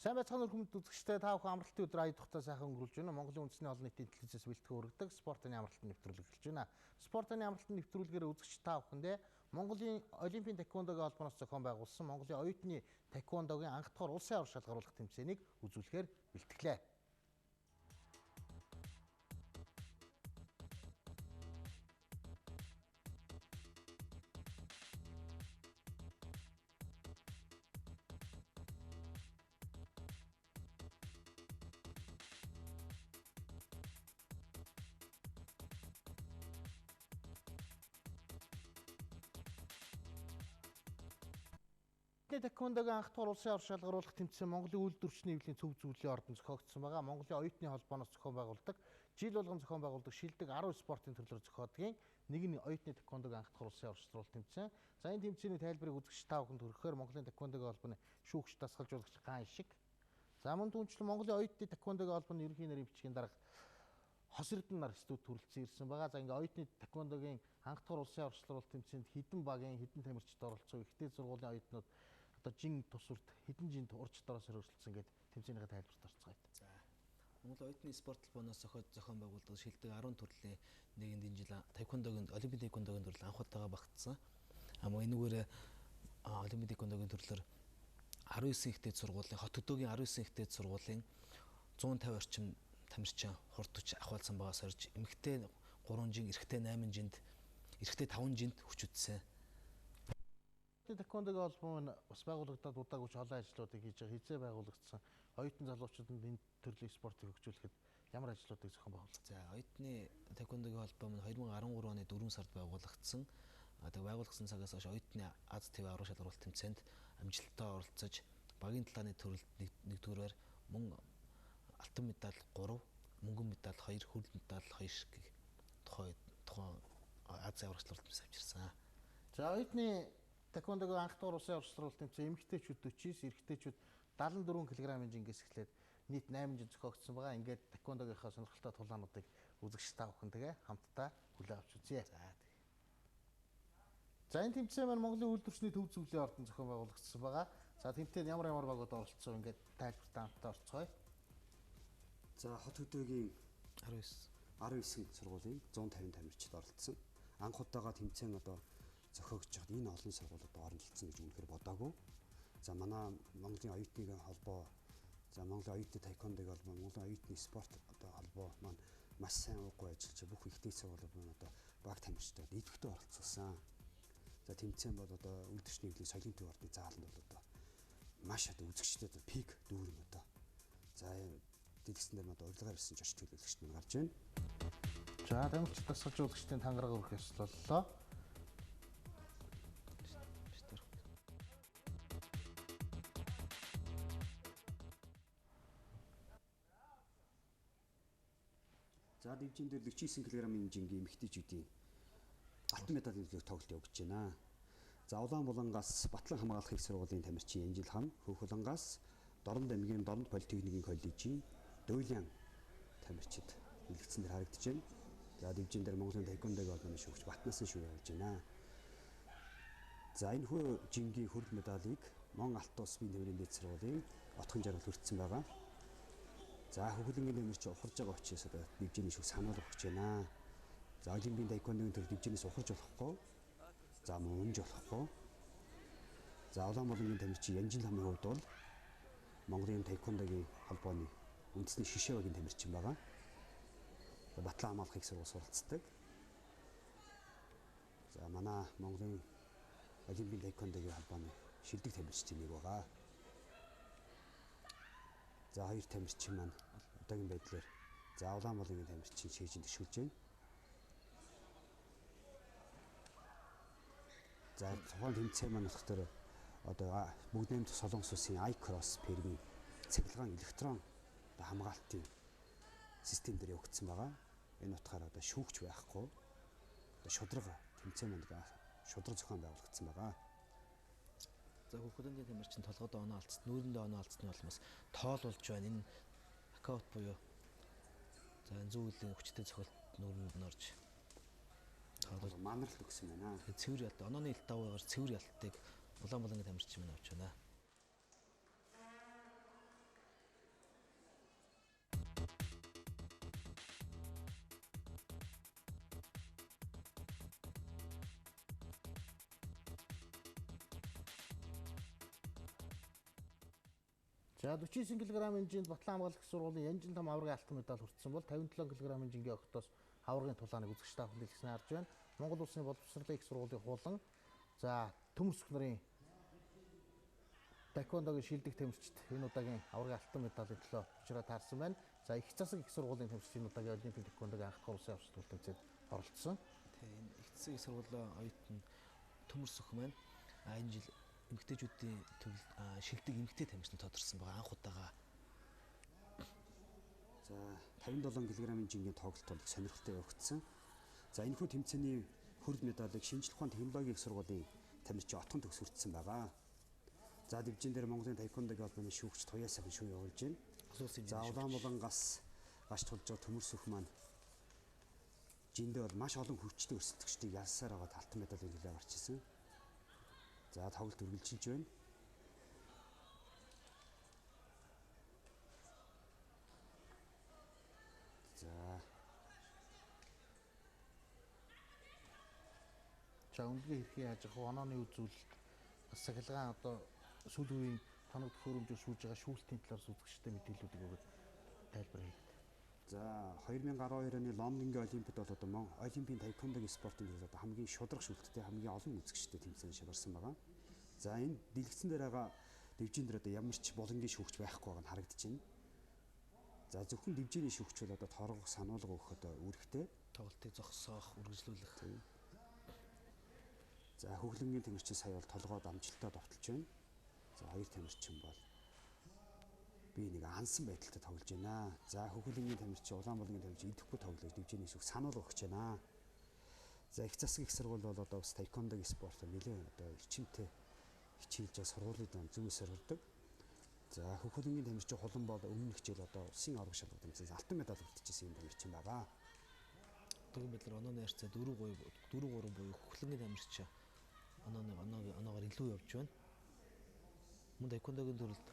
Сайн байцгаана өрхөмөд үзэгчтэй та бүхэн амралтын өдөр ая тухтай сайхан өнгөрүүлж байна. Монголын үндэсний олон нийтийн телевизээс бэлтгэн хүргэдэг спортын амралтын нэвтрүүлэг эхэлж байна. Спортын амралтын нэвтрүүлгээр үзэгч та бүхэндээ Монголын Олимпийн таеквондогийн холбооноос зохион байгуулсан Монголын оюутны таеквондогийн анх дахь улсын аварга шалгаруулах тэмцээнийг үзүүлэхээр бэлтгэлээ. Таеквондогийн анх дахь улсын аварга шалгаруулах тэмцээн Монголын үйлдвэрчний эвлийн зөв зөвлөлийн ордонд зохиогдсон байгаа. Монголын оюутны холбооноос зохион байгуулдаг, жил болгон зохион байгуулдаг шилдэг 10 спортын төрлөөр зохиодгийн нэг нь оюутны таеквондогийн анх дахь улсын аварга шалгаруулах тэмцээн. За энэ тэмцээний тайлбарыг үзэгч та бүхэнд хүргэхээр Монголын таеквондогийн холбооны шүүгч дасгалжуулагч Гаан Ишиг. За мөн түүнчлэн Монголын оюутны таеквондогийн холбооны ерөнхий нарийн бичгийн дарга Хос Эрдэнэ нар студ төрөлцсөн ирсэн байгаа. За ингээ оюутны таеквондогийн анх дахь улсын аварга шалгаруулах тэмцээнд хэдэн багийн хэдэн тамирчид оролцсон, ихтэй сургуулийн оюутнууд жин тусварт хэдэн жинд урж дороос өргөжлөсөн гэдэг тэмцээнийхээ тайлбарт орцгоё. За Монгол оюутны спорт холбооноос зохион байгуулдаг шилдэг 10 төрлийн нэгэнд энэ жил таеквондогийн олимпийн таеквондогийн төрлөөр анх удаага багтсан. Энэгээр олимпийн таеквондогийн төрлөөр 19 ихтэй сургуулийн хот төдөөгийн 19 ихтэй сургуулийн 150 орчим тамирчин хурдч ахвалсан байгаас орж эмэгтэй 3 жин, эрэгтэй 8 жинд, эрэгтэй 5 жинд хүч үзсэн. Таеквондогийн холбоо нь бас байгуулагдаад удаагүй олон ажлуудыг хийж байгаа. Хизээ байгуулагдсан оюутан залуучуудад энэ төрлийн спортыг хөгжүүлэхэд ямар ажлуудыг зохион байгуулсан? За оюутны таеквондогийн холбоо нь 2013 оны 4 сард байгуулагдсан. Байгуулагдсан цагаас хойш оюутны Аз ТV аварга шалгаруулалт тэмцээнд амжилттай оролцож багийн талааны төрөлд нэгдүгээрээр мөн алтан медаль 3, мөнгөн медаль 2, хөрөлт медаль 2 гэх тухайн Аз аварга шалгаруулалт тэмцээнд авчирсан. За оюутны таеквондогийн анх дахь улсын аварга шалгаруулалт тэмцээн эмэгтэйчүүд 40-с, эрэгтэйчүүд 74 кг-ын жингээс эхлээд нийт 8 жин зохиогдсон байгаа. Ингээд таеквондогийнхаа сонирхолтой тулаануудыг үзэгч та бүхэнтэйгээ хамтдаа хүлээн авч үзье. За энэ тэмцээн маань Монголын үйлдвэрчний төв зөвлөлийн ордонд зохион байгуулагдсан байгаа. За тэмцээнд ямар багууд оролцсон ингээд тайлбартаа хамтдаа орцгоё. За хот хөдөөгийн 19 сургуулийн 150 тамирчид оролцсон. Анх удаага тэмцээн зохиогдож байхад энэ олон сургуулиуд оролцсон гэж үнэхээр бодоагүй. За манай Монголын оюутны холбоо, за Монголын оюутны таеквондогийн холбоо, Монголын оюутны спорт холбоо маань маш сайн ууггүй ажиллаж бүх ихтэй сургуулиуд маань баг тамирчдад идэвхтэй оролцсон. За тэмцээн бол үйлдвэрчний эвлийн соёлын төв ордны зааланд бол маш үзэгчдэд пик дүүрэн за дэлгэцэн дээр урилгаар ирсэн жочд төлөөлөгчд мань гарч байна. За тамирчид дасгалжуулагчдын тангараг өргөх ёслоллоо. За дэвжин дээр 49 кг-ын жингийн эмэгтэйчүүдийн алтан медалийн тоглолт явагдаж байна. За Улаанбулангаас Батлан хамгаалах их сургуулийн тамирчин Янжил хам, Хөх улангаас Дорнод аймгийн Дорнод политехникийн коллежийн Дөөлиан тамирчид дэлгэцэн дээр харагдаж байна. За дэвжин дээр Монголын таеквондогийн холбооны шүүгч Батнаас нь шүүгээ явуулж байна. За энэ хүү жингийн хөрөл медалийг Мон Алт улс биеийн тэмрийн дэд сургуулийн отхон жаргал хүртсэн байгаа. За хөвгөлөнгийн тамирчин ухарж байгаа учраас дэвжиний шүүг санаал өгч байна. За олимпийн таеквондогийн төр дэвжинээс ухарж болохгүй. За мөн унж болохгүй. За Улаанбулангийн тамирчин Янжил хамын хувьд бол Монголын таеквондогийн холбооны үндэсний шишээ багийн тамирчин байгаа. Батлан хамгаалах их сургууль суралцдаг. За манай Монголын олимпийн таеквондогийн холбооны шилдэг тамирчдын нэг байгаа. За хоёр тамирчин маань одоогийн байдлаар за Улаанбулангийн тамирчин шийжин төшүүлж байна. За тухайн тэмцээн маань болохоор бүгд нэмт Солонгос улсын iCross пергийн цахилгаан электрон хамгаалтын систем дээр явагдсан байгаа. Энэ утгаараа шүүгч байхгүй шудраг тэмцээн маань шудраг зохион байгуулагдсан байгаа. За хөлөндийн тамирчин толгойд оноо алдсан, нүүрэндээ оноо алдсны улмаас тоолуулж байна. Энэ нокаут буюу за энэ зүүлийн хүчтэй цохилт нүүрэнд нь орж тоолол манарл өгсөн байна. Цэвэр ялт онооны илт даваагаар цэвэр ялтыг Улаанбулангийн тамирчин минь авч байна. За 49 кг хэмжээнд Батлан хамгаалах их сургуулийн Янжин том аваргын алтан медаль хүртсэн бол 57 кг хэмжээний огтоос аваргын тулааныг үзэгч та бүхэн дэлгэснээр харж байна. Монгол Улсын боловсролын их сургуулийн хуулан за төмөрсөх нарын таеквондогийн шилдэг тамирчид энэ удаагийн аваргын алтан медалийн төлөө учраа таарсан байна. За их засаг их сургуулийн тамирчид энэ удаагийн олимпийн таеквондогийн анх улсын авчралт тэмцээнд оролцсон. Тэгээ энэ их засаг их сургуулийн оюутан төмөрсөх маань энэ жил эмэгтэйчүүдийн шилдэг эмэгтэй тамирчид тодорсон байгаа анх удаага. За 57 кг хэмжээний тоглолтод сонирхолтой явагдсан. За энэхүү тэмцээний хөрөлт медалыг шинжлэх ухааны технологийн их сургуулийн тамирчин отгон төгс хүртсэн байгаа. За дивжин дээр Монголын таеквондогийн холбооны шүүгч Туяа сайхан шүү явуулж байна. За Улаанбулан гас тулж байгаа төмөрсөх маань жиндээ бол маш олон хүчтэй өрсөлдөгчдийг ялсаар байгаа алтан медалийн төлөө гарч ирсэн. За тоглолт үргэлжилж байна. За үнэлгээ хэрхэн яаж явах вэ? Онооны үзүүлэлт бас сахилгаан одоо сүүл үеийн тоног төхөөрөмжөөр шүүж байгаа шүүлтийн талаар үзэгчтэй мэдээллүүдийг өгөөд тайлбар хийгээд. За 2012 оны Лондонгийн олимпиад бол одоо олимпийн таеквондогийн спортын төлөө одоо хамгийн шударга шүүлттэй хамгийн олон үзэгчтэй тэмцээн шаварсан байгаа. За энэ дэлгэцэн дээр байгаа дивжин дээр одоо ямар ч булангийн шүүгч байхгүй байгаа нь харагдаж байна. За зөвхөн дивжиний шүүгч бол одоо торгох сануулга өгөх одоо үүрэгтэй. Тоглолтыг зогсоох, үргэлжлүүлэх. За хөхлөнгийн тамирчин сая бол толгойд амжилттай довтолж байна. За хоёр тамирчин бол би нэг ансан байдалтай тоглож байна. За хөхлөнгийн тамирчин, Улаанбулангийн тамирчин идэхгүй тоглож дивжиний шүүгч сануулга өгч байна. За их засаг их сургууль бол одоо бас таеквондогийн спорт нэлээд одоо эрчимтэй хичээлж байгаа сургуулиуд зүүн сургадаг. За хөхлөнгийн тамирчин хулан бол өмнөх хичээл одоо улсын аварга шалгалт тэмцээс алтан медаль хүртчихсэн юм тамирчин байгаа. Тэгвэл бид нар онооны харьцаа 4-3 буюу хөхлөнгийн тамирчин оноогоор илүү явж байна. Мөн таеквондогийн төрөлд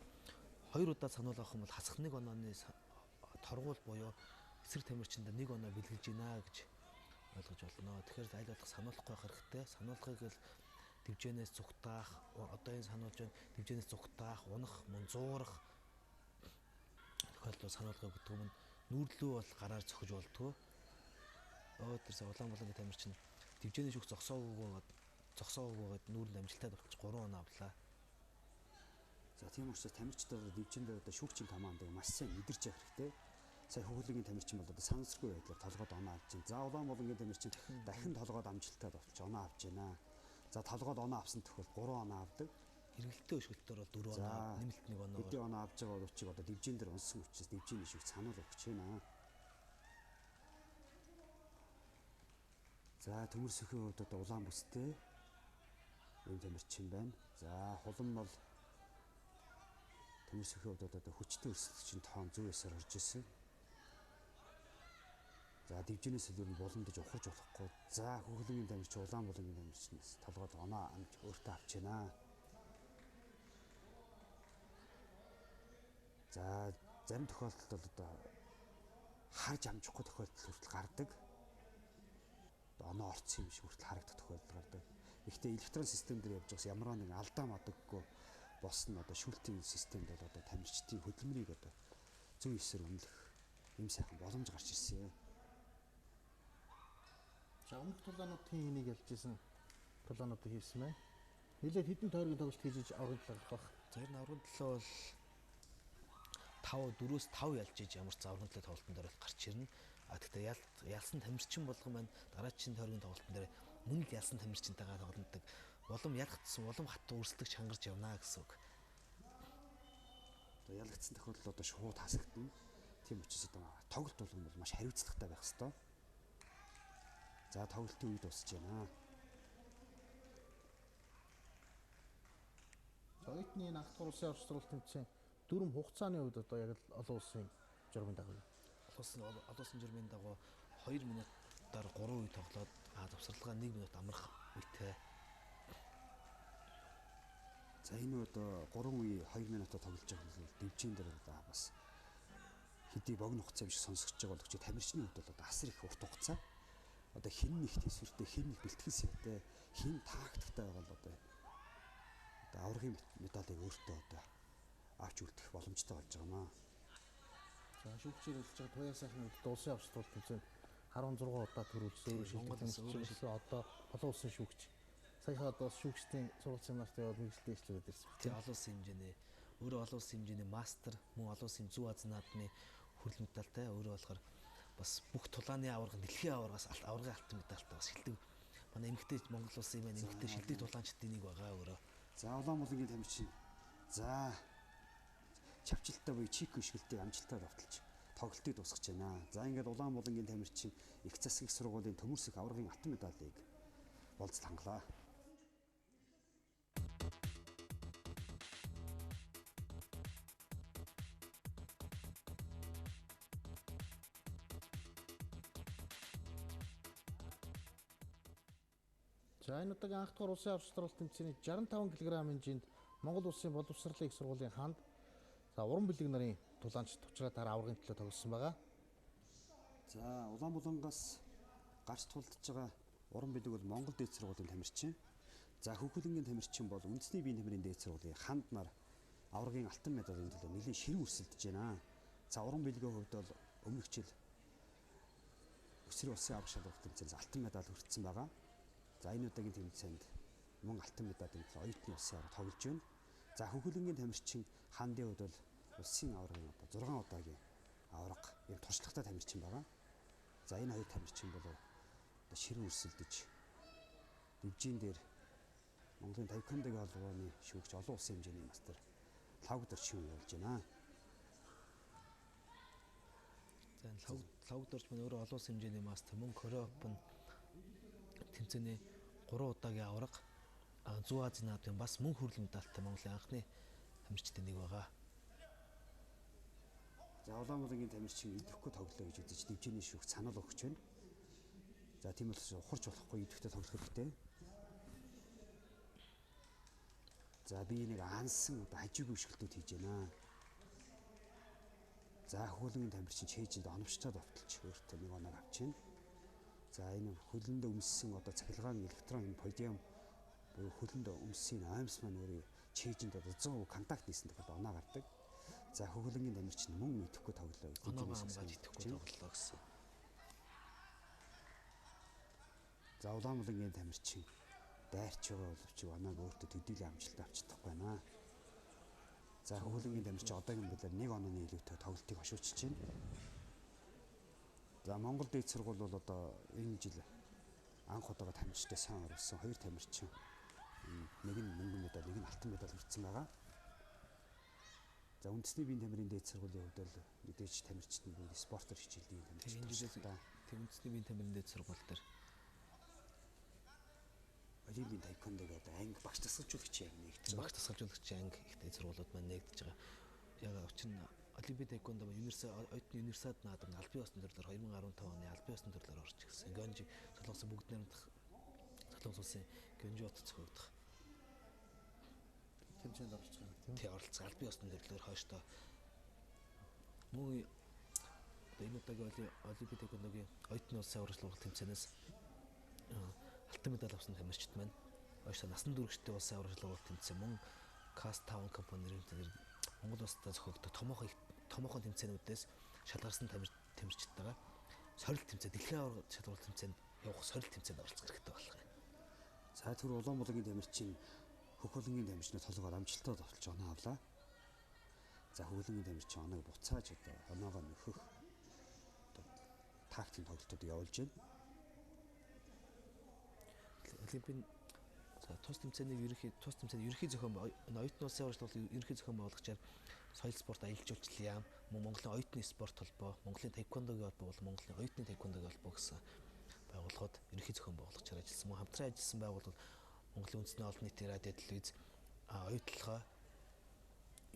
2 удаа сануул авах юм бол хасах 1 онооны торгуул буюу эсрэг тамирчинд 1 оноо бэлгэлж гинэ гэж ойлгож болно. Тэгэхээр аль болох сануулахгүй байх хэрэгтэй. Сануулгыг л дивжэнээс зүгтаах, одоо энэ сануулж байна дивжэнээс зүгтаах, унах, мөн зуурах тохиолдол сануулгыг өгдөг юм. Нүүрлүү бол гараар зөхөж болдгоо. Тэр Улаанбулангийн тамирчин дивжэний шүүх зогсоогүйгээд нүүрэн амжилттай тулж 3 оноо авлаа. За тийм учраас тамирчдад дивжин дээр одоо шүүгчийн командыг маш сайн мэдэрч явах хэрэгтэй. Сая хөхлөнгийн тамирчин бол одоо сансаргүй байдлаар толгойд оноо авч байна. За Улаанбулангийн тамирчин дахин толгойд амжилттай тулж оноо авч байна. За толгойд оноо авсан тохиол 3 оноо авдаг. Хэрэгэлтэй өшгөлтөөр бол 4 оноо, нэмэлт 1 оноо. Хэдийн оноо авч байгаа боловч одоо дивжин дээр унсан учраас дивжиний шүүгч санал өгч байна. За төмөрсөхийн хувьд одоо улаан бүстэй ийм тамирчин байна. За хулан бол төмөрсөхийн хувьд одоо хүчтэй өрсөлдөгчийн тоон зүүсээр орж исэн. За дивжинээс л ер нь буландаж ухаж болохгүй. За хөхлөнгийн тамирчин Улаанбулангийн тамирчнаас толгойд оноо амж өөртөө авч байна. За зарим тохиолдолд бол одоо харж амжихгүй тохиолдол хүртэл гардаг. Оноо орцсон юм шиг хүртэл харагдах тохиолдол гардаг. Гэхдээ электрон систем дээр явж байгаас ямар нэгэн алдаа модоггүй болсон одоо шүүлтийн системд бол одоо тамирчдын хөдөлмөрийг одоо зөв эсээр үнэлэх юм сайхан боломж гарч ирсэн. За өмнөх тулаанууд хин энийг ялж исэн тулаануудыг хийсэн байна. Нилээд хэдэн тойргийн тоглолт хийж аврагын талаар баг. За энэ аврагын төлөө бол 4-5 ялж иж ямар ч аврагын төлөө тоглолтын дээр гарч ирнэ. Гэхдээ ялсан тамирчин болгон маань дараагийн тойргийн тоглолтын дээр мөн л ялсан тамирчинтайгаа тоглодог. Улам ялгцсан, улам хатуу өрсөлдөгч хангарч явна гэсэн үг. Одоо ялгцсан тохиолдол одоо шууд хасагдана. Тийм учраас одоо тоглолт болгон бол маш хариуцлагатай байх ёстой. За тоглолтын үед дуусж байна. За оюутны энэ анх улсын авчралт тэмцээн дөрөв хугацааны үед одоо яг л олон улсын журмын дагуу. Олон улсын журмын дагуу 2 минутаар 3 үе тоглоод завсралгаа 1 минут амрах үетэй. За энэ одоо 3 үе 2 минутаар тоглож байгаа юм бол дивжин дээр бас хэдий богино хугацаа биш сонсогч байгаа боловч тамирчны хувьд бол одоо асар их урт хугацаа. Одоо хэн нэг төсвөртэй, хэн нэг бэлтгэл сайтай, хэн тактиктай байгаа бол одоо аврагын медалийг өөртөө одоо авч үлдэх боломжтой болж байгаа маа. За шүүгчээр хэлж байгаа туяа сайхны үед улсын авч тул тэмцээнд 16 удаа төрүүлсэн өөрөө шилжүүлсэн одоо олон улсын шүүгч. Саяхан одоо шүүгчдийн сургууль семинарт яваад мэргэжилтэй ижлээд ирсэн. Тэгээ олон улсын хэмжээний өөрөө олон улсын хэмжээний мастер мөн олон улсын зүү Аз наадмын хүрэл медальтай өөрөө болохоор бас бүх тулааны аварга дэлхийн аваргаас аваргын алтан медальтай бас шилдэг манай эмэгтэй Монгол улсын маань эмэгтэй шилдэг тулаанчдын нэг байгаа өөрөө. За Улаанбуулангийн тамирчин. За чавчилттай буюу чик өшгөлтийг амжилтаар давталж тоглолтыг дуусгаж байна. За ингээд Улаанбуулангийн тамирчин их засгийн сургуулийн төмөрсөх аваргын алтан медалийг болцол хангалаа. За энэ удаагийн анх дугаар улсын авч суралт тэмцээний 65 кг хэмжээнд Монгол улсын боловсролын их сургуулийн ханд за уран бэлэг нарын тулаанч тучраад аваргын төлөө тоглосон байгаа. За Улаанбуулангаас гарч тулдж байгаа уран бэлэг бол Монгол дээд сургуулийн тамирчин. За Хөвхөлөнгийн тамирчин бол үндэсний биеийн тамирын дээд сургуулийн ханд нар аваргын алтан медалийн төлөө нэлийн ширүүн өрсөлдөж байна. За уран бэлгийн хувьд бол өмнөх жил өсрийн улсын аварга шалгалт тэмцээнд алтан медаль хүртсэн байгаа. За энэ удаагийн тэмцээнд мөн алтан медалийн төлөө оюутны улсын аварга тоглож байна. За Хөвхөлөнгийн тамирчин хандын хувьд бол улсын аваргын одоо 6 удаагийн аварга юм туршлагатай тамирчин байгаа. За энэ хоёр тамирчин бол одоо ширүүн өрсөлдөж дивжин дээр Монголын таеквондогийн холбооны шүүгч олон улсын хэмжээний мастер лавгдар шүүн явуулж байна. За лавгдарч маань өөрөө олон улсын хэмжээний мастер мөн Корея Open тэмцээний 3 удаагийн аварга зүү Азийн наадмын бас мөн хүрэл медальтай Монголын анхны тамирчдын нэг байгаа. За Улаанбуулангийн тамирчин идэвхгүй тоглолоо гэж үзэж дивжиний шүүгч санал өгч байна. За тийм учраас ухарч болохгүй идэвхтэй тоглох хэрэгтэй. За би нэг ансан одоо хажуугийн өшгөлтүүд хийж байна. За Хөвхөлөнгийн тамирчин чэйжэнд оновчтой давталж өөртөө нэг оног авч байна. За энэ хөлөндөө өмссөн одоо цахилгаан электрон подиум буюу хөлөндөө өмссөн аймс маань өөрөө чэйжэнд одоо 100% контакт хийсэн тохиолдолд оноо гардаг. За Хөвхөлөнгийн тамирчин мөн идэвхгүй тоглолоо гэж Оноогоо хамгаалж идэвхгүй тоглолоо гэсэн. За Улаанбуулангийн тамирчин дайрч байгаа боловч оноог өөртөө төдийлөн амжилт авч чадахгүй байна. За Хөвхөлөнгийн тамирчин одоогийн байдлаар 1 онооны илүүтэй тоглолтыг хошуучж байна. За Монгол дээд сургууль бол одоо энэ жил анх удаага тамирчтай сайн оруулсан 2 тамирчин. Нэг нь мөнгөн медаль, нэг нь алтан медаль хүртсэн байгаа. За үндэсний биеийн тамирын дээд сургуулийн хувьд бол мэдээж тамирчид нь спортоор хичээлдэг тамирчид. Энэ жилээс тэг үндэсний биеийн тамирын дээд сургууль дээр олимпийн таеквондог одоо анги багш тасгалжуулагч яг нэгдэж байгаа. багш тасгалжуулагчийн анги их дээд сургуулиуд маань нэгдэж байгаа. Яг учир нь олимпийн таеквондо оюутны универсиад наадамд албан ёсны төрлөөр 2015 оны албан ёсны төрлөөр орж ирсэн. Гонжи солонгосын бүгд найрамдах солонгос улсын Гонжи хот цогцох Тэмцээнд оролцож байгаа тийм. тий оролцсон албан ёсны төрлөөр хойштоо мөн энэ удаагийн олимпийн таеквондогийн оюутны улсын аварга шалгалт тэмцээнээс алтан медаль авсан тамирчид маань ойшоо насан туршидтэй улсын аварга шалгалт тэмцээн мөн Cast Town компанийн Монгол улстай зохиогддог томоохон тэмцээнүүдээс шалгарсан тамирчидтайгаа сорилт тэмцээн дэлхийн аварга шалгалт тэмцээнд явах сорилт тэмцээнд оролцох хэрэгтэй болох юм. За тэр Улаанбуулангийн тамирчин Хөвхөлөнгийн тамирчны толгойд амжилттай давталж оноо авлаа. За Хөвхөлөнгийн тамирчин оноог буцааж одоо оноогоо нөхөх тактикийн тоглолтууд явуулж байна. Олимпийн тус тэмцээний ерөнхий зохион оюутны улсын аварга шалгалт ерөнхий зохион байгуулагчаар соёл спорт аялал жуулчлал яам, Монголын оюутны спорт холбоо, Монголын таеквондогийн холбоо бол Монголын оюутны таеквондогийн холбоо гэсэн байгууллагууд ерөнхий зохион байгуулагчаар ажилласан. Мөн хамтран ажилласан байгууллагууд Монголын үндэсний олон нийтийн радио телевиз, оюутлогоо,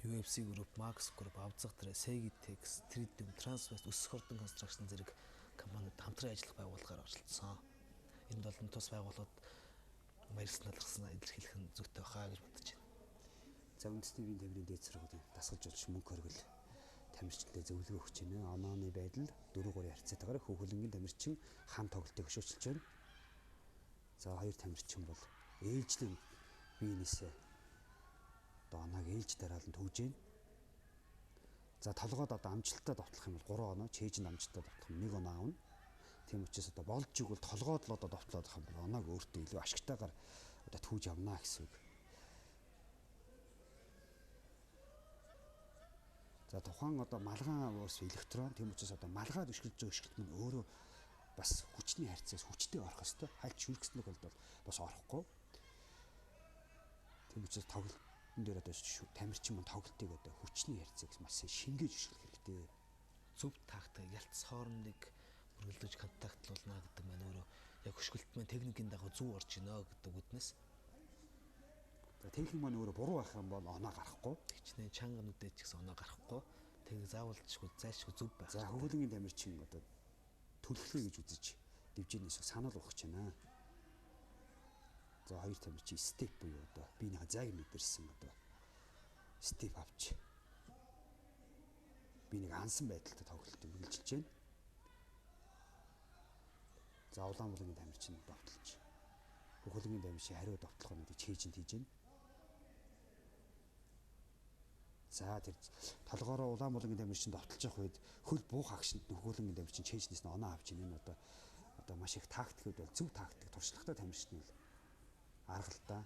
UFC Group, Max Group, Авзагтрэ, Segitex, Tridium, Transwest, Өсөх ордон констракшн зэрэг компаниуд хамтран ажиллах байгууллагаар оролцсон. Энэ бол тус байгууллагууд баярсан талархсан илэрхийлэх нь зүйтэй байхаа гэж бодож байна. За үндэсний биеийн тамирын дээд сургуулийн дасгалжуулагч мөнгө хөргөл тамирчдад зөвлөгөө өгч байна. Онооны байдал 4-3 харьцаатайгаар Хөвхөлөнгийн тамирчин хаан тоглолтыг хөшөөчилж байна. За хоёр тамирчин бол ээлжлэн биенээсээ одоо оноог ээлж дараалан төгж байна. За толгойд одоо амжилттай довтлох юм бол 3 оноо, чэйжинд амжилттай довтлох юм 1 оноо аавна. Тийм учраас одоо болж игэл толгойд л одоо довтлоод байгаа юм бол оноог өөртөө илүү ашигтайгаар одоо түүж явнаа гэсэн үг. За тухайн одоо малгай уус электрон тийм учраас одоо малгайд өшгөлж байгаа өшгөлт нь өөрөө бас хүчний харьцаас хүчтэй орох ёстой. Хальт шүргснэг бол бас орохгүй. Тийм учраас тоглолтын дээр одоо тамирчин мөн тоглолтыг одоо хүчний харьцааг маш шингээж өшгөх хэрэгтэй. Зөв тактик ялц хоорондыг үргэлжлүүлж контактлуулна гэдэг маань өөрөө яг хөшгөлт маань техникийн дагуу зөв орж ийнө гэдэг үгнээс. За техник маань өөрөө буруу байх юм бол оноо гарахгүй. Тэгчнээ чанга нүдээд ч гэсэн оноо гарахгүй. Тэг заавалчгүй зайлшгүй зөв байх. За хөвгөлөнгийн тамирчин одоо төлөхлөө гэж үзэж дивжинээс санал өгч байна. За хоёр тамирчин степ буюу одоо биенийхээ зайг мэдэрсэн одоо степ авч биенийг ансан байдалтай тоглолтыг үргэлжилж байна. За Улаанбуулангийн тамирчин довтлож хөвгөлөнгийн тамирчин хариу довтлохыг чэйжинд хийж байна. За тэр толгоороо Улаанбуулангийн тамирчин довтлож явах үед хөл буух агшинд хөвгөлөнгийн тамирчин чэйжнээс нь оноо авч ийн. Энэ одоо маш их тактикуд бол зөв тактик туршлагатай тамирчин бол арга л да.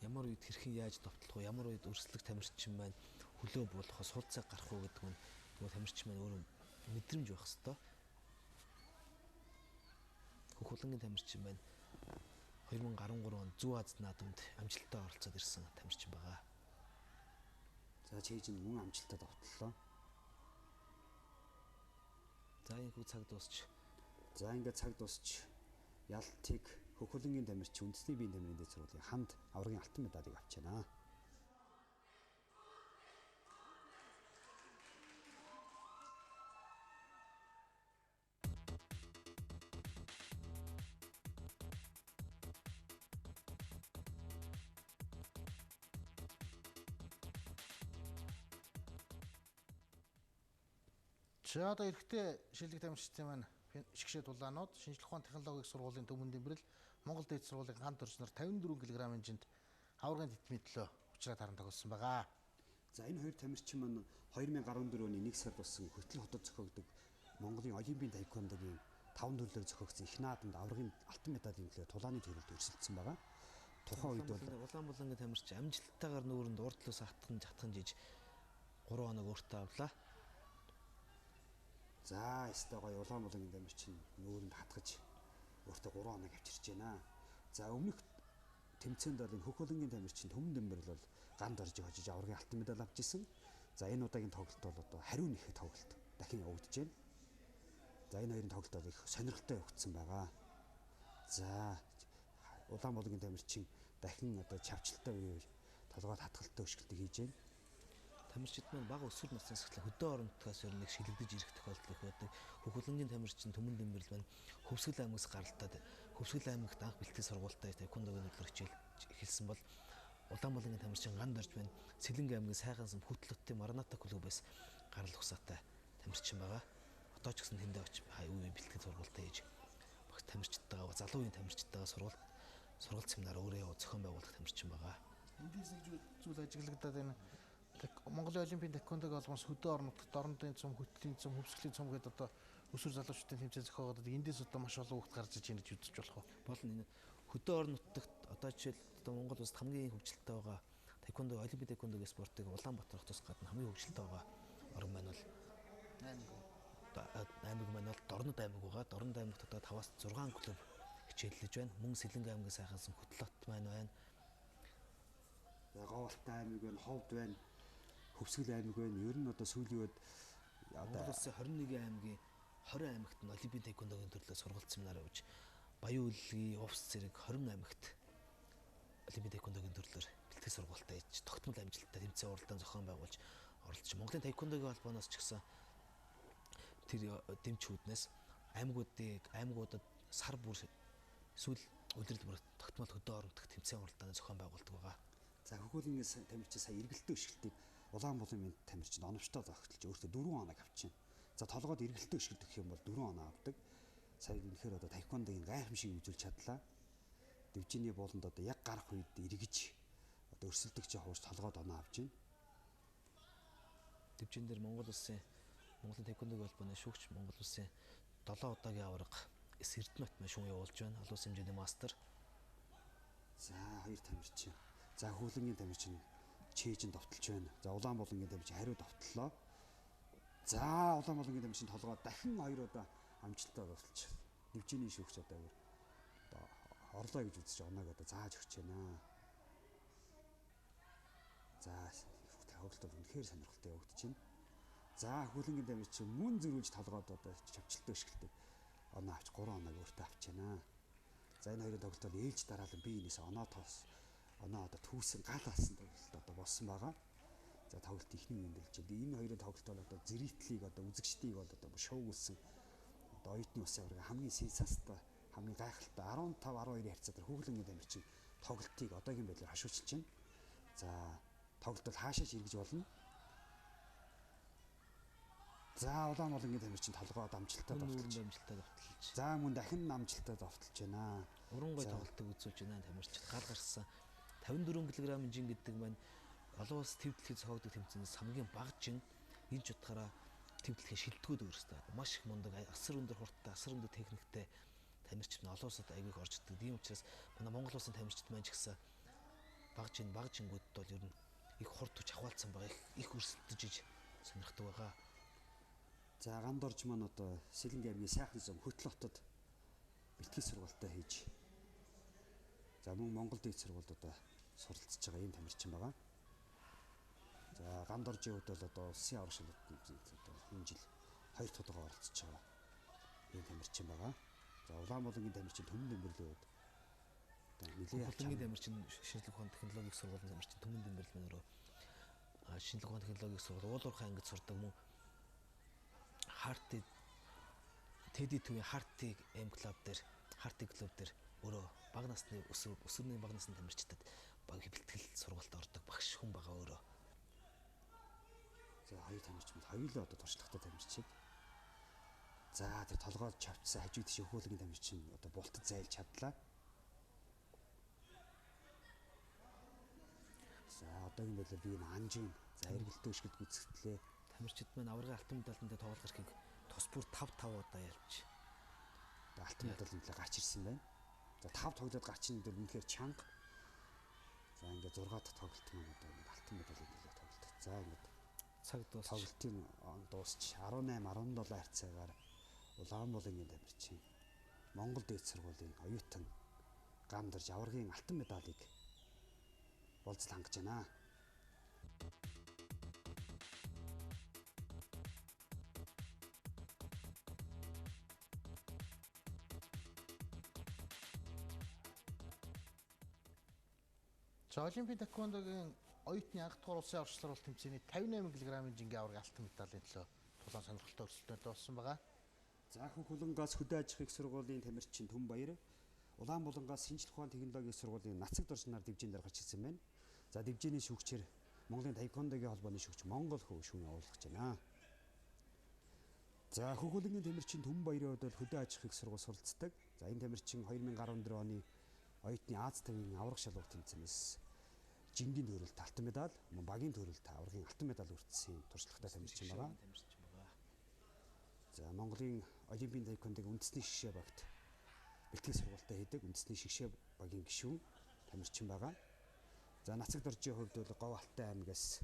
Ямар үед хэрхэн яаж довтлох вэ? Ямар үед өрсөлдөх тамирчин маань хөлөө буулгахаас сул цаг гарах уу гэдэг нь нөгөө тамирчин маань өөрөө мэдрэмж байх хэвээр. Хөвгөлөнгийн тамирчин маань 2013 онд Зүү Аз наадамд амжилттай оролцоод ирсэн тамирчин байгаа. За чэйжин мөн амжилттай довтлоо. За энэ цаг дуусч. За ингээд цаг дуусч Ялтыг хөвгөлөнгийн тамирчин үндэсний биеийн тамирын дэд сургуулийн ханд аваргын алтан медалийг авч байна. За одоо эрэхтэй шилдэг тамирчдын маань шигшээд улаанууд шинжлэх ухааны технологийн сургуулийн төмөн дэврэл Монгол Дээд сургуулийн ханд орчноор 54 кг хэмжээнд аваргын тэтмийн төлөө учраад харан тогтсон байгаа. За энэ хоёр тамирчин маань 2014 оны 1 сард болсон хөтөл хотод зохиогддог Монголын олимпийн таеквондогийн 5 төрлөөр зохиогдсон их наадамд аваргын алтан медалийн төлөө тулааны төрөлд өрсөлдсөн байгаа. Тухайн үед бол Улаанбуулангийн тамирчин амжилттайгаар нүүрэнд урд талаас хатхан жиж 3 хоног өөртөө авлаа. за ястай гоё Улаанбуулангийн тамирчин нүүрэнд хатгаж өөртөө 3 хоног авчирч байна. За өмнөх тэмцээнд бол энэ хөвгөлөнгийн тамирчин Төмөн Дэмбэрл бол ганд орж хожиж аваргын алтан медаль авч ирсэн. За энэ удаагийн тоглолт бол одоо хариу нэхэх тоглолт дахин явагдаж байна. За энэ хоёрын тоглолт бол их сонирхолтой явагдсан байгаа. За Улаанбуулангийн тамирчин дахин одоо чавчилтаа буюу толгойд хатгалтай өшгөлтийг хийж байна. Тамирчид маань бага өсвөр наснаас эхлээ хөдөө оронтгоос ер нь шилэгдэж ирэх тохиолдол их байдаг. Хөвгөлөнгийн тамирчин Төмөн Дэмбэрл маань Хөвсгөл аймагаас гаралтаад Хөвсгөл аймагт анх бэлтгэл сургуультай таеквондогийн хөтөлбөр хичээл эхэлсэн бол Улаанбуулангийн тамирчин ганд орж байна. Сэлэнг аймгийн Сайхан сум Хөтлөтийн Мараната клубээс гарал угсаатай тамирчин байгаа. Одоо ч гэсэн тэндээ очиж үе бэлтгэл сургуультай хийж багш тамирчдтайгаа залуу үеийн тамирчдтайгаа сургалт семинар өөрөө зохион байгуулах тамирчин байгаа. Эндээс нэг зүйл ажиглагдаад байна. Монголын олимпийн таеквондогийн холбоос хөдөө орнотод дорнодын цум, хөтлийн цум, хөвсгөлийн цум гэдэг одоо өсвөр залуучуудын тэмцээн зохиогдоод эндээс одоо маш олон хүүхд гарч иж байна гэж үзэж болох уу? Болно энэ хөдөө орнотод одоо жишээл одоо Монгол улсад хамгийн хөгжилтэй байгаа таеквондо олимпийн таеквондогийн спортыг Улаанбаатар хотоос гадна хамгийн хөгжилтэй байгаа орн маань бол аймаг маань бол Дорнод аймаг байгаа. Дорнод аймагт одоо 5-аас 6 клуб хичээллэж байна. Мөн Сэлэнг аймгийн Сайхан сум Хөтлөт маань байна. За Говьалтай аймаг байна, Ховд байна, Хөвсгөл аймаг байна. Ер нь одоо сүүлийн үед Монгол улсын 21 аймгийн 20 аймагт нь олимпийн таеквондогийн төрлөө сургалт семинар явуулж Баян Улгийн Увс зэрэг 20 аймагт олимпийн таеквондогийн төрлөөр бэлтгэл сургалтаа хийж тогтмол амжилттай тэмцээн уралдаан зохион байгуулж оролцож Монголын таеквондогийн холбооноос ч гэсэн тэр дэмжүүднээс аймагуудад сар бүр эсвэл удирдал бүр тогтмол хөдөө оронтох тэмцээн уралдааны зохион байгуулдаг байгаа. за хөвгөлөнгийн тамирчин сая эргэлттэй өшгөлтийг Улаанбуулангийн тамирчин оновчтой зохицолж өөртөө 4 хоног авчихна. За толгойд эргэлттэй өшгөлт гэх юм бол 4 хоног авдаг. Сая үнэхээр одоо таеквондогийн гайхамшиг үзүүлж чадлаа. Дивжиний бууланд одоо яг гарах үед эргэж одоо өрсөлдөгч хуурч толгойд оноо авч байна. дэвжин дээр Монголын таеквондогийн холбооны шүүгч Монгол улсын 7 удаагийн аварга эс Эрдэнэт маань шүүн явуулж байна. Олон улсын хэмжээний мастер. За хоёр тамирчин. За хөлөнгийн тамирчин чэйжин довтолж байна. За Улаанбуулангийн тамирчин хариу довтлоо. За Улаанбуулангийн тамирчин толгой дахин 2 удаа амжилттай довтолж. Дэвжиний шүүгч одоо орлоо гэж үзэж оноог одоо зааж өгч байна. За тоглолт бол үнэхээр сонирхолтой явагдаж байна. За хөлөнгийн тамирчин мөн зөрүүлж толгойд одоо чавчилтаа өшгөлтэй оноо авч 3 оноог өөртөө авч байна. За энэ хоёрын тоглолт бол ээлж дараалан бие биенээс оноо одоо түүсэн гал алсан тоглолт одоо болсон байгаа. За тоглолт ихний үеийн дэлж байна. Энэ хоёрын тоглолт бол одоо зэрэгтлийг одоо үзэгчдийг бол одоо шоугуулсан одоо оюутны улсын аварга хамгийн сенсацтай хамгийн гайхалтай 15-12 харьцаа дээр хөлөнгийн тамирчин тоглолтыг одоогийн байдлаар хашуучилж байна. За тоглолт бол хаашаач эргэж болно. За Улаанбуулангийн тамирчин толгойд амжилттай довтолж. За мөн дахин амжилттай довтолж байна. Уран гой тоглолтыг үзүүлж байна тамирчид гал гарсан 54 кг жин гэдэг маань олон улс төв дэлхийн зохиогдох тэмцээнээс хамгийн бага жин энэ ч утгаараа төв дэлхийн шилдэгүүд өөрсдөө маш их мундаг асар өндөр хурдтай асар өндөр техниктэй тамирчид нь олон улсад аягүй их орж ирдэг. Тийм учраас манай Монгол улсын тамирчид маань ч гэсэн бага жингүүдэд бол ер нь их хурд хүч ахвалцсан байгаа их өрсөлдөж иж сонирхдаг байгаа. За Гандорж маань одоо Сэлэнг аймгийн Сайхан зам Хөтөл хотод бэлтгэл сургалтаа хийж. За мөн Монгол дээд сургуульд одоо суралцж байгаа ийм тамирчин байгаа. За Гандоржийн хувьд бол одоо улсын аварга шалгалтанд одоо энэ жил 2 дахь удаа оролцож байгаа ийм тамирчин байгаа. За Улаанбуулангийн тамирчин Төмөн Дэмбэрлээ хувьд одоо нэлээд Улаанбуулангийн тамирчин шинжлэх ухааны технологийн сургуулийн тамирчин Төмөн Дэмбэрл маань өөрөө шинжлэх ухааны технологийн сургууль уулуурхай ангид сурдаг мөн Тэди төвийн Хартиг М клуб дээр өөрөө бага насны өсвөрний бага насны тамирчдад баг бэлтгэл сургалт ордог багш хүн байгаа өөрөө. За хоёр тамирчин хоёулаа одоо туршлагатай тамирчид. За тэр толгойд чавцсан хажууд тийш хөлөнгийн тамирчин одоо бултад зайлж чадлаа. За одоогийн байдлаар би энэ анжийн за эргэлтөө өшгөлт гүйцэтгэлээ тамирчид маань аваргын алтан медальтай тоглох эрхийг тус бүр 5 удаа ялж алтан медаль нөлөө гарч ирсэн байна. За 5 тоглоод гарч ирсэн дээр үнэхээр чанга. За ингээд 6 дахь тоглолт маань одоо алтан медалийн нөлөө тоглолт. За ингээд цаг дуусч тоглолтын дуусч 18-17 харьцаагаар Улаанбуулангийн тамирчин Монгол дээд сургуулийн оюутан Гандорж аваргын алтан медалийг болцол хангаж байна. За Олимпийн таеквондогийн оюутны анх дахь улсын аварга шалралт тэмцээний 58 кг-ийн жингийн аварга алтан медалийн төлөө тулаан сонирхолтой өрсөлдөөнтэй болсон байгаа. За Хөлөнгөөс хөдөө аж ахуйн сургуулийн тамирчин Түнбаяр, Улаанбуулангаас шинжлэх ухааны технологийн сургуулийн Нацаг доржнаар дэвжээнд дээр гарч ирсэн байна. За дэвжээний шүүгчээр Монголын таеквондогийн холбооны шүүгч Монгол хөө шүүн явуулах гэж байна. За Хөлөнгийн тамирчин Түнбаярын хувьд хөдөө аж ахуйн сургууль суралцдаг. За энэ тамирчин 2014 оны оюутны Аз тавийн аварга шалгуур тэмцээнээс жингийн төрөлт алтан медаль, багийн төрөлт аваргын алтан медаль үрдсэн туршлагатай тамирчин байгаа. За Монголын Олимпийн таеквондогийн үндэсний шгшээ багт бэлтгэл сургалтаа хийдэг үндэсний шгшээ багийн гишүүн тамирчин байгаа. За Нацаг доржийн хувьд бол Говь Алтай аймгаас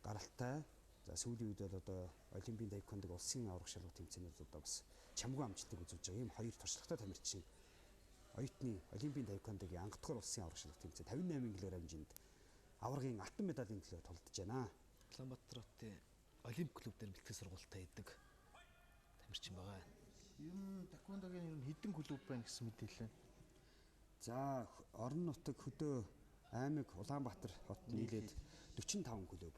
гаралтай. За сүүлийн үед бол одоо Олимпийн таеквондогийн улсын аварга шалгуур тэмцээнүүд одоо бас чамгүй амжилтыг үзүүлж байгаа. Ийм хоёр туршлагатай тамирчин оюутны Олимпийн таеквондогийн анх дахь улсын аварга шалгуур тэмцээн 58 кг жинд аваргын алтан медалийн төлөө тулдж байна. Улаанбаатар хотын Олимп клуб дээр бэлтгэл сургалтаа хийдэг тамирчин байгаа. Ер нь таеквондогийн ер нь хэдэн клуб байна гэсэн мэдээлэл. За орон нутаг хөдөө аймаг Улаанбаатар хот нийлээд 45 клуб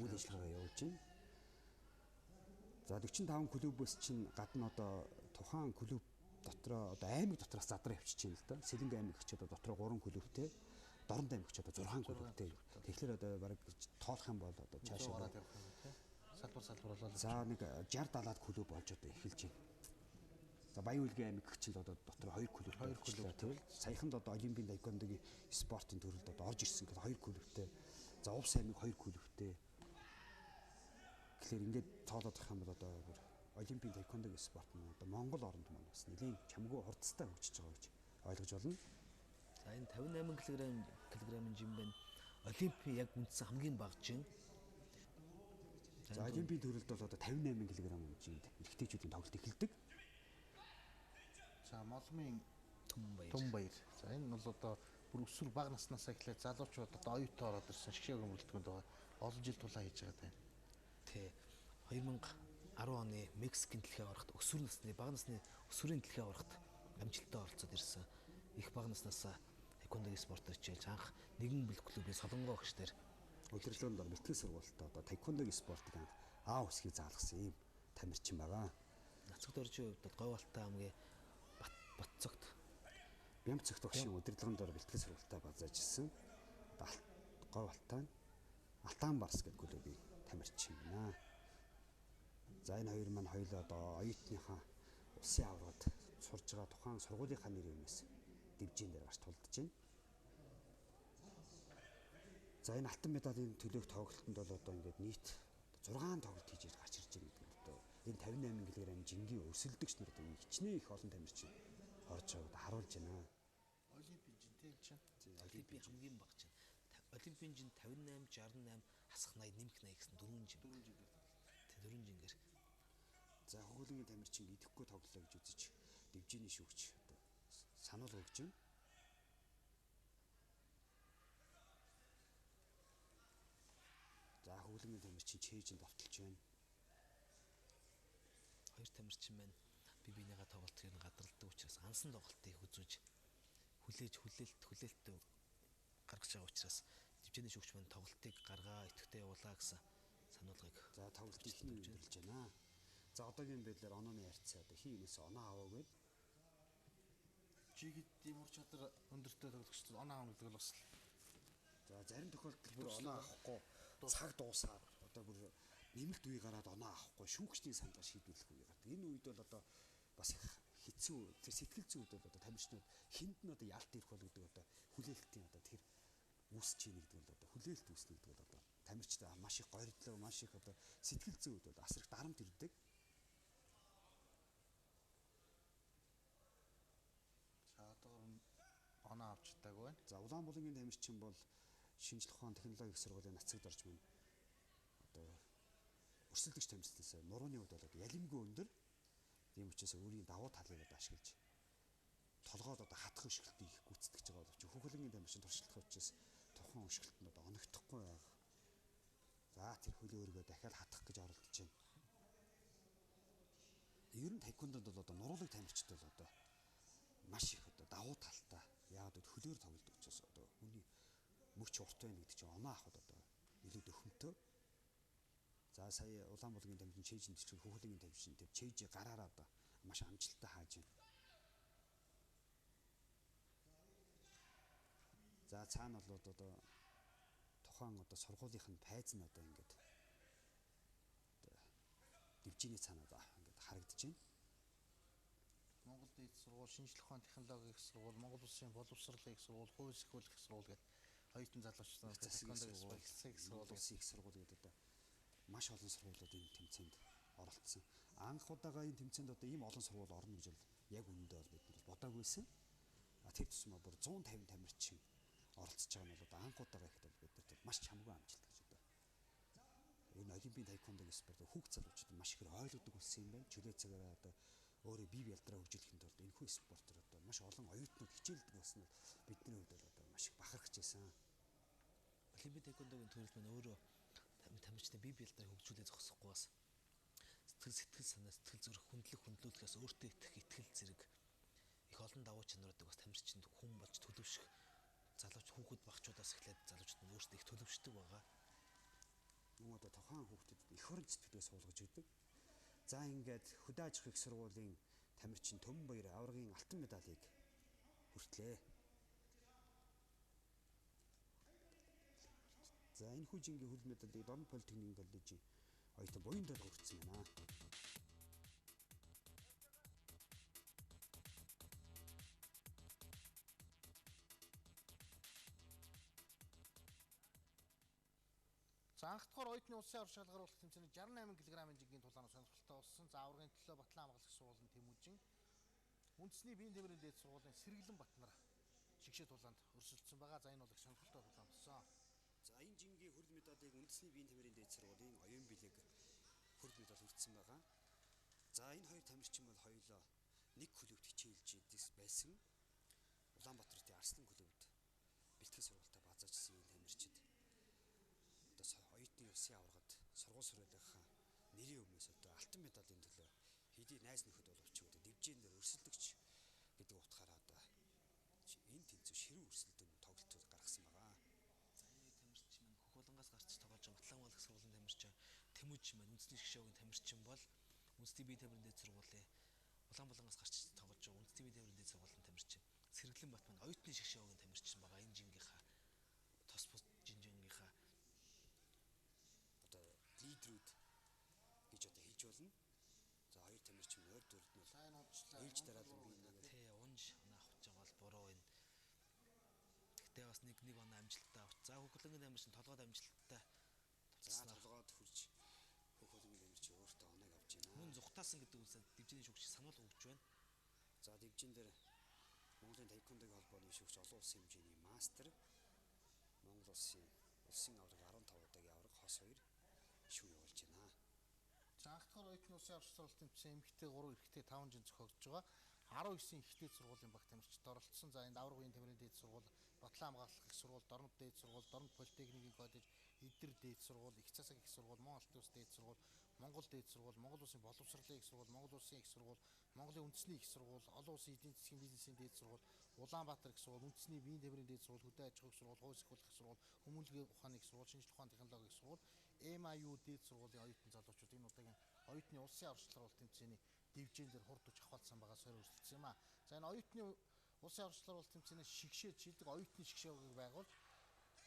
үйл ажиллагаа явуулж байна. За 45 клубээс чинь гадна одоо тухайн клуб дотроо одоо аймаг дотроос задраа явчихж байна л да. Сэлэнг аймаг ч одоо дотроо 3 клубтэй, Дорнод аймаг ч одоо 6 клубтэй. Тэгэхээр одоо бараг тоолох юм бол одоо цаашаа салбар болоо. За нэг 60-70 клуб болж одоо эхэлж байна. За Баян-Улгийн аймаг ч л одоо дотроо 2 клуб тийм. Саяханд одоо Олимпийн таеквондогийн спортын төрөлд одоо орж ирсэн гэдэг 2 клубтэй. За Увс аймаг 2 клубтэй. Тэгэхээр ингээд тоолоодох юм бол одоо олимпийн таеквондогийн спорт нь одоо Монгол оронд маань бас нэлийн чамгүй хурцтай хөгжиж байгаа гэж ойлгож болно. За энэ 58 кг-ын жим байна. Олимпийн яг үндсэн хамгийн бага жин. За олимпийн төрөлд бол одоо 58 кг жинд эрэгтэйчүүдийн тоглолт эхэлдэг. За молмын Тумбаяр. Тумбаяр. За энэ бол одоо бүр өсвөр бага наснасаа эхлээд залуучууд одоо оюутан ороод ирсэн шгшээг өмөрлөлтөнд байгаа. Олон жил тулаа хийж байгаа байна. Тэ 2010 оны Мексикийн дэлхийн аваргад өсвөр насны бага насны өсвөрийн дэлхийн аваргад амжилттай оролцоод ирсэн. Их бага наснасаа таеквондогийн спортоор хичээлж анх нэгэн бүлэг клубын солонгоо багш нар Удирдлагын дор бэлтгэл сургуультай одоо таеквондогийн спортыг анх А үсгийг заалгасан ийм тамирчин байгаа. Нацагт оржийн хувьд Говьалтай аймгийн Батцогт Бямц цогт багшийн удирдлагын дор бэлтгэл сургуультай базааж ирсэн. Говьалтай Алтан Барс гэдэг клубын тамирчин байна. За энэ хоёр маань хоёулаа одоо оюутныхаа улсын аваргад сурж байгаа тухайн сургуулийнхаа нэр юмнаас дивжин дээр гарч тулдж байна. За энэ алтан медалийн төлөөх тоглолтод бол одоо ингээд нийт 6 тоглолт хийж гарч ирж байгаа гэдэг нь одоо энэ 58 кг жингийн өрсөлдөгч нар одоо хичнээн их олон тамирчин орж байгааг харуулж байна. Олимпийн жинтэй чинь. Олимпийн хамгийн бага жин. Олимпийн жин 58, 68, хасах 80, нэмэх 80 гэсэн 4 жин. 4 жингээр. Тэ 4 жингээр. За хөвгөлгийн тамирчин идэхгүй тоглолоо гэж үзэж дивжиний шүүгч одоо санал өгч байна. За хөвгөлгийн тамирчин чэйжинд авталж байна. Хоёр тамирчин маань бие биенийгаа тоглолтыг гадралдаг учраас ансан тоглолтыг үзүүж хүлээлттэй гаргаж байгаа учраас дивжиний шүүгч маань тоглолтыг гаргаа идэвхтэй явуулаа гэсэн сануулгыг За тоглолт ихний өндөрлж байна. За одоогийн байдлаар онооны харьцаа одоо хин энэс оноо аваа гээд Чигэд тийм ур чадвар өндөртэй тоглогчдод оноо авах гэдэг бол бас за зарим тохиолдолд бүр оноо авахгүй цаг дуусаад одоо бүр нэмэлт үе гараад оноо авахгүй шүүгчдийн саналаар шийдвэрлэх үе гардаг. Энэ үед бол одоо бас их хэцүү тэр сэтгэл зүйн үед бол одоо тамирчнууд хинд нь одоо ялт ирэх бол гэдэг одоо хүлээлтийн одоо тэр үүсэж ийн гэдэг бол одоо хүлээлт үүснэ гэдэг бол одоо тамирчдаа маш их горьдлоо маш их одоо сэтгэл зүйн үед бол асар их дарамт ирдэг. оноо авч чадаагүй байна. За Улаанбуулангийн тамирчин бол шинжлэх ухаан технологийн их сургуулийн нацагт орж байна. Одоо өрсөлдөгч тамирчнаас нурууны үед бол ялимгүй өндөр. Тийм учраас өөрийн давуу талыг одоо ашиглаж толгойд одоо хатах өшгөлтийг гүйцэтгэж байгаа боловч хөвгөлгийн тамирчин туршилтах учраас тухайн өшгөлт нь одоо оногдохгүй байгаа. За тэр хөлөө өргөө дахиад хатах гэж оролдож байна. Ер нь таеквондод бол одоо нуруулаг тамирчид бол одоо маш их одоо давуу талтай. Яагаад гэвэл хөлөөр тоглодог учраас одоо хүний мөч урт байна гэдэг чинь оноо авахд одоо илүү дөхөмтөө. За сая Улаанбуулангийн тамирчин чэйжин төчгөр хөвгөлгийн тамирчин тэр чэйжи гараараа одоо маш амжилттай хааж байна. За цаана бол одоо тухайн одоо сургуулийнх нь пайз нь одоо ингээд дивжиний цаанаа ингээд харагдаж байна. Монгол Дээд сургууль, шинжлэх ухааны технологийн их сургууль, Монгол Улсын боловсролын их сургууль, хууль эрхлүүлэх их сургууль гэдэг оюутан залуучууд засгийн их сургууль гэдэг одоо маш олон сургуулиуд энэ тэмцээнд оролцсон. Анх удаага энэ тэмцээнд одоо ийм олон сургууль орно гэж бол яг үнэндээ бол бид нар бодоагүйсэн. Тэр тусмаа бүр 150 тамирчин оролцож байгаа нь бол одоо анх удаага ихтэй бид нарт маш чамгүй амжилт гэж одоо энэ олимпийн таеквондогийн спорт хүүхд залуучууд маш их ойлгодог болсон юм байна. Чөлөө цагаараа одоо өөрөө бие биедраа хөгжүүлэхэд бол энэ хүү спортоор одоо маш олон оюутнууд хичээлдэг болсон нь бидний хувьд бол одоо маш их бахархаж байсан. Олимпийн таеквондогийн төрөл маань өөрөө тамирчдын бие биедраа хөгжүүлээ зогсохгүй бас сэтгэл санаа сэтгэл зүрх хөндлөлтөөс өөртөө итгэх зэрэг их олон давуу чанаруудыг бас тамирчинд хүн болж төлөвшөх залууч хүүхэд багчуудаас эхлээд залуучууд нь өөрсдөө их төлөвшдөг байгаа. Мөн одоо тухайн хүүхдэд их орон зэтгдээ суулгаж өгдөг. За ингээд хөдөө аж ахуйн их сургуулийн тамирчин Тумбаяр аваргын алтан медалийг хүртлээ. За энэ хүчингийн хөл медалийг Дорн политехникийн коллежийн оюутан буян дээр хүртсэн байна. За анх дахь оюутны улсын аварга шалгаруулах тэмцээний 68 кг-ийн жингийн тулаанаар сонирхолтой болсон. За аваргын төлөө Батлан хамгаалах сургуулийн Тэмүүжин үндэсний биеийн тэмрийн дээд сургуулийн Сэргэлэн Батнар шигшээ тулаанд өрсөлдсөн байгаа. За энэ бол их сонирхолтой тулаан болсон. За энэ жингийн хөрөл медалийг үндэсний биеийн тэмрийн дээд сургуулийн оюун билег хөрөл медаль хүртсэн байгаа. За энэ хоёр тамирчин бол хоёулаа нэг клубт хичээлж байсан. Улаанбаатарын Арслан клубт бэлтгэл сургалтаа базаачсан энэ тамирчид одоо оюутны улсын аваргад сургууль сурвалжийнхаа нэрийн өмнөөс одоо алтан медалийн төлөө хэдий найз нөхөд боловч одоо дивжин дээр өрсөлдөгч гэдэг утгаараа одоо энэ тэнцүү ширүү өрсөлдөөн тоглолтууд гаргасан байгаа. За энэ тамирчин маань Хөхөлнгаас гарч тоглож байгаа Батлан хамгаалах сургуулийн тамирчин Тэмүүж маань үндэсний шгшөөгийн тамирчин бол үндэсний биеийн тэмрийн дээд сургуулийн Улаанбаатараас гарч тоглож байгаа үндэсний биеийн тэмрийн дээд сургуулийн тамирчин Сэргэлэн Бат маань оюутны шгшөөгийн тамирчин байгаа. Энэ жингийнхаа тос бус жинжингийнхаа Одоо лидерүүд гэж одоо хэлж болно. За хоёр тамирчин ойр дүрд нь За энэ онцлог ээлж дараалан бий нэг тий унж оноо авч байгаа бол буруу энэ. Гэтэ бас нэг оноо амжилттай авч. За Хөхөлнгийн тамирчин толгойд амжилттай за толгойд хүрч Хөхөлнгийн тамирчин өөртөө оног авч байна. Мөн зүхтаасан гэдэг үгсээр дивжиний шүгч сануулга өгч байна. За дивжин дээр Монголын таеквондогийн холбооны шүүгч олон улсын хэмжээний мастер Монгол улсын аварга 15 удаагийн аварга хос 2 шүүх явуулж байна. За анх дахь оюутны улсын аварга сургалт тэмцээн эмэгтэй 3 эрэгтэй 5 жин зохиогдож байгаа. 19 ихтэй сургуулийн баг тамирчид оролцсон. За энд аварга үеийн тэмрийн дээд сургууль, Батлан хамгаалах их сургууль, Дорнод дээд сургууль, Дорнод политехникийн коллеж, Идэр дээд сургууль, Их засаг их сургууль, Мон Алтан ус дээд сургууль, Монгол дээд сургууль, Монгол улсын боловсролын их сургууль, Монгол улсын их сургууль, Монголын үндэсний их сургууль, олон улсын эдийн засгийн бизнесийн дээд сургууль, Улаанбаатар их сургууль, үндэсний биеийн тэмрийн дээд сургууль, хөдөө аж ахуйн их сургууль, хууль эрхлэх их сургууль, хүмүүнлэгийн ухааны их сургууль, шинжлэх ухааны технологийн их сургууль, MIU дээд сургуулийн оюутан залуучууд энэ удаагийн оюутны улсын аварга шалгаруулалт тэмцээний дивжин дээр хурд үж авахалсан байгаа сойр өрсөлдсөн юм а. За энэ оюутны улсын аварга шалгаруулалт тэмцээнээс шигшээд шилдэг оюутны шгшөөгийг байгуул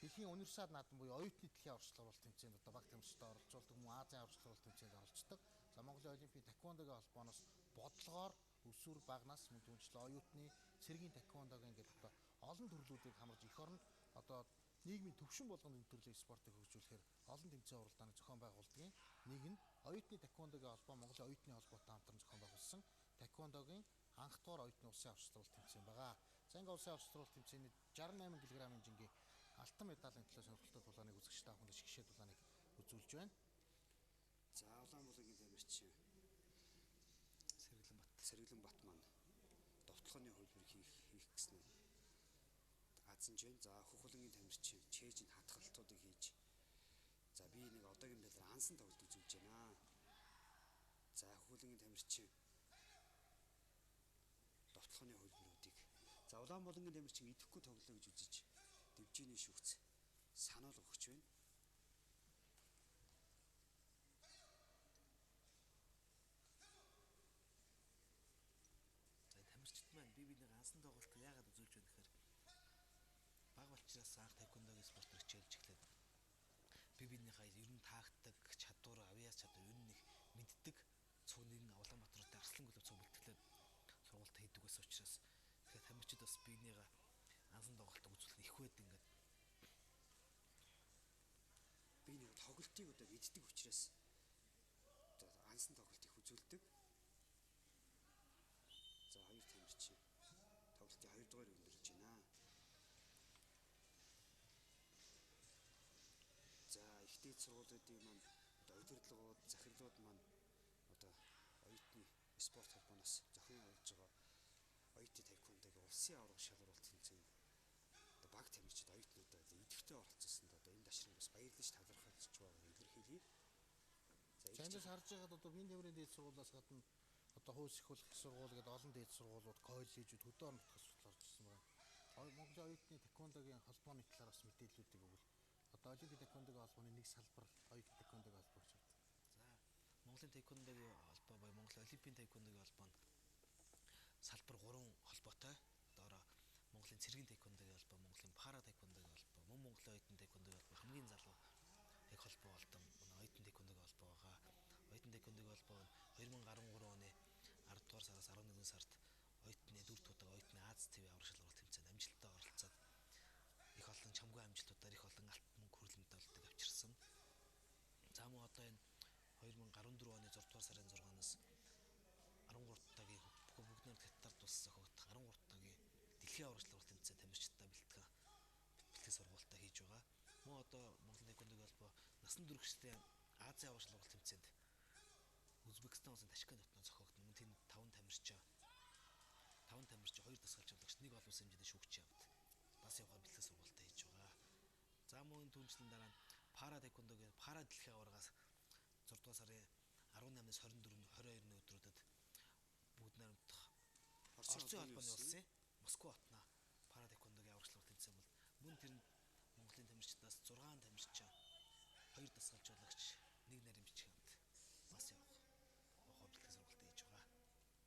дэлхийн универсиад наадам буюу оюутны дэлхийн аварга шалгаруулалт тэмцээнд одоо баг тамирчид оролцуулдаг, мөн Азийн аварга шалгаруулалт тэмцээнд оролцдог. За Монголын олимпийн таеквондогийн холбооноос бодлогоор өсвөр багнаас мөн түнчлэн оюутны цэргийн таеквондогийн гэдэг одоо олон төрлүүдийг хамарж эх оронд одоо нийгмийн төвшин болгоно энэ төрлийн спортыг хөгжүүлэхээр олон тэмцээн уралдааны зохион байгуулалтын нэг нь оюутны таеквондогийн холбоо Монголын оюутны холбоотой хамтран зохион байгуулсан таеквондогийн анх дугаар оюутны улсын аварга шалгаруулалт тэмцээн байгаа. За ингээ улсын аварга шалгаруулалт тэмцээний 68 кг-ийн жингийн алтан медалийн төлөө сонирхолтой тулааныг үзэгч та бүхэнд шгшээ тулааныг үзүүлж байна. За Улаанбаатарын тамирчин Сэргэлэн Бат маань довтлооны хөлбөр хийх гэснээр азанж байна. За Хөхөлнгийн тамирчин чэйжин хатгалтуудыг хийж за би нэг одоогийн байдлаар ансан тоглолт үзүүлж байна. За Хөхөлнгийн тамирчин довтлооны хөлбөрүүдийг за Улаанбаатарын тамирчин идэхгүй тоглолоо гэж үзэж дивжиний шүүгч сануулга өгч байна. За тамирчид маань бие ансан тоглолт яагаад үзүүлж байна гэхээр баг болчраас анх таеквондогийн спортоор хичээлж эхлээд биенийхээ ер нь тактик, чадвар, авиас чадвар ер нь их мэддэг цугныг Улаанбаатарт Арслан клуб цуг бэлтгэлээд сургалт хийдэг байсан учраас тэгэхээр тамирчид бас биенийхээ ансан тоглолтыг үзүүлэх их байд ингээд Би нэг тоглолтыг одоо мэддэг учраас одоо ансан тоглолт их үзүүлдэг. За хоёр тамирчин тоглолтын 2 дугаар өндөрлөж байна. За ихтэй сургуулиудын маань одоо удирдлагууд, захирлууд маань одоо оюутны спорт холбооноос зохион явуулж байгаа оюутны таеквондогийн улсын аварга шалгаруулалт тэмцээнд одоо баг тамирчид оюутнуудаа идэвхтэй оролцсонд одоо энэ дашрыг бас баярлаж талархаж байгаа илэрхийлье. За эндээс харж байгаад одоо биеийн тэмрийн дээд сургуулиас гадна одоо хууль эрхлэх их сургууль гэдэг олон дээд сургуулиуд, коллежүүд хөдөө орон нутгаас сурч ирсэн байна. Монголын оюутны таеквондогийн холбооны талаар бас мэдээллүүдийг өгвөл одоо олимпийн таеквондогийн холбооны нэг салбар оюутны таеквондогийн холбоо гэж байна. за Монголын таеквондогийн холбоо буюу Монголын олимпийн таеквондогийн холбоонд салбар 3 холбоотой. Доороо Монголын цэргийн таеквондогийн холбоо, Монголын пара таеквондогийн холбоо, мөн Монголын оюутны таеквондогийн холбоо хамгийн залуу яг холбоо болдог оюутны таеквондогийн холбоо байгаа. Оюутны таеквондогийн холбоо нь 2013 оны 10 дугаар сараас 11 сард оюутны 4 дахь удаа оюутны Аз ТV аварга шалгаруулалт тэмцээнд амжилттай оролцоод их олон чамгүй амжилтуудаар их олон алт мөнгө хүрэлэн медалуудыг авчирсан. 9 дөрөвчтэй Азийн аврал шалралт тэмцээнд Узбекистан улсын Ташкент хотод зохиогдсон. Мөн тэнд 5 тамирчин 2 дасгалжуулагч, 1 олон улсын хэмжээний шүүгч явд. Бас явахаар бэлтгэл сургалтаа хийж байгаа. За мөн түүнчлэн дараа нь пара тэквондогийн пара дэлхийн аваргаас 6 дугаар сарын 18-аас 22-ны өдрүүдэд бүгд найрамдах Орсын холбооны улсын Москва хотноо пара тэквондогийн аврал шалралт тэмцээн бол мөн тэрэнд Монголын тамирчдаас 6 тамирчин, 2 дасгалжуулагч, 1 нарийн бичгийн хамт бас явахаар бэлтгэл сургалтаа хийж байгаа.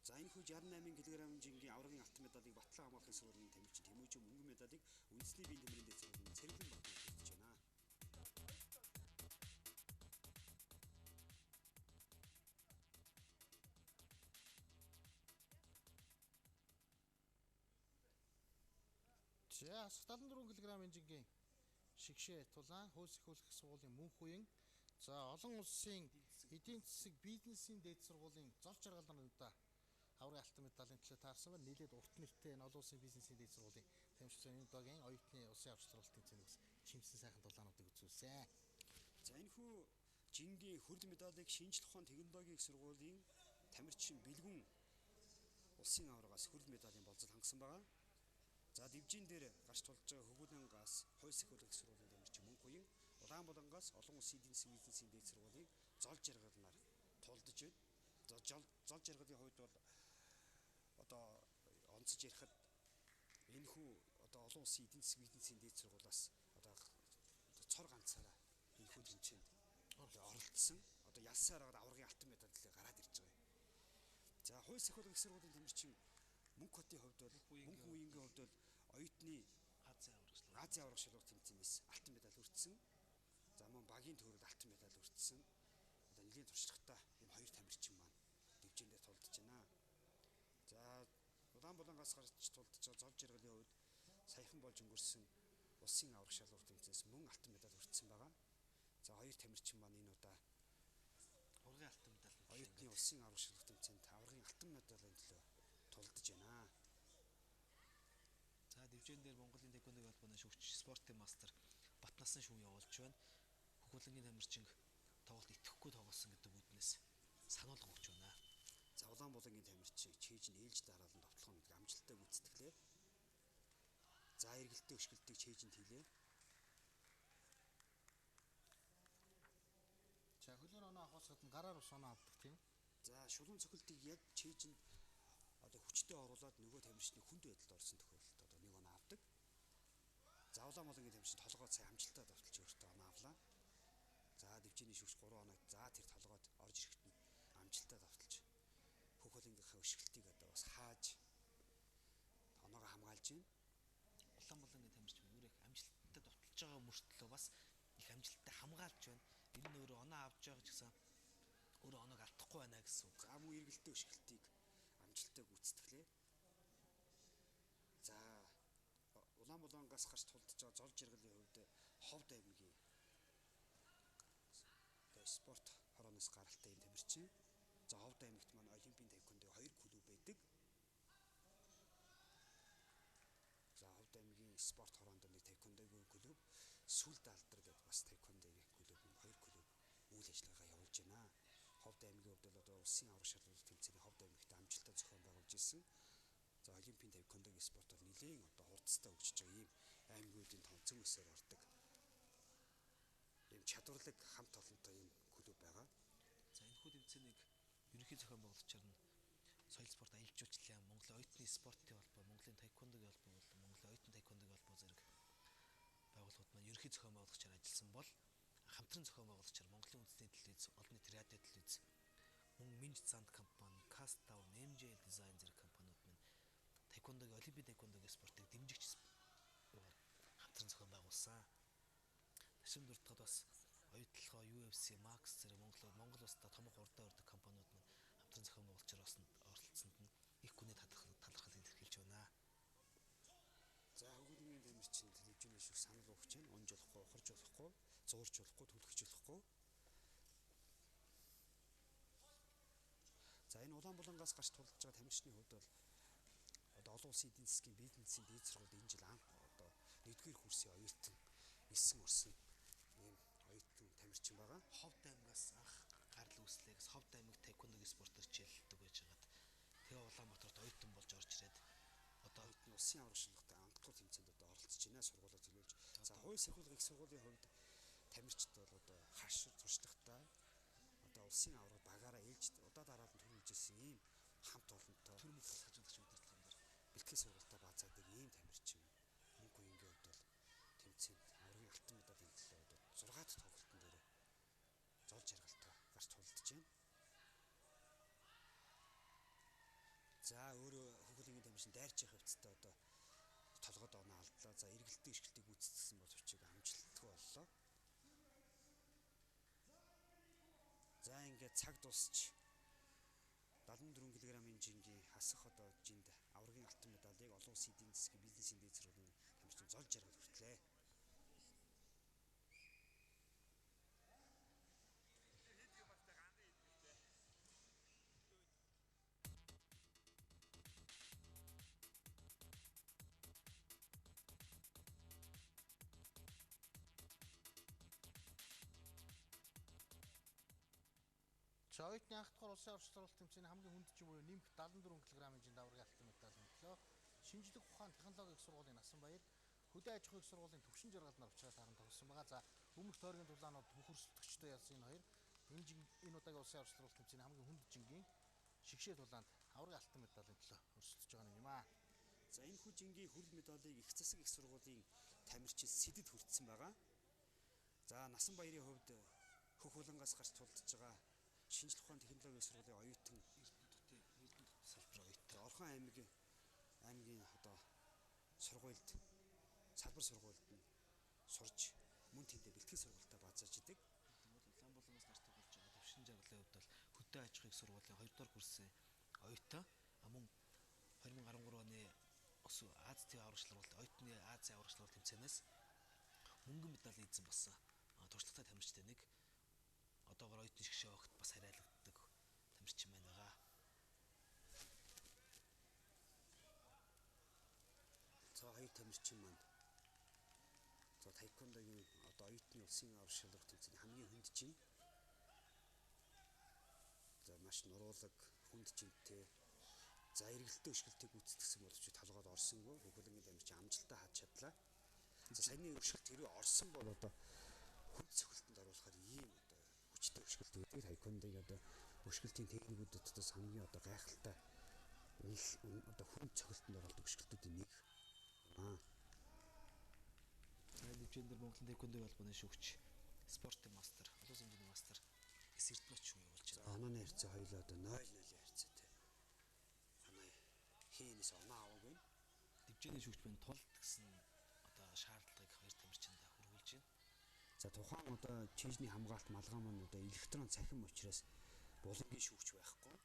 За энэ хүү 68 кг жингийн аваргын алтан медалийг Батлан хамгаалахын суурийн тамирчин Тэмүүжин мөнгөн медалийг үндэсний биеийн тэмрийн дэд сургуулийн цэрэгэн багт хүртэж байна. За 74 кг жингийн шигшээ тулаан хөөс ихүүлэх сургуулийн мөнх үеийн за олон улсын эдийн засаг бизнесийн дээд сургуулийн зол жаргалнуудаа аврагын алтан медалийн төлөө таарсан ба нийлээд урт нэртэй энэ олон улсын бизнесийн дээд сургуулийн тамирчин удаагийн оюутны улсын аврал шалралт тэмцээнээс чимсэн сайхан дулаануудыг үзүүлсэн. За энэ хүү жингийн хөрөл медалийг шинжлэх ухааны технологийн сургуулийн тамирчин Бэлгүн улсын аваргаас хөрөл медалийн болцол хангасан байгаа. За дивжин дээр гарч тулж байгаа хөгүүлэн газ хойс ихүүлэх сургуулийн тамирчин мөнх үеийн Улаанбаатар олон улсын эдийн засгийн бизнесийн дээд сургуулийн зол жаргалнаар тулдж байна. Зол жаргалын хувьд бол одоо онцож ярихад энэ хүү одоо олон улсын эдийн засгийн бизнесийн дээд сургуулиас одоо цор ганцаараа энэ хүү тэмцээнд оролцсон. Одоо ялсаар аваргын алтан медаль гараад ирж байгаа. За хойс ихүүлэх сургуулийн тамирчин Мөнх хотын хувьд бол мөнх үеийнгийн хувьд бол оюутны Азийн аврах шалралт тэмцээнээс алтан медаль хүртсэн. За мөн багийн төвөөрөд алтан медаль хүртсэн. Одоо нэлийн туршлагатай ийм хоёр тамирчин маань дивжин дээр тулдж байна. За Улаанбаатараас гарч тулдж байгаа зол жаргалын хувьд саяхан болж өнгөрсөн улсын аврах шалралт тэмцээнээс мөн алтан медаль хүртсэн байгаа. За хоёр тамирчин маань энэ удаа Аврагын алтан медаль оюутны улсын аврах шалралт тэмцээнд аврагын алтан медалийн төлөө тулдж байна. За дивжин дээр Монголын тэквондогийн холбооны шүүгч спортын мастер Батнасан шүүн явуулж байна. Хөхүүлэнгийн тамирчин тоглолт итгэхгүй тоглосон гэдэг үүднээс сануулга өгч байна. За Улаанбаатарын тамирчин Чэйжин ээлжид хараалан довтлох нэг амжилттай гүйцэтгэлээ. За эргэлттэй өшгөлтийг Чэйжинд хийлээ. За хөлөөр оноо авахаас гадна гараар ус оноо авдаг тийм. За шулуун цохилтыг яг Чэйжинд одоо хүчтэй оруулаад нөгөө тамирчны хүнд байдалд орсон тохиолдолд одоо нэг оноо авдаг. За Улаанбаатарын тамирчин толгойд сая амжилттай давталж өөртөө оноо авлаа. За дивжиний шүүгч 3 оноо за тэр толгойд орж ирэхэд нь амжилттай давталж хөхөлөнгийнхээ өшгөлтийг одоо бас хааж оноогоо хамгаалж байна. Улаанбаатарын тамирчин өөрөө их амжилттай довтолж байгаа мөртлөө бас их амжилттай хамгаалж байна. Энэ нь өөрөө оноо авч байгаа ч гэсэн өөрөө оноог алдахгүй байна гэсэн үг. За мөн эргэлттэй өшгөлтийг амжилттай гүйцэтгэлээ. За Улаанбаатараас гарч тулдж байгаа зол жаргалын хувьд Ховд аймгийн спорт хорооноос гаралтай юм тамирчин. За Ховд аймагт маань олимпийн таеквондо 2 клуб байдаг. За Ховд аймгийн спорт хороонд нэг таеквондогийн клуб, Сүлд алдар гэдэг бас таеквондогийн клуб 2 клуб үйл ажиллагаа явуулж байна. Ховд аймгийн хувьд бол одоо улсын аврах шалралт тэмцээний Ховд аймагт амжилттай зохион байгуулж ирсэн. За олимпийн таеквондогийн спорт бол нэлээд одоо хурцтай хөгжиж байгаа ийм аймагуудын томцон өсөөр ордог. Ийм чадварлаг хамт олонтой ийм клуб байгаа. За энэ хүү тэмцээнийг ерөнхий зохион байгуулагчаар нь соёл спорт аялал жуулчлалын Монголын оюутны спортын холбоо, Монголын таеквондогийн холбоо болон Монголын оюутны таеквондогийн холбоо зэрэг байгууллагууд маань ерөнхий зохион байгуулагчаар ажилласан бол хамтран зохион байгуулагчаар Монголын үндэсний телевиз, олон нийтийн радио телевиз, мөн Минж Занд компани, Кастаун, MJL дизайн зэрэг компаниуд маань таеквондогийн олимпийн таеквондогийн спортыг дэмжигч хамтран зохион байгуулсан. Ташим дуртахад бас оюутлогоо UFC, Max зэрэг Монгол улстай томох урдаа өрдөг компаниуд маань хамтран зохион байгуулагчаар оролцсонд нь их гүний талархал илэрхийлж байна. За хөгжлийн тамирчин телевизийн шиг санал өгч байна. Унжуулахгүй, ухарж болохгүй, зуурж болохгүй, түлхэж болохгүй. За энэ Улаанбаатараас гарч тулдж байгаа тамирчны хувьд бол одоо олон улсын эдийн засгийн бизнесийн дээд сургууль энэ жил анх одоо 1-р курсын оюутан 9 орсон ийм оюутан тамирчин тамирчин байгаа. Ховд аймгаас анх гарал үүслээс Ховд аймаг таеквондогийн спортоор хичээлдэг байж хагаад тэгээ Улаанбаатарт оюутан болж орж ирээд одоо Оюутны улсын аврагчлагтай анх тур тэмцээнд одоо оролцож байна сургуулаа төлөөлж. За хувийн сахилгын их сургуулийн хувьд тамирчид бол одоо хаш туршлагатай одоо улсын авраг багаараа ээлж удаа дараад нь төрүүлж ирсэн ийм хамт олонтой төр мөс хажуулагч удирдлагын дээр бэлтгэл сургалтаа баазаадаг ийм тамирчин мөнгө ингийн хувьд бол тэмцээнд аврагын алтан медалийн төлөө одоо 6 дахь тоглолтын дээр зол жаргалтай гарч тулдж байна. За өөрөө хөгөлийн тамирчин дайрчих хөвцтэй одоо толгойд оноо алдлаа. За эргэлтийн ишгэлтийг гүйцэтгсэн бол өчиг амжилттай боллоо. За ингээд цаг дуусч 74 кг-ийн жингийн хасах одоо жинд аврагын алтан медалийг олон улсын эдийн засгийн бизнесийн дээд сургуулийн тамирчин зол жаргал хүртлээ. За оюутны анх дахь улсын орчуулалт тэмцээний хамгийн хүнд буюу нэмэх 74 кг-ийн жинд аврагын алтан медаль өндлөө. Шинжлэх ухаан технологийн их сургуулийн Насанбаяр, хөдөө аж ахуйн их сургуулийн төвшин жаргалд нар учраас харан тогсон байгаа. За өмнөх тойргийн тулаанууд бүх өрсөлдөгчдөө ялсан энэ хоёр энэ удаагийн улсын орчуулалт тэмцээний хамгийн хүнд жингийн шигшээ тулаанд аврагын алтан медалийн төлөө өрсөлдөж байгаа юм аа. За энэ хүү жингийн хүрэл медалийг их засаг их сургуулийн тамирчин Сэдэд хүртсэн байгаа. За Насанбаярын хувьд хөх булангаас гарч тулдж байгаа шинжлэх ухааны технологийн сургуулийн оюутан Эрдэнэтийн салбар оюутан Орхон аймгийн одоо сургуульд салбар сургуульд нь сурж мөн тэндээ бэлтгэл сургалтаа баазааж идэг. Улаанбаатараас гарч тулж байгаа төвшин жаргалын хувьд бол хөдөө аж ахуйн сургуулийн 2 дугаар курсын оюутан мөн 2013 оны Аз ТV аврагчлалт оюутны Азийн аврагчлалт тэмцээнээс мөнгөн медаль эзэн болсон туршлагатай тамирчтай нэг одоогоор оюутны шгшээ огт бас хараалагддаг тамирчин байна байгаа. За хоёр тамирчин маань за таеквондогийн одоо оюутны улсын аврагчлалт тэмцээний хамгийн хүнд жин. За маш нуруулаг хүнд жинтэй. За эргэлттэй өшгөлтийг гүйцэтгсэн боловч толгойд орсонгүй хөгөлийн тамирчин амжилттай хад чадлаа. За саяны өшгөлт тэрүү орсон бол одоо хүнд цохилтонд оруулахаар ийм одоо хүчтэй өшгөлт гэдэг таеквондогийн одоо өшгөлтийн техникүүдэд одоо хамгийн одоо гайхалтай одоо хүнд цохилтонд оролдог өшгөлтүүдийн нэг. Дэвжэн дээр Монголын таеквондогийн холбооны шүүгч спортын мастер, олон хэмжээний мастер Эс Эрдэнэч шүү явуулж байна. Онооны харьцаа хоёулаа одоо 0-0 харьцаатай. Оноо хийнээс оноо аваагүй. Дэвжээний шүүгч байна тул гэсэн одоо шаардлагыг хоёр тамирчинд хүргүүлж байна. За тухайн одоо чижний хамгаалалт малгай маань одоо электрон цахим учраас булангийн шүүгч байхгүй.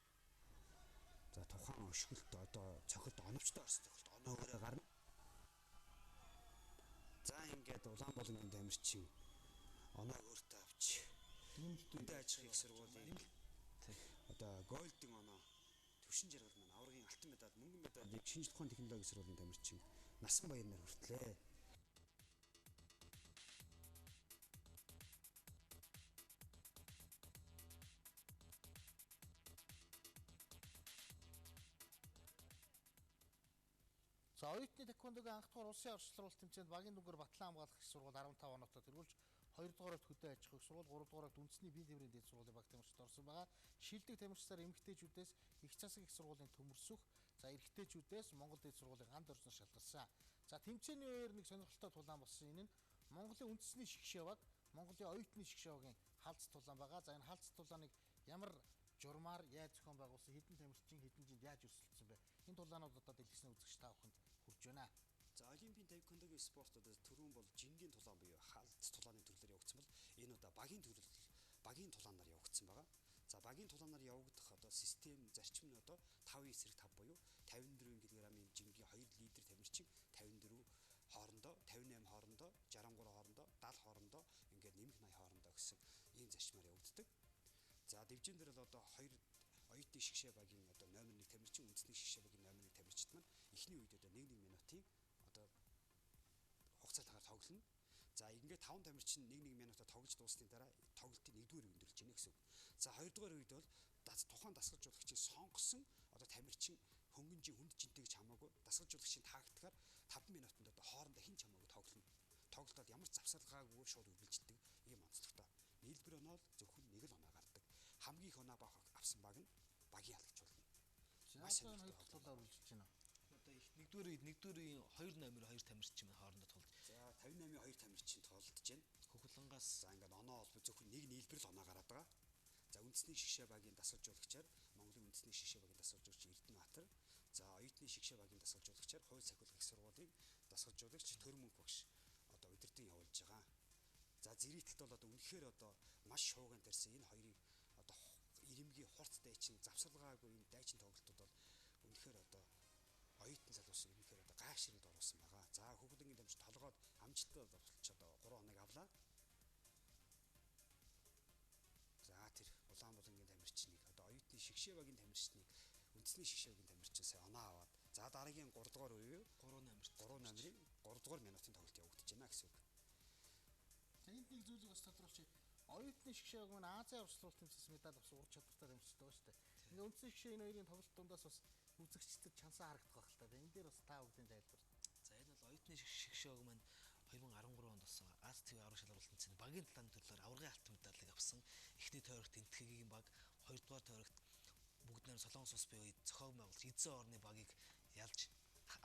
За тухайн өшгөлт одоо цохилт оновчтой орсон цохилт оноогоороо гарна. За ингээд Улаанбаатарын тамирчин оноог өөртөө авч хөдөө аж ахуйн их сургуулийн одоо голдын оноо төвшин жаргал маань аврагын алтан медаль мөнгөн медалийг шинжлэх ухааны технологийн сургуулийн тамирчин Насанбаяр нар хүртлээ. За оюутны таеквондогийн анх дахь улсын орчуулалт тэмцээнд багийн дүнгээр Батлан хамгаалах их сургууль 15 оноотой тэргүүлж 2 дугаарт хөдөө аж ахуйн сургууль 3 дугаарт үндэсний бие дэврийн дэд сургуулийн баг тамирчид орсон байгаа. Шилдэг тамирчдаар эмэгтэйчүүдээс их засаг их сургуулийн төмөрсөх, за эрэгтэйчүүдээс Монгол дэд сургуулийн ганд орсон шалгалсан. За тэмцээний үеэр нэг сонирхолтой тулаан болсон. Энэ нь Монголын үндэсний шгшээ баг, Монголын оюутны шгшээ багийн халдц тулаан байгаа. За энэ халдц тулааныг ямар журмаар яаж зохион байгуулсан, хэдэн тамирчин хэдэн жинд яаж өрсөлдсөн бэ? Энэ тулаанууд одоо дэлгэцний үзэгч та бүхэнд хүрж байна. За олимпийн таеквондогийн спортод түрүүн бол жингийн тулаан буюу халдц тулааны төрлөөр явагдсан бол энэ удаа багийн тулаанаар явагдсан байгаа. За багийн тулаанаар явагдах одоо систем зарчим нь одоо 5-9-5 буюу 54 кг-ийн жингийн 2 лидер тамирчин 54 хоорондоо 58 хоорондоо 63 хоорондоо 70 хоорондоо ингээд нэмэх 80 хоорондоо гэсэн ийм зарчмаар явагддаг. За дэвжин дээр л одоо 2 оюутны шгшээ багийн одоо номер 1 тамирчин үндэсний шгшээ багийн номер 1 тамирчид маань эхний үед одоо 1 минутын одоо хугацаатаар тоглоно. За ингээд 5 тамирчин 1 минутаа тоглож дуусны дараа тоглолтын 1-р үе өндөрлж гинэ гэсэн үг. За 2-р үед бол тухайн дасгалжуулагчийн сонгосон одоо тамирчин хөнгөнжийн хүнд жинтэй гэж хамаагүй дасгалжуулагчийн тактикаар 5 минутанд одоо хоорондоо хин ч хамаагүй тоглоно. Тоглолтод ямар ч завсарлагаагүй шууд үргэлжлэдэг ийм онцлогтой. Нийлбэр оноо л зөвхөн 1 л оноо гардаг. Хамгийн их оноо авсан баг нь багийн халагч болно. Маш сонирхолтой хоёр талаар үргэлжлэж байна. Одоо их 1-р үеийн 2 номер 2 тамирчин маань хоорондоо тоглож. За 58-ийн 2 тамирчин тоглож байна. Хөхлөнгаас за ингээд оноо олбо зөвхөн нэг нийлбэр л оноо гараад байгаа. За үндэсний шгшээ багийн дасгалжуулагчаар Монголын үндэсний шгшээ багийн дасгалжуулагч Эрдэнэбаатар. За оюутны шгшээ багийн дасгалжуулагчаар Хууль сахиулах их сургуулийн дасгалжуулагч Төрмөнх багш одоо удирдах явуулж байгаа. За зэрэгтэлд бол одоо үнэхээр одоо маш шууган тарьсан энэ хоёрын одоо ирэмгийн хурц дайчин завсарлагаагүй энэ дайчин тоглолтууд бол үнэхээр одоо оюутан залуус үнэхээр одоо гайхширд оруулсан байгаа. За хөгөлөнгийн дамж толгойд амжилттай болч одоо 3 хоног авлаа. За тэр Улаанбаатарын тамирчныг одоо оюутны шгшээ багийн тамирчныг үндэсний шгшээ багийн тамирчин сая оноо аваад за дараагийн 3 дугаар үеийн 3 номерын 3 дугаар минутын тоглолт явагдаж байна гэсэн үг. За энд нэг зүйлийг бас тодруулчих. Оюутны шгшээ баг маань Азийн авчлуулалт тэмцээс медаль авсан ур чадвартай тамирчтай байна шүү дээ. Ингээ үндсэн шгшээ энэ хоёрын тоглолт дундаас бас үзэгчдэд чансаа харагдах байх л та. Энэ дээр бас та бүхэн тайлбар. За энэ бол оюутны шгшээ баг маань 2013 онд болсон Аз ТV аврах шалралт тэмцээний багийн талааны төрлөөр аврагын алтан медалийг авсан. Эхний тойрогт Энэтхэгийн баг, хоёрдугаар тойрогт бүгд нэр Солонгос улс буюу зохион байгуулалт Эзэн орны багийг ялж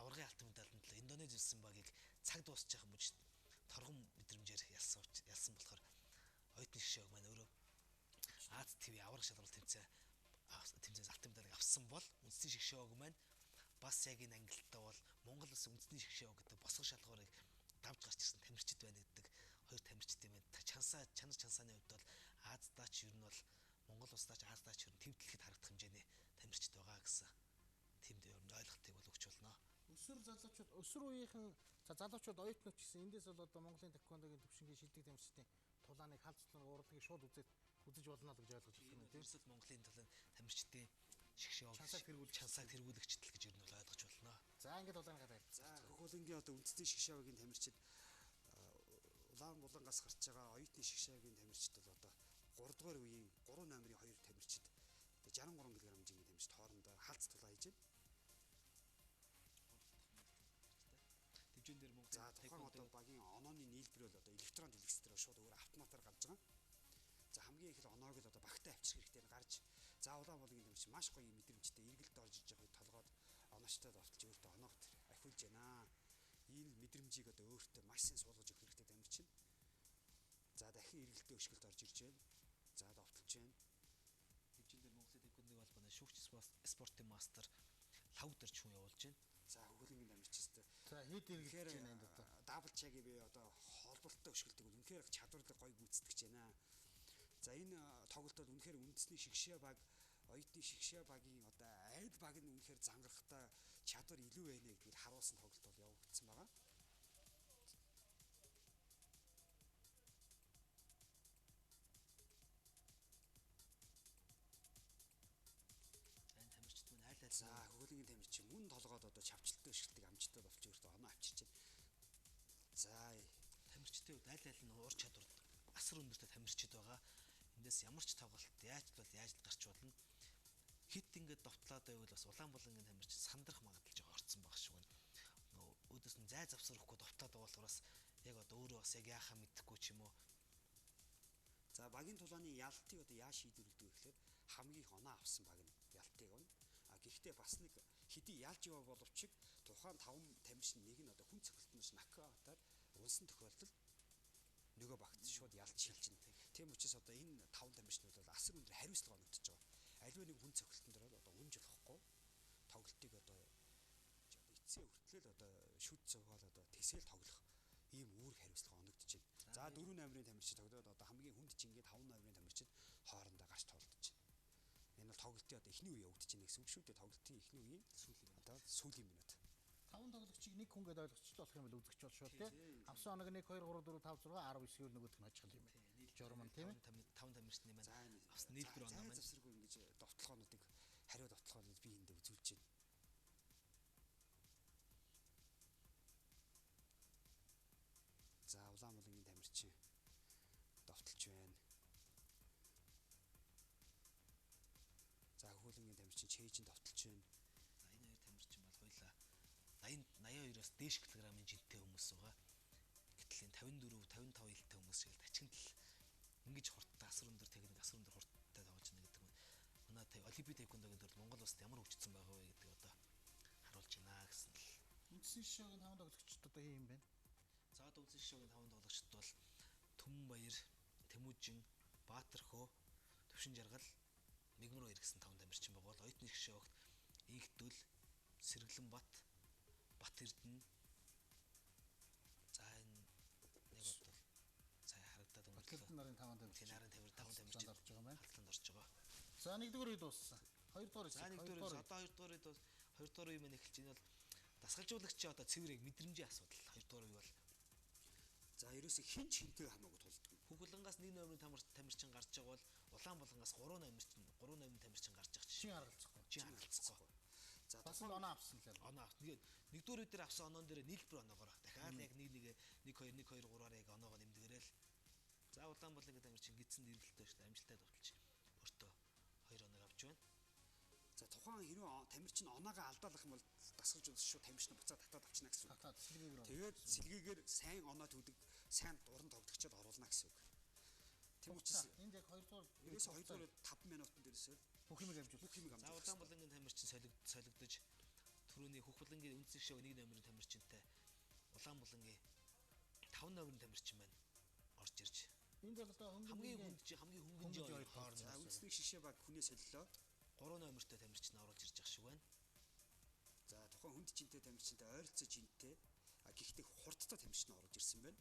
аврагын алтан медальнд Индонез улсын багийг цаг дуусчих юм гэж торгон мэдрэмжээр ялсан болохоор оюутны шгшээ баг маань өөрөө Аз ТV аврах шалралт тэмцээс алтан медалийг авсан бол үндэсний шгшээ баг маань бас яг энэ ангилалтай бол Монгол улс үндэсний шгшээ баг гэдэг босгох шалгуурыг давж гарч ирсэн тамирчид байна гэдэг хоёр тамирчид юм байна. Чанарчааны хувьд бол Аздаач ер нь бол Монгол улсдаач Аздаач ер нь тэв дэлхийд харагдах хэмжээний тамирчид байгаа гэсэн тэмд ер нь ойлголтыг бол өгч болно. Өсвөр үеийнхэн залуучууд оюутнууд гэсэн эндээс бол одоо Монголын таеквондогийн төвшингийн шилдэг тамирчдын тулааныг халдцлан урлагийг шууд үзэж болно л гэж ойлгож байна. Тэрсэл Монголын талын тамирчдын шгшээ чансааг тэргүүлэгчтэл гэж ер нь бол ойлгож болно. За ингээд улаангаа тайлбар. За хөхөөлөнгийн одоо үндэсний шгшээ багийн тамирчид Улаанбулангаас гарч байгаа оюутны шгшээ багийн тамирчид бол одоо 3 дугаар үеийн 3 номерын 2 тамирчид 63 кг хэмжээний тамирчид хоорондоо халц тулаа хийж байна. Тэвжэн дээр Монгол за тухайн одоо багийн онооны нийлбэр бол одоо электрон дэлгэцээр шууд өөр автоматар гарч байгаа. За хамгийн их л оноог л одоо багтаа авчрах хэрэгтэй гарч за Улаанбаатарын тамирчин маш гоё мэдрэмжтэй эргэлд орж иж байгаа толгойд оноочтой довтолж өөртөө оноог ахиулж байна. Энэ мэдрэмжийг одоо өөртөө маш сайн суулгаж өгөх хэрэгтэй тамирчин. За дахин эргэлдээ өшгөлд орж ирж байна. За довтолж байна. Тэвжэн дээр Монголын таеквондогийн холбооны шүүгч спортын мастер лавдэрч хүн явуулж байна. За хөгөлөнгийн тамирчистэй. За хэд эргэлдэж байна энд одоо. Дабл чаги би одоо холболттой өшгөлдөг бол үнэхээр чадварлаг гоё гүйцэтгэж байна. За энэ тоглолтод үнэхээр үндэсний шгшээ баг, оюутны шгшээ багийн одоо аль баг нь үнэхээр зангарахтай чадвар илүү байна гэдгийг харуулсан тоглолт бол явагдсан байгаа. Энэ тамирчид мөн аль За хөгөлөнгийн тамирчин мөн толгойд одоо чавчилттай өшгөлтийг амжилттай болч өөртөө оноо авчирч байна. За тамирчдын хувьд аль нь ур чадвар асар өндөртэй тамирчид байгаа. Эндээс ямар ч тоглолт яаж л гарч болно. Хит ингээд довтлоод байвал бас Улаанбаатарын тамирчин сандрах магадлал жоо орцсон баг шиг байна. Өөдөөс нь зай завсрахгүй довтлоод байгаа болохоор бас яг одоо өөрөө бас яг яахаа мэдэхгүй ч юм уу. за багийн тулааны ялтыг одоо яаж шийдвэрлэдэг вэ гэхээр хамгийн их оноо авсан баг нь ялтыг авна. А гэхдээ бас нэг хэдий ялж яваа боловч тухайн 5 тамирчин нэг нь одоо хүн цогцолтноос нокаутаар унсан тохиолдолд нөгөө багт шууд ялж шилжин. Тийм учраас одоо энэ 5 тамирчнууд бол асар өндөр хариуцлага оногдож байгаа. Аливаа нэг хүн цогцолтон дээр одоо унж болохгүй тоглолтыг одоо эцсийн хүртэл одоо шүд цугаал одоо тэсэл тоглох ийм үүрэг хариуцлага оногдож байна. За 4 номерын тамирчид тоглоод одоо хамгийн хүнд чингээ 5 номерын тамирчид хоорондоо гарч тоглож байна. Энэ бол тоглолтын одоо эхний үе явагдаж байна гэсэн үг шүү дээ. Тоглолтын эхний үеийн сүүлийн минут. 5 тоглогчийг нэг хүн гэдээ ойлгочих болох юм бол үзэгч бол шүү дээ. Авсан оног 1 2 3 4 5 6 19 гэвэл нөгөөх нь очих юм байна. Журман тийм ээ. 5 тамирчны маань авсан нийлбэр оноо маань завсаргүй ингэж довтлохоонуудыг хариу довтлохоонууд би энд үзүүлж байна. За Улаанбаатарын тээжин товтолж байна. За энэ хоёр тамирчин бол хоёлаа 82-аас дээш килограммын жинтэй хүмүүс байгаа. Гэтэл энэ 54 55 илтэй хүмүүс шиг л тачигт л ингэж хурдтай асар өндөр техник асар өндөр хурдтай тоглож байна гэдэг нь манай олимпик таеквондогийн төрөл Монгол улсад ямар хөгжсөн байгаа вэ гэдэг одоо харуулж байна гэсэн л. Үндсэн шишээгийн 5 тоглогчид одоо хин юм бэ? За одоо үндсэн шишээгийн 5 тоглогчид бол Түмбаяр, Тэмүүжин, Баатархөө, Төвшин Жаргал, Мигмар хоёр гэсэн 5 тамирчин байгаа бол оюутны шишээ огт Инхтүл, Сэргэлэнбат, Бат Эрдэнэ. За энэ нэг бол сая харагдаад Батлын нарын 5 тамирчин. Тийм нарын 5 тамирчин орж байгаа юм байна. халтланд орж байгаа. За 1-р үед дууссан. 2-р За 1-р одоо 2-р үед бол 2-р үе мань эхэлж байна бол дасгалжуулагчийн одоо цэврийг мэдрэмжийн асуудал 2-р үе бол. За ерөөсөө хин ч хинтэй хамаагүй тулддаг. Хүүхэлэнгаас 1 номерын тамирчин гарч байгаа бол Улаанбулангаас 3 номерын тамирчин гарч байгаа чинь. Чин харгалцахгүй. За Бас л оноо авсан л юм. Оноо авсан. Тэгээд 1-р үе дээр авсан оноон дээр нийлбэр оноогоор дахиад яг 1 2 3-аар яг оноогоо нэмдгээрэл. За Улаанбулангийн тамирчин гидсэн дэргэлтэй шүү дээ амжилттай товтолж өөртөө 2 оног авч байна. За тухайн хэрвээ тамирчин оноогоо алдаалах юм бол дасгалжуулж шууд тамирчин буцаад татаад авчна гэсэн үг. Татаад сэлгээгээр. Тэгээд сэлгээгээр сайн оноо төгдөг, сайн уран тоглогчод оруулна гэсэн үг. Тийм учраас энд яг 2-р ерөөсөө 2-р 5 минутын дээрээс бүх юм амжуулах. бүх юм За амжуулах. Улаанбулангийн тамирчин солигдож түрүүний Хүүхэлэнгийн үндсэн шишээ 1 номерын тамирчинтай Улаанбулангийн 5 номерын тамирчин байна орж ирж. Энд бол одоо Хамгийн хөнгөн хооронд За үндэсний шишээ баг хүний солилоо. 3 номертой тамирчин оруулж ирж байгаа шиг байна. За тухайн хүнд чинтэй тамирчинтай ойролцоо жинтэй. Гэхдээ хурдтай тамирчин оруулж ирсэн байна.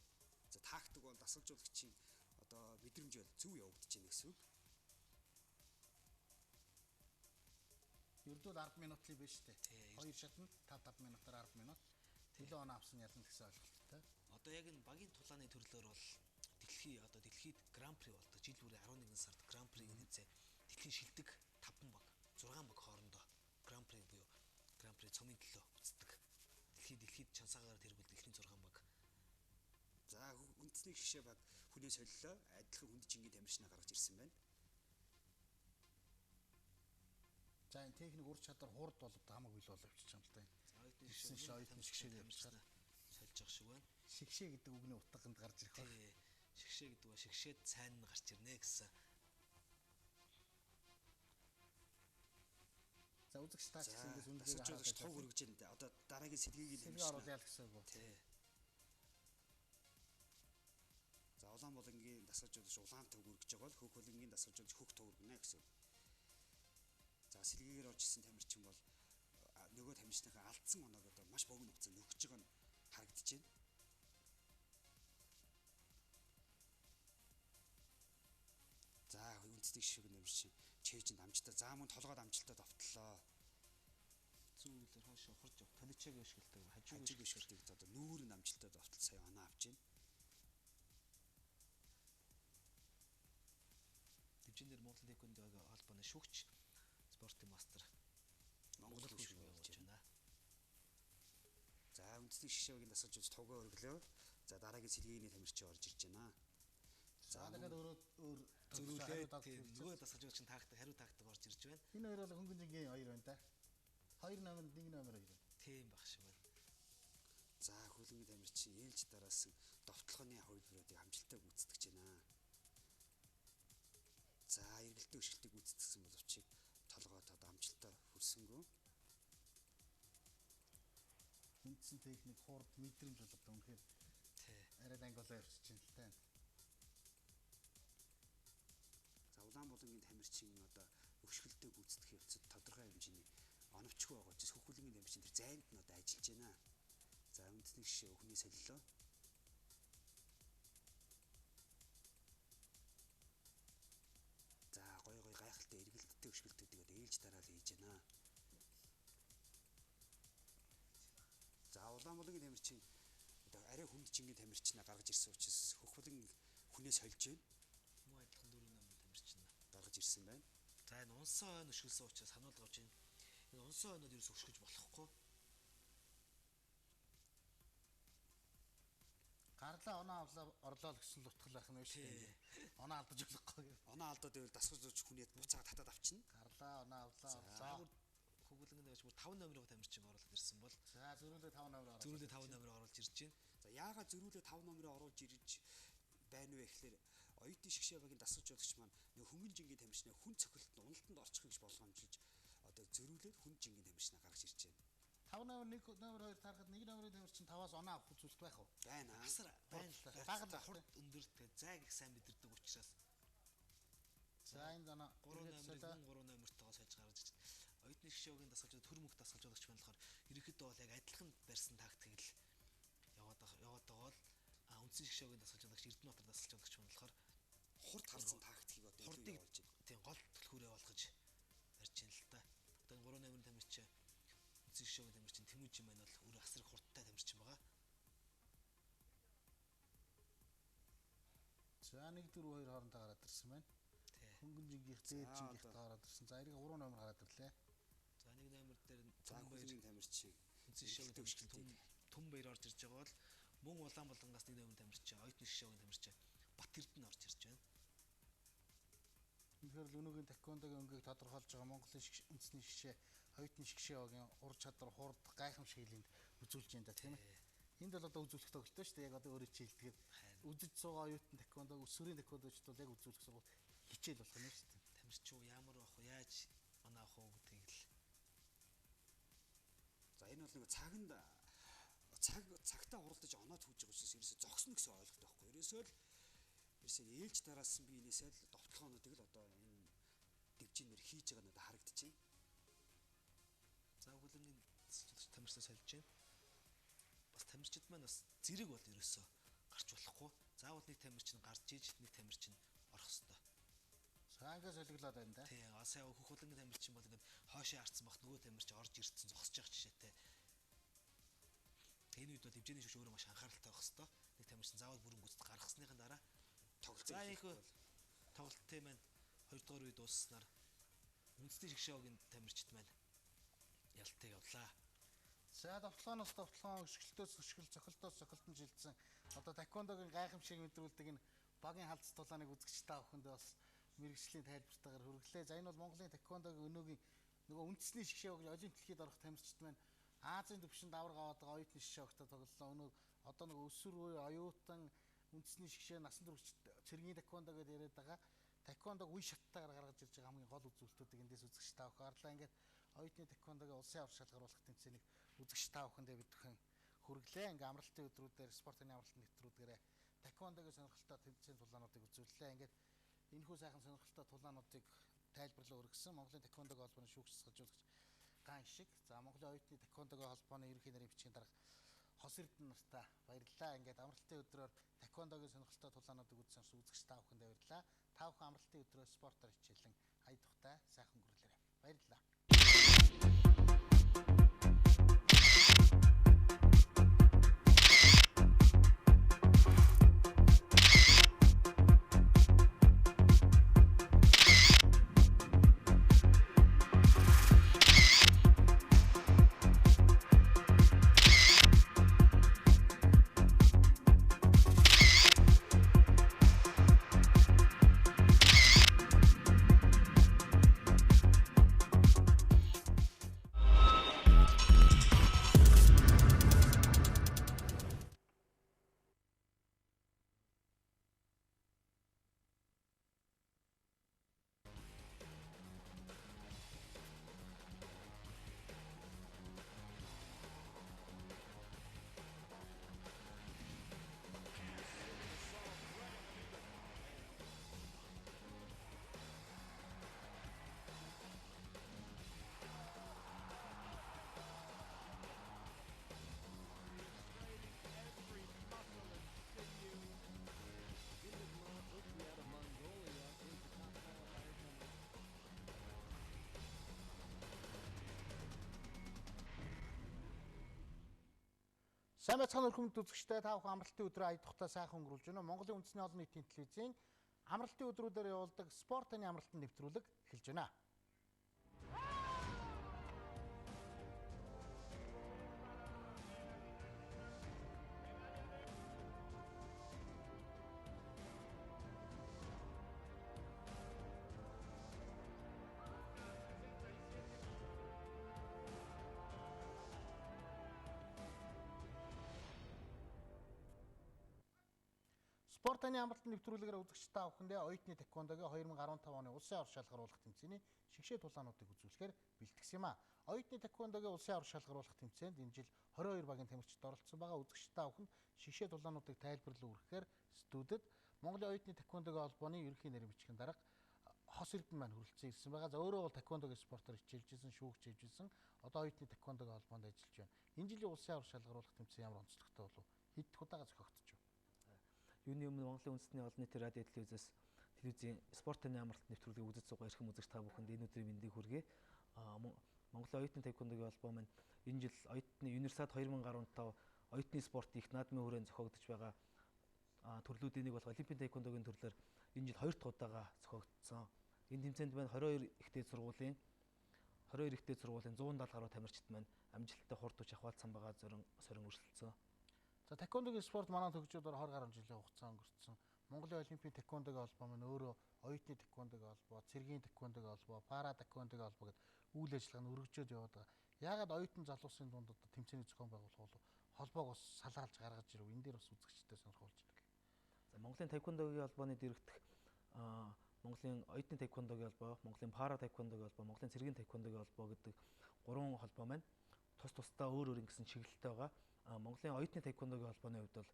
За тактик бол дасгалжуулагчийн одоо мэдрэмж бол зөв явагдаж байна гэсэн үг. Ердөө 10 минут л биш үү? Тий. 2 шатнд 5 минутаар 10 минут. Төлөө оноо авсан ялна гэсэн ойлголттой. Одоо яг энэ багийн тулааны төрлөөр бол дэлхийд гран-при болдог. Жил бүрийн 11 сард гран-пригийн хэмжээ дэлхийн шилдэг 5 баг, 6 баг хоорондоо гран-при буюу гран-при цомын төлөө үздэг. Дэлхийд чансаагаар тэргүүл дэлхийн 6 баг. За үндэсний шишээ баг хүний солилоо адилхан хүнд чингийн тамирчнаа гаргаж ирсэн байна. За энэ техник ур чадвар хурд болоод хамаагүй л боловч ч юм л та. Оюутны шишээ тамирчнаа сольж явах шиг байна. Шигшээ гэдэг үгний утганд гарч ирэх ба. Тий. Шигшээ гэдэг ба шигшээд сайн нь гарч ирнэ гэсэн. За үзэгч таач За ингээс үнэхээр дасгалжуулагч тог өргөж байна. Одоо дараагийн сэлгийг сэлгээ оруулах ял гэсэн үг. Тий. За Улаанбулангийн дасгалжуулагч улаан тог өргөж байгаа бол Хүүхэлэнгийн дасгалжуулагч хөх тог өргөнэ гэсэн үг. За сэлгээгээр орж ирсэн тамирчин бол нөгөө тамирчныхаа алдсан оноог одоо маш богино хугацаанд өгч байгаа нь харагдаж байна. За үндэсний шишээг нэмэрч чэйжинд амжилттай. За мөн толгойд амжилттай довтлоо. Зүүн үлээр хаашаа хурж явах таличааг өшгөлтэй Хажиг өшгөлтийг одоо нүүрэн амжилттай довтол сая оноо авч байна. Дивжинээр Монгол таеквондогийн холбооны шүүгч спортын мастер Монгол шүүгч хөвшиг болж байна. За үндэсний шишээгийн дасгалжуулагч тугаа өргөлөө. За дараагийн сэлгээний тамирчин орж ирж байна. За дахиад өөр Зөрүүлээд нөгөө дасгалжуулагчийн тактик хариу тактик орж ирж байна. Энэ хоёр бол хөнгөн жингийн 2 байна да. 2 номер 1 номер 2. Тийм баг шиг байна. За хөлөнгийн тамирчин ээлж дараасан довтлооны хувилбаруудыг амжилттай гүйцэтгэж байна. За эргэлтээ өшгөлтийг гүйцэтгсэн боловч толгойд одоо амжилттай хүрсэнгүй. Үндсэн техник хурд мэдрэмж бол одоо үнэхээр Тий. арай данголоо явчихж байна л та. За Улаанбулангийн тамирчин одоо өшгөлтөө гүйцэтгэх явцад тодорхой хэмжээний оновчгүй байгаа ч Хүүхэлэнгийн тамирчин тэр зайд нь одоо ажиллаж байна. За үндэсний шишээ өхний солилоо. За гой гайхалтай эргэлттэй өшгөлтүүдийг одоо ээлж дараал хийж байна. За Улаанбулангийн тамирчин одоо арай хүнд чингийн тамирчнаа гаргаж ирсэн учраас Хүүхэлэн хүнээс сольж байна. Муу адилхан 4 номер тамирчин Гаргаж ирсэн байна. За энэ унсан хойно өшгөлсөн учраас сануулга авч байна. Энэ унсан хойнод ерөөс өшгөж болохгүй. Гарлаа оноо авлаа орлоо л гэсэн л утгал байх нь биш үү? Оноо алдаж болохгүй. Оноо алдаад байвал дасгалжуулагч хүнээд буцаад татаад авчна. Гарлаа оноо авлаа. За гэж бүр 5 номероо тамирчин оруулаад ирсэн бол За зөрүүлээ 5 номер ороод. зөрүүлээ 5 номероо оруулж ирж байна. За яагаад зөрүүлээ 5 номероо оруулж ирж байна вэ гэхээр оюутны шгшээ багийн дасгаж жуулагч маань нэг хөнгөн жингийн тамирчнаа хүн цохилтод уналтанд орчих гэж болгоомжилж одоо зөрүүлээд хүн жингийн тамирчнаа гаргаж ирж байна. 5 номер 1 номер 2 тарахад 1 номерын тамирчин 5-аас оноо авах үзүүлэлт байх уу? Байна. Асар байна л да. Багт Хурд өндөр тэгээ зайг их сайн мэдэрдэг учраас За энэ дана 3 номертойгоо сольж гаргаж ирж байна. Оюутны шгшээгийн дасгалж төр мөнх дасгалж жуулагч маань болохоор ерөнхийдөө бол яг адилхан барьсан тактикийг л яваад байгаа бол үндсэн шгшээгийн дасгалж жуулагч Эрдэнэбаатар дасгалж жуулагч маань болохоор Хурд харсан тактикийг одоо хурдыг явуулж байна. тийм гол түлхүүрээ болгож барьж байна л да. Одоо 3 номерын тамирчин үндсэн шгшээгийн тамирчин Тэмүүжин маань бол өөр асар их хурдтай тамирчин байгаа. За 1-4-2 хоорондоо гараад ирсэн байна. Хөнгөн жингийнх дээд жингийнх гараад ирсэн. За эрийг 3 номер гараад ирлээ. За 1 номер дээр За хөнгөн тамирчин үндсэн шгшээгийн тамирчин Түм Баяр орж ирж байгаа бол мөн Улаанбаатаргаас 1 номер тамирчин оюутны шгшээгийн тамирчин Бат Эрдэнэ орж ирж байна. Үнэхээр л өнөөгийн таквондогийн өнгийг тодорхойлж байгаа Монголын үндэсний шгшээ, оюутны шгшээ багийн ур чадвар, хурд, гайхамшиглынд үзүүлж байна да тийм ээ. Энд бол одоо үзүүлэх тоглолтоо шүү дээ. Яг одоо өөрөө чийлдэгээд үзэж суугаа оюутан таквондо, өсвөрийн таквондочд бол яг үзүүлэх сургууль хичээл болох юм шүү дээ. Тамирчин уу ямар байх вэ? Яаж оноо авах уу гэдгийг л. За энэ бол нэг цагтаа уралдаж оноо түүж байгаа учраас ерөөсө зогсно гэсэн ойлголт байхгүй. Ерөөсөө ээлж дараасан би энэсээ л довтлохоонуудыг л одоо энэ дивжинээр хийж байгаа нь одоо харагдчихэв. За хөлөнгийн тамирчнаа сольж байна. Бас тамирчид маань бас зэрэг бол ерөөсөө гарч болохгүй. Заавал нэг тамирчин гарч иж нэг тамирчин орох хэвээр. Саангаас солиглоод байна да. Тийм, сая хөх хөлөнгийн тамирчин бол ингээд хоошоо харцсан бахт нөгөө тамирчин орж ирсэн зогсож явах жишээтэй. Энэ үед бол дивжиний шгш өөрөө маш анхааралтай байх хэвээр. Нэг тамирчин заавал бүрэн гүйцэд гаргасныхаа дараа Тоглолтын тоглолтын маань 2 дугаар үед дусснаар үндэсний шгшээгийн тамирчид маань ялтаа явлаа. За довтлооноос довтлоон, өшгөлтөөс өшгөл, цохилтоос цохилтон шилжсэн. Одоо таквондогийн гайхамшиг мэдрүүлдэг энэ багийн халдц тулааныг үзэгч та бүхэнд бас мэрэгжлийн тайлбартаагаар хүргэлээ. За энэ бол Монголын таквондогийн өнөөгийн нөгөө үндэсний шгшээ багийн олимп дэлхийд орох тамирчид маань Азийн төвшөнд авраг аваад байгаа оюутны шгшээ багтаа тоглолоо. Өнөө одоо нөгөө өсвөр үе оюутан үндэсний шгшээ насан туршид цэргийн таквондо гэдээ яриад байгаа. Таквондог үе шаттайгаар гаргаж ирж байгаа хамгийн гол үзүүлэлтүүдийг эндээс үзэгч та бүхэн харлаа. Ингээд оюутны таквондогийн улсын аврал шалгаруулах тэмцээнийг үзэгч та бүхэндээ бидхэн хүргэлээ. Ингээ амралтын өдрүүдээр спортын амралтын нэвтрүүлгээрээ таквондогийн сонирхолтой тэмцээний тулаануудыг үзүүллээ. Ингээд энэхүү сайхан сонирхолтой тулаануудыг тайлбарлаа өргөсөн Монголын таквондогийн холбооны шүүгч засгалжуулагч Ган шиг. За Монголын оюутны таквондогийн холбооны ерөнхий нарийн бичгийн дарга Хос Эрдэнэ нартай баярлалаа. Ингээд амралтын өдрөөр таквондогийн сонирхолтой тулаануудыг үзсэн үзэгч та бүхэндээ баярлалаа. Та бүхэн амралтын өдрөө спортоор хичээлэн ая тухтай сайхан өнгөрүүлээрэй. Баярлалаа. Сайн байцгаана уу хүмүүст үзэгчтэй та бүхэн амралтын өдрөө ая тухтай сайхан өнгөрүүлж байна. Монголын үндэсний олон нийтийн телевизийн амралтын өдрүүдээр явуулдаг спортын амралтын нэвтрүүлэг эхэлж байна. Спорт таны амралтын нэвтрүүлгээр үзэгчтэй авахындаа оюутны тэквондогийн 2015 оны улсын авар шалгаруулах тэмцээний шигшээ тулаануудыг үзүүлэхээр бэлтгэсэн юм а. Оюутны тэквондогийн улсын авар шалгаруулах тэмцээнд энэ жил 22 багийн тамирчид оролцсон байгаа. Үзэгчтэй авахнд шигшээ тулаануудыг тайлбарлан өргөхээр студид Монголын оюутны тэквондогийн холбооны ерөнхий нэрийн бичгийн дарга Хос Эрдэнэ маань хүрэлцэн ирсэн байгаа. За өөрөө бол тэквондогийн спортоор хичээлжсэн, шүүгч хийжсэн. Одоо оюутны тэквондогийн холбоонд ажиллаж байна. Энэ жилийн улсын авар шалгаруулах тэмцээн ямар онцлогтой болов? Хэд удаага зохиогдож байна? Юуны өмнө Монголын үндэсний олон нийтийн радио телевизээс телевизийн спорт таны амралт нэвтрүүлгийг үзэж байгаа эрхэм үзэгч та бүхэнд энэ өдрийн мэндийг хүргэе. Монголын оюутны тэквондогийн холбоо маань энэ жил оюутны Универсиад 2015 оюутны спортын их наадмын хүрээнд зохиогдож байгаа төрлүүдийн нэг болох Олимпийн тэквондогийн төрлөөр энэ жил 2 дахь удаага зохиогдсон. Энэ тэмцээнд маань 22 ихтэй сургуулийн 170 гаруй тамирчид маань амжилттай хурд туч ахвал цамбагаа сорин өрсөлдсөн. За тэквондогийн спорт манай төгсөөдөр 20 гаруй жилийн хугацаа өнгөрцөн. Монголын олимпийн тэквондогийн холбоо маань өөрөө оюутны тэквондогийн холбоо, цэргийн тэквондогийн холбоо, пара тэквондогийн холбоо гэдэг үйл ажиллагаа нь өргөжөөд яваад байгаа. Яагаад оюутан залуусын дунд одоо тэмцээний зохион байгуулах болов холбоог бас салгаалж гаргаж ирв. Энэ дээр бас үзэгчтэй сонирхолж байна. За Монголын тэквондогийн холбооны дэрэгдэх Монголын оюутны тэквондогийн холбоо, Монголын пара тэквондогийн холбоо, Монголын цэргийн тэквондогийн холбоо гэдэг 3 холбоо маань тусдаа өөр ингэсэн чиглэлтэй байгаа. Монголын оюутны тэквондогийн холбооны хувьд бол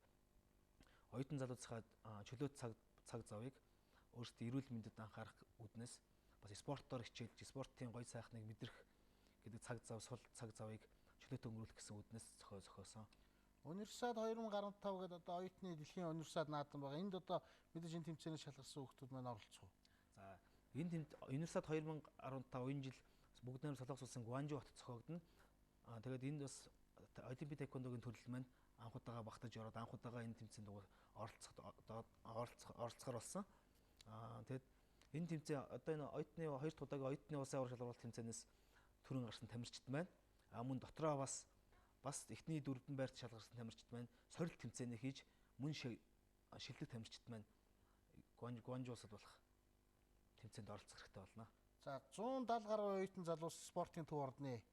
оюутан залуучсаа чөлөөт цаг завыг өөрсдөө эрүүл мэндэд анхаарах үүднээс бас спортоор хичээлж, спортын гоё сайхныг мэдрэх гэдэг сул цаг завыг чөлөөт өнгөрүүлэх гэсэн үүднээс зохиосон. Универсиад 2015 гэдэг одоо оюутны дэлхийн универсиад наадам байгаа. Энд одоо мэдээж энэ тэмцээний шалгарсан хүмүүс маань оролцох уу? За энэ универсиад 2015 энэ жил бүгд найрамд солонгос улсын Гуанжу хотод зохиогдно. Тэгээд энд бас Олимпийн тэквондогийн төрөл маань анх удаага багтаж ороод анх удаага энэ тэмцээнд оролцохоор болсон. Тэгээд энэ тэмцээн одоо энэ оюутны 2 дахь удаагийн оюутны улсын авар шалгаруулалт тэмцээнээс түрэн гарсан тамирчид маань мөн дотроо бас эхний дөрвөн байрт шалгарсан тамирчид маань сорилт тэмцээний хийж мөн шилдэг тамирчид маань Гуанжу улсад болох тэмцээнд оролцох хэрэгтэй болно. За 170 гаруй оюутан залуус спортын төв ордны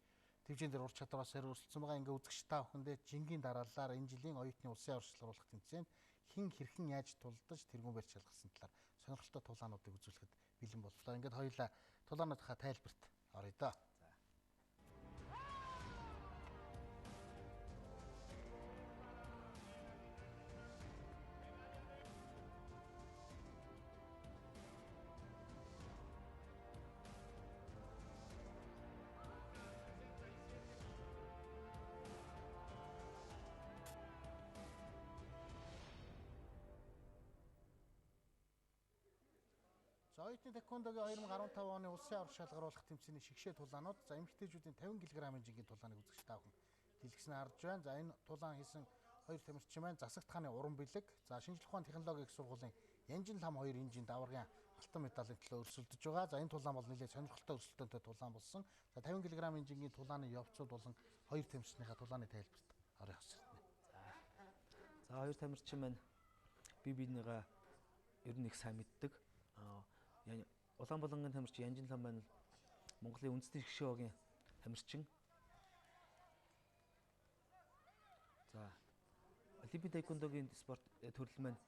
төвчийн дээр ур чадвараас өрсөлдсөн байгаа. Ингээ үзэгч та бүхэндээ жингийн дараалалаар энэ жилийн оюутны улсын авар шалгаруулах тэмцээнд хэн хэрхэн яаж тулдаж тэргүүн барьж шалгасан талаар сонирхолтой тулаануудыг үзүүлэхэд бэлэн боллоо. Ингээд хоёулаа тулаануудынхаа тайлбарт оръё доо. За оюутны тэквондогийн 2015 оны улсын авар шалгаруулах тэмцээний шигшээ тулаанууд. За эмэгтэйчүүдийн 50 кг-ын жингийн тулааныг үзэгч та бүхэн дэлгэснээр харж байна. За энэ тулаан хийсэн хоёр тамирчин маань засагт хааны уран бэлэг, за шинжлэх ухааны технологийн их сургуулийн Янжин лам 2 инжийн даваргын алтан медалийн төлөө өрсөлдөж байгаа. За энэ тулаан бол нэлээд сонирхолтой өрсөлдөөнтэй тулаан болсон. За 50 кг-ын жингийн тулааны явцууд болон хоёр тамирчныхаа тулааны тайлбарт орё хасртна. За хоёр тамирчин маань бие биенийгаа ер нь их сайн мэддэг. Улаанбаалангийн тамирчин Янжин лам маань Монголын үндэсний шгшээ багийн тамирчин. За Олимпийн тэквондогийн спорт төрөл маань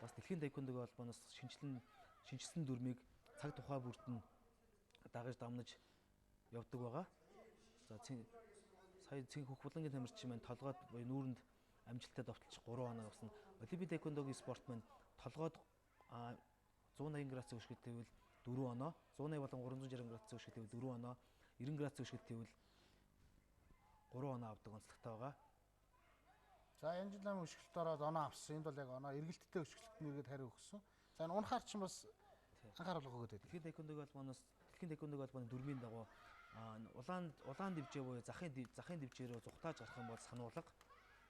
бас дэлхийн тэквондогийн холбооноос шинжилсэн дүрмийг цаг тухай бүрд нь дагаж дамнаж явдаг байгаа. За сая цэнх хөх булангийн тамирчин маань толгойд буюу нүүрэнд амжилттай довтолж 3 оноо авсан. Олимпийн тэквондогийн спорт маань толгойд 180 градусын өшгөд тэгвэл 4 оноо, 180 болон 360 градусын өшгөд тэгвэл 4 оноо, 90 градусын өшгөд тэгвэл 3 оноо авдаг онцлогтой байгаа. За Янжин лам өшгөлт ороод оноо авсан. Энд бол яг оноо эргэлттэй өшгөлт нэргээд хариу өгсөн. За энэ унахаар ч бас анхааруулга өгөөд байдаг. Дэлхийн тэквондогийн холбооны дүрмийн дагуу улаан дивжээ буюу захын дивжээрөө зүхтааж гарах юм бол сануулга,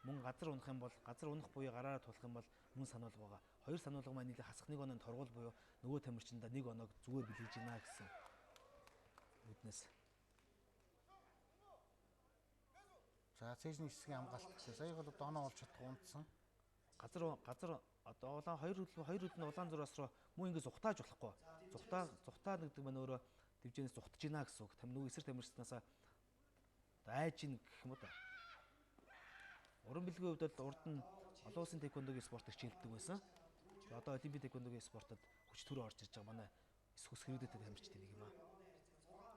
мөн газар унах юм бол газар унах буюу гараараа тулах юм бол мөн сануулга байгаа. Хоёр сануулга маань нийлээ хасах нэг онооны торгуул буюу нөгөө тамирчиндаа нэг оноог зүгээр бэлгэж гинэ гэсэн үднэс. За цэжний хэсгийн хамгаалалт. Сая бол одоо оноо олж чадах унтсан. Газар одоо хоёр хөл нь улаан зураас руу мөн ингэ зүхтааж болохгүй. Зүхтаа гэдэг маань өөрөө дивжээс зүхтаж гинэ гэсэн үг. Нөгөө эсрэг тамирчнаасаа айж ин гэх юм уу та. Уран бэлгийн хувьд бол урд нь олон улсын тэквондогийн спортыг чиглэдэг байсан. За одоо олимпик тэквондогийн спортод хүч төрөө орж ирж байгаа манай эсвэс хэрэгдэтэй тамирчид нэг юм аа.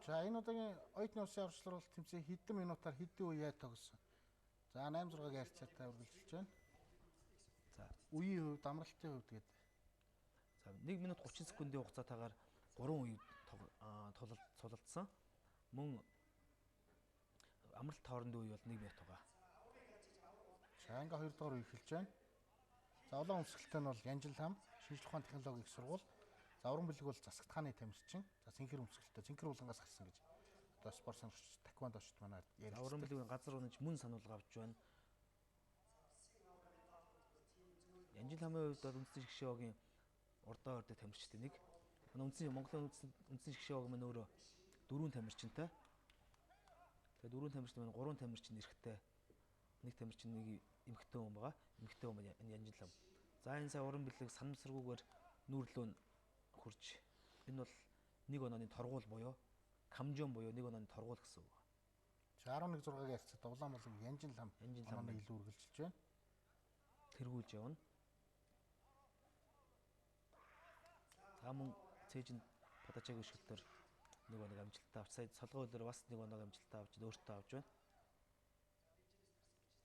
За энэ удаагийн оюутны улсын аварчлалт тэмцээн хэдэн минутаар хэдэн үе яа тогсон. За 8-6-гийн харьцаатай үргэлжилж байна. За Үеийн хувьд амралтын хувьд гээд. За 1 минут 30 секундын хугацаатаагаар 3 үе цулалдсан. Мөн амралт хоорондын үе бол 1 минут байгаа. За ингээ 2 дугаар үе эхэлж байна. За улаан өмсгөлтэй нь бол Янжил хам, шинжлэх ухааны технологийн их сургууль. За уран бэлэг бол засагт хааны тамирчин. За цэнхэр өмсгөлтэй, цэнхэр улангаас гарсан гэж. Одоо спорт сонирхогч таквондочд манай За уран бэлгийн газар унаж мөн сануулга авч байна. Янжил хамын хувьд бол үндэсний шгшөөгийн урдаа ордог тамирчдын нэг. Манай Монголын үндэсний шгшөөг маань өөрөө 4 тамирчинтай. Тэгээд 4 тамирчин маань 3 тамирчин эрэхтэй. Нэг тамирчин нэг эмэгтэй хүн байгаа. Эмэгтэй хүн маань Янжил хам. За энэ сая уран бэлэг санамсаргүйгээр нүүрлөө хурж. Энэ бол нэг онооны торгуул буюу камжон буюу нэг онооны торгуул гэсэн үг. За 11-6-гийн харьцаатай улаан болон Янжил хам маань илүү үргэлжилж байна. Тэргүүлж явна. За мөн цээжинд Подачагийн өшгөлтөөр нэг оног амжилттай авч сая солгоо үйлээр бас нэг оног амжилттай авч өөртөө авч байна.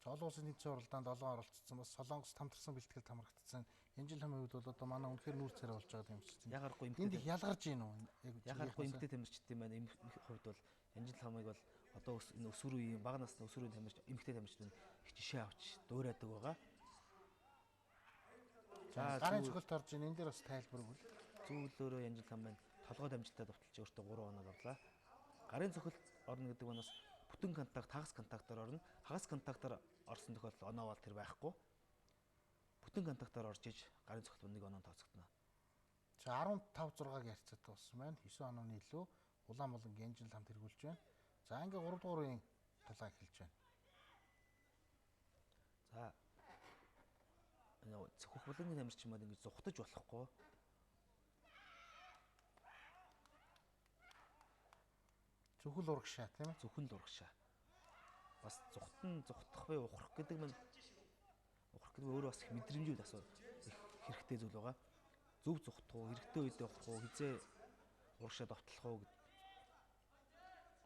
Олон улсын тэмцээн уралдаанд олон оролцсон. Бас Солонгос тамтарсан бэлтгэл хамрагдсан. Янжил хамын хувьд бол одоо манай үнэхээр нүүр царай болж байгаа юм шиг. Ягарахгүй энд их ялгарч гин үү? Ягарахгүй эмгтэй тамирчдын маань энэ хувьд бол Янжил хамыг бол одоо энэ өсвөр үеийн бага насны өсвөр үеийн тамирч эмгтэй тамирчид нь их жишээ авч дуурайдаг байгаа. За гарын цогцолт орж ийн энэ дээр бас тайлбар өгвөл. Зөвлөөрөө Янжил хам маань толгой дамжтай довтолж өөртөө 3 оног авлаа. Гарын цохилт орно гэдэг нь бас бүтэн контакт, хагас контактаар орно. Хагас контактаар орсон тохиолдолд оноо бол тэр байхгүй. Бүтэн контактаар орж иж гарын цохилт нэг оноо тооцогдно. За 15-6-гийн харьцаатай болсон байна. 9 онооны илүү улаан болон Янжил хам тэргүүлж байна. За ингээ 3 дугаар үеийн тулаа эхэлж байна. За хөх булангийн тамирчин маань ингэж зүхтаж болохгүй. Зөвхөн урагшаа тийм ээ. Зөвхөн л урагшаа. Бас зүхтах буй ухрах гэдэг нь өөрөө бас их мэдрэмжүүд асуу их хэрэгтэй зүйл байгаа. Зөв зүхтах уу, хэрэгтэй үедээ ухрах уу, хизээ урагшаа довтлох уу гэдэг.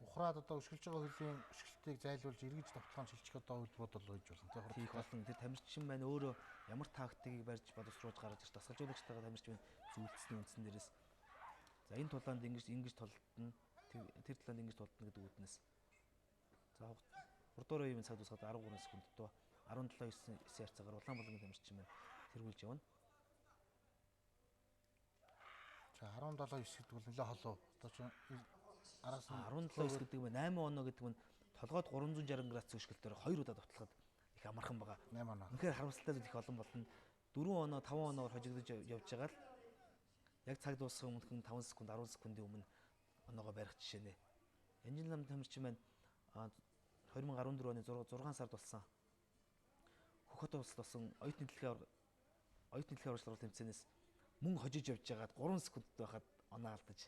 Ухраад одоо өшгөлж байгаа хөлийн өшгөлтийг зайлуулж эргэж довтлохын шилжих одоо үйлдвэрүүд бол үйж болно тийм их олон тэр тамирчин маань өөрөө ямар тактикийг барьж боловсруулж гаргаж ирж дасгалжуулагчтайгаа тамирч байна зөвлөсний үндсэн дээрээс за энэ тулаанд ингэж толдно тэр талаанд ингэж толдно гэдэг үүднээс за 3 дугаар үеийн цаг дуусгаад 13 секунд доо 17-9 харьцаагаар улаан болонгийн тамирчин маань тэргүүлж явна. За 17-9 гэдэг бол нэлээд холоо. Одоо ч араас нь 17-9 гэдэг нь 8 оноо гэдэг нь толгойд 360 градус өшгөлтөөр 2 удаа довтлоход их амархан байгаа. 8 оноо. Үнэхээр харамсалтай зүйл их олон болно. 4 оноо 5 оноор хожигдож явж байгаа л яг цаг дуусахын өмнө 5 секунд 10 секундын өмнө оноогоо барих жишээ нэ. Янжил хам тамирчин маань 2014 оны 6 сард болсон Хөх хотын улсад болсон оюутны дэлхийн урагшлал тэмцээнээс мөн хожиж явж байгаад 3 секунд байхад оноо алдаж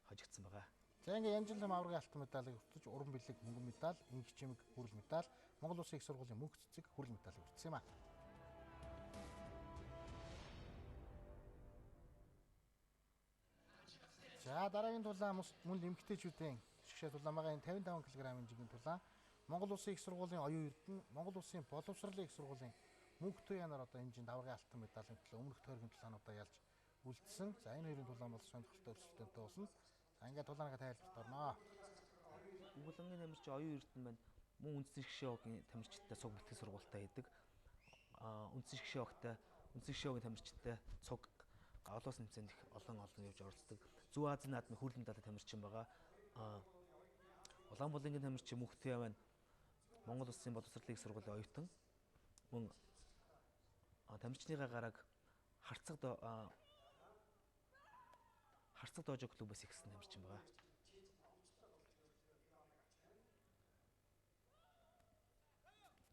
хожигдсан байгаа. За ингээ Янжил хам аврагын алтан медалыг өртөж уран бэлэг мөнгөн медаль, инх чимэг хүрэл медаль, Монгол Улсын их сургуулийн мөнх цэцэг хүрэл медалийг өртсөн юм а. За дараагийн тулаан мөн эмэгтэйчүүдийн шгшээ тулаамагийн 55 кг-ийн жигийн тулаан Монгол Улсын их сургуулийн оюун эрдэнэ, Монгол Улсын боловсролын их сургуулийн мөнх туяанаар одоо энэ жинд аврагын алтан медалийн төлөө өмнөх тойргийн тулаануудаа ялж үлдсэн. За энэ хоёрын тулаан бол сонирхолтой өрсөлдөөнтэй болсон. За ингээд тулааны тайлбарт орноо. Булангийн тамирчин оюун эрдэнэ маань мөн үндэсний шгшөөгийн тамирчидтай цуг бэлтгэл сургуультай хийдэг. Үндэсний шгшөөгийн тамирчидтай цуг олон улсын тэмцээнд их олон явж оролцдог. Зүүн Азийн наадмын хүрэл медалийн тамирчин байгаа. Улаан булангийн тамирчин мөнх туяа маань Монгол Улсын боловсролын их сургуулийн оюутан. Мөн тамирчныгаа гарааг харцаг доожо клубээс ихсэн тамирчин байгаа.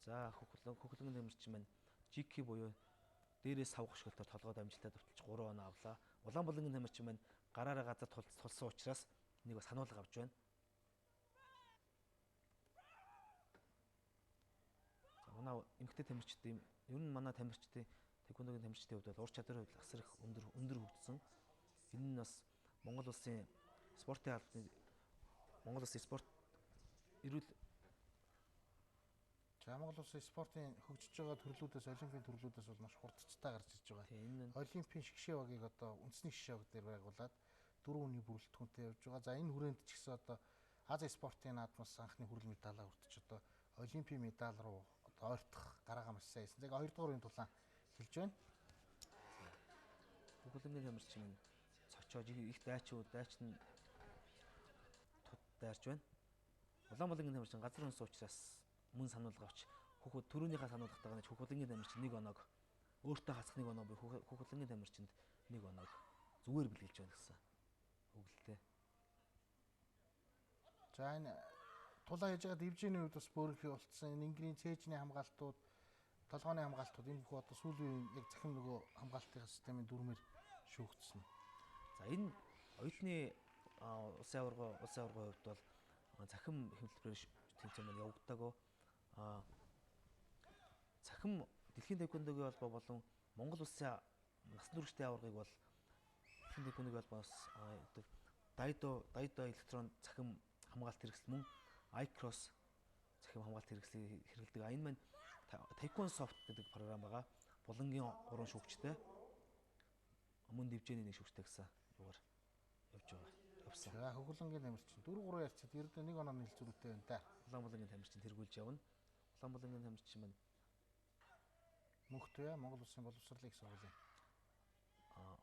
За хөхлөнгөн тамирчин маань жики буюу дээрээс савх хөшгөлтөөр толгойд амжилттай довтолж 3 оноо авлаа. Улаан булангийн тамирчин маань гараараа газар тулсан учраас нэг бас сануулга авч байна. манай эмэгтэй тамирчдын ер нь манай тамирчдын тэквондогийн тамирчдын хувьд бол ур чадварын хувьд асар их өндөр хөгжсөн. Энэ нь бас Монгол улсын спортын албаны Монгол улсын спорт эрүүл За Монгол улсын спортын хөгжиж байгаа төрлүүдээс олимпийн төрлүүдээс бол маш хурдцтай гарч ирж байгаа. тийм энэ нь Олимпийн шгшээ багийг одоо үндэсний шгшээ баг дээр байгуулад 4 хүний бүрэлдэхүүнтэй явж байгаа. За энэ хүрээнд ч гэсэн одоо Азийн спортын наадмаас анхны хүрэл медалаа хүртэж одоо олимпийн медаль руу одоо ойртох гараагаа маш сайн хийсэн. Яг 2 дугаар үеийн тулаан хэлж байна. Хүүхэлдэнгийн тамирчин нь цочоож их дайчин дайрч байна. Улаанбаалангийн тамирчин газар өнс уучраас мөн сануулга авч хүүхэд төрөөнийхөө сануулгатайгаа нэг хүүхэлдэнгийн тамирчин 1 оног өөртөө хасах 1 оног хүүхэлдэнгийн тамирчинд 1 оног зүгээр бэлгэлж байна гэсэн үгэлтэй. За энэ тулаан хийж байгаа дивжиний үед бас бөөрхий болцсон. Энэ Ингрийн цээжний хамгаалтууд, толгойн хамгаалтууд энэ бүх одоо сүүлийн яг захин нөгөө хамгаалтын системийн дүрмээр шүүгдсэн. За энэ оюутны улсын аваргын хувьд бол захим хэмжлэлээр тэмцээн маань явагдаагүй. Захим дэлхийн тэквондогийн холбоо болон Монгол улсын насан туршидын аваргыг бол дэлхийн тэквондогийн холбоос дайдо электрон захим хамгаалт хэрэгсэл мөн iCross захим хамгаалт хэрэгслийг хэрэглэдэг. Энэ маань Taekwondo Soft гэдэг програм байгаа. Булангийн 3 шүүгчтэй мөн дивжээний 1 шүүгчтэй гэсэн югаар явж байгаа. Явсан. За хөгөлөнгийн тамирчин 4-3 ярьцад ердөө 1 оноо нийлцүүлэлттэй байна да. Улаанбаалангийн тамирчин тэргүүлж явна. Улаанбаалангийн тамирчин маань Мөнхтөө Монгол Улсын боловсролын их сургуулийн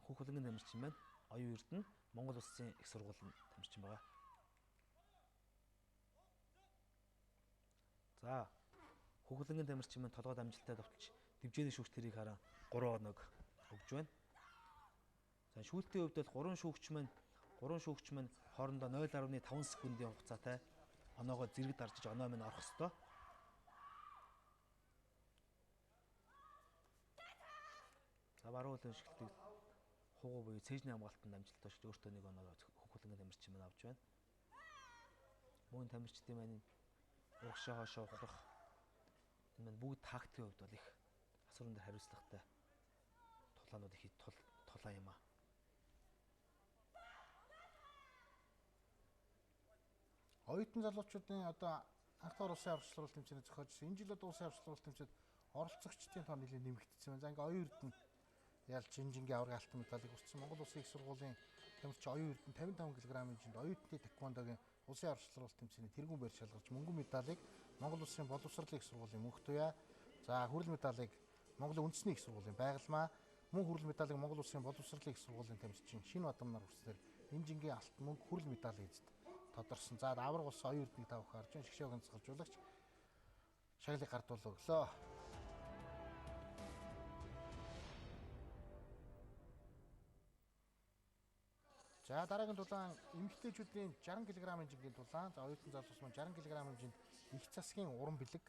Хүүхэлдэнгийн тамирчин маань оюун эрдэнэ Монгол Улсын их сургуулийн тамирчин байгаа. За Хүүхэлдэнгийн тамирчин маань толгойд амжилттай довтолж дивжээний шүүгч тэрийг харан 3 оног өгж байна. За шүүлтийн хувьд бол 3 шүүгч маань хоорондоо 0.5 секундын хугацаатай оноогоо зэрэг даржиж оноо минь орох ёстой. За баруун хөлөө шилдэг хугуу буюу цээжний хамгаалтанд амжилттай шилж өөртөө 1 оноо Хүүхэлдэнгийн тамирчин маань авч байна. Мөн тамирчдын маань урагшаа хоошоо ухрах энэ маань бүгд тактикийн хувьд бол их асуурын дээр хариуцлагатай тулаанууд их тулаан юм аа. Оюутан залуучуудын одоо анх дахь улсын аварчлал тэмцээний зохиож энэ жил одоо улсын аварчлал тэмцээнд оролцогчдын тоо нэлээд нэмэгдсэн байна. За ингээ оюун эрдэнэ ялж жинжингийн аваргын алтан медалийг хүртсэн. Монгол Улсын их сургуулийн тамирчин оюун эрдэнэ 55 кг хэмжээнд оюутны тэквондогийн улсын аварчлал тэмцээний тэргүүн байр шалгарч мөнгөн медалийг Монгол Улсын боловсролын их сургуулийн Мөнхтуяа, за хүрэл медалийг Монголын үндэсний их сургуулийн Байгалмаа, мөн хүрэл медалийг Монгол Улсын боловсролын их сургуулийн тамирчин Шинбатам нар хүртсээр энэ жингийн алтан мөнгө хүрэл медалийн эзэд тодорсон. За аварга болсон оюун эрднийг тавх харж байна. Шгшээ ганцгаржуулагч шагналыг гардуулаа өглөө. За дараагийн тулаан эмэгтэйчүүдийн 60 кг хэмжээний тулаан. За оюутан залуус маань 60 кг хэмжээнд их засгийн уран бэлэг.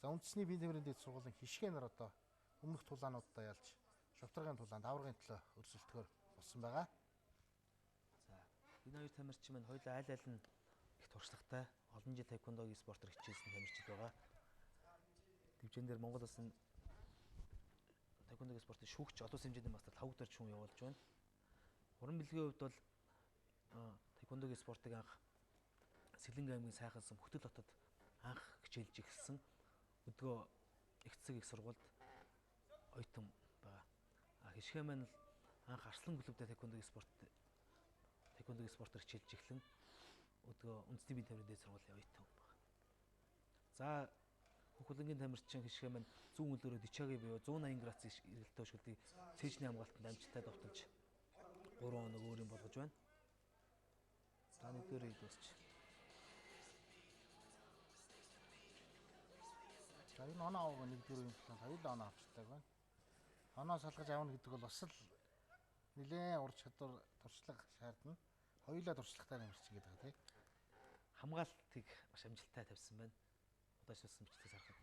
За үндэсний биеийн тэмрийн дэд сургуулийн хишгээнээр одоо өмнөх тулаануудаа ялж шавтаргын тулаанд аваргын төлөө өрсөлдөхөөр болсон байгаа. За энэ хоёр тамирчин маань хоёулаа аль аль нь их туршлагатай олон жил тэквондогийн спортоор хичээсэн тамирчид байгаа. Дивжэн дээр Монгол улсын тэквондогийн спортын шүүгч олон хэмжээний мастер 5 дахь шүүн явуулж байна. Уран бэлгийн хувьд бол тэквондогийн спортыг анх Сэлэнг аймгийн Сайхан сум Хөтөл хотод анх хичээлж эхэлсэн. Өдгөө их засаг их сургуульд оюутан байгаа. Хишгээ маань анх Арслан клубтэй тэквондогийн спортоор хичээлж эхлэн өдгөө үндэсний биеийн тэмрийн дэд сургуулийн оюутан байгаа. За Хүүхэлдэнгийн тамирчин хишгээ маань зүүн хөлөөрөө Дичаги буюу 180 градусын эргэлттэй хөшгөлтийг цээжний хамгаалтанд амжилттай довтолж 3 оног өөрийн болгож байна. За нэгдүгээр хэд дуусч. За энэ оноо авах нэгдүгээр үеийн тулаанд хоёулаа оноо авчдаг байна. Оноо салгаж авна гэдэг бол бас л нэлээд ур чадвар туршлага шаардна. Хоёулаа туршлагатай тамирчин гэдэг байгаа тийм. Хамгаалтыг маш амжилттай тавьсан байна. Удаашилсан бичгээс харахад.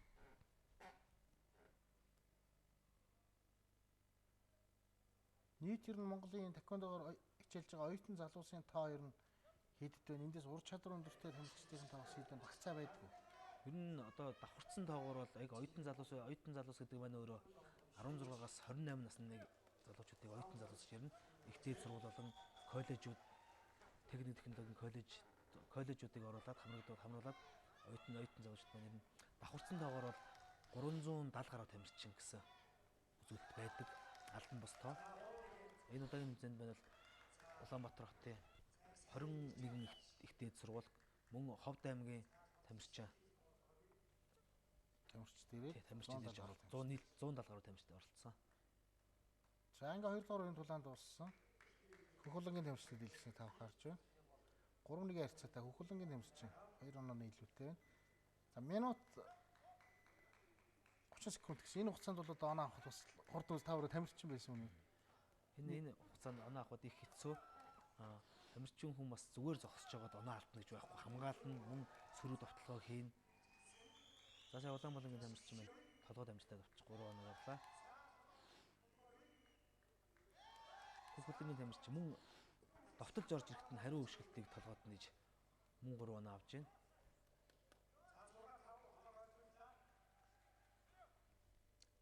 Нийт ер нь Монголын тэквондогоор хичээлж байгаа оюутан залуусын тоо ер нь хэдд вэ? Эндээс ур чадвар өндөртэй тамирчдын тоос хэдэн багцаа байдгүй. Ер нь одоо давхарцсан тоогоор бол яг оюутан залуус гэдэг маань өөрөө 16-аас 28 насны залуучуудыг оюутан залуус гэж ярина. Ихтэй сургууль болон коллежууд, техник технологийн коллежуудыг оруулаад хамруулад оюутан залуучууд маань ер нь давхарцсан тоогоор бол 370 гаруй тамирчин гэсэн үзүүлэлт байдаг. Албан бус тоо. Энэ удаагийн хэмжээнд байна бол Улаанбаатар хотын 21 ихтэй сургууль, мөн Ховд аймгийн тамирчин тамирчин ирж оролцсон. 170 гаруй тамирчин оролцсон. За ингээ 2 дугаар үеийн тулаанд дууссан. Хөхөлөнгийн тамирчид дийлгэснийг тав харж байна. 3-1 харьцаатай хөхөлөнгийн тамирчин 2 онооны илүүтэй байна. За минут 30 секунд гэсэн. Энэ хугацаанд бол одоо оноо авахд бас хурд үс тавраа тамирчин байсан юм уу? Энэ хугацаанд оноо авахд их хэцүү. Тамирчин хүн бас зүгээр зогсож байгаад оноо алдна гэж байхгүй. Хамгаална, мөн сөрөг довтлогоо хийн. За сая Улаанбаатарын тамирчин маань толгой дамжтай давчих 3 оноо авлаа. Хөхөлөнгийн тамирчин мөн довтолж орж ирэхэд нь хариу хөшгөлтийг толгойд нээж мөн 3 оноо авч байна.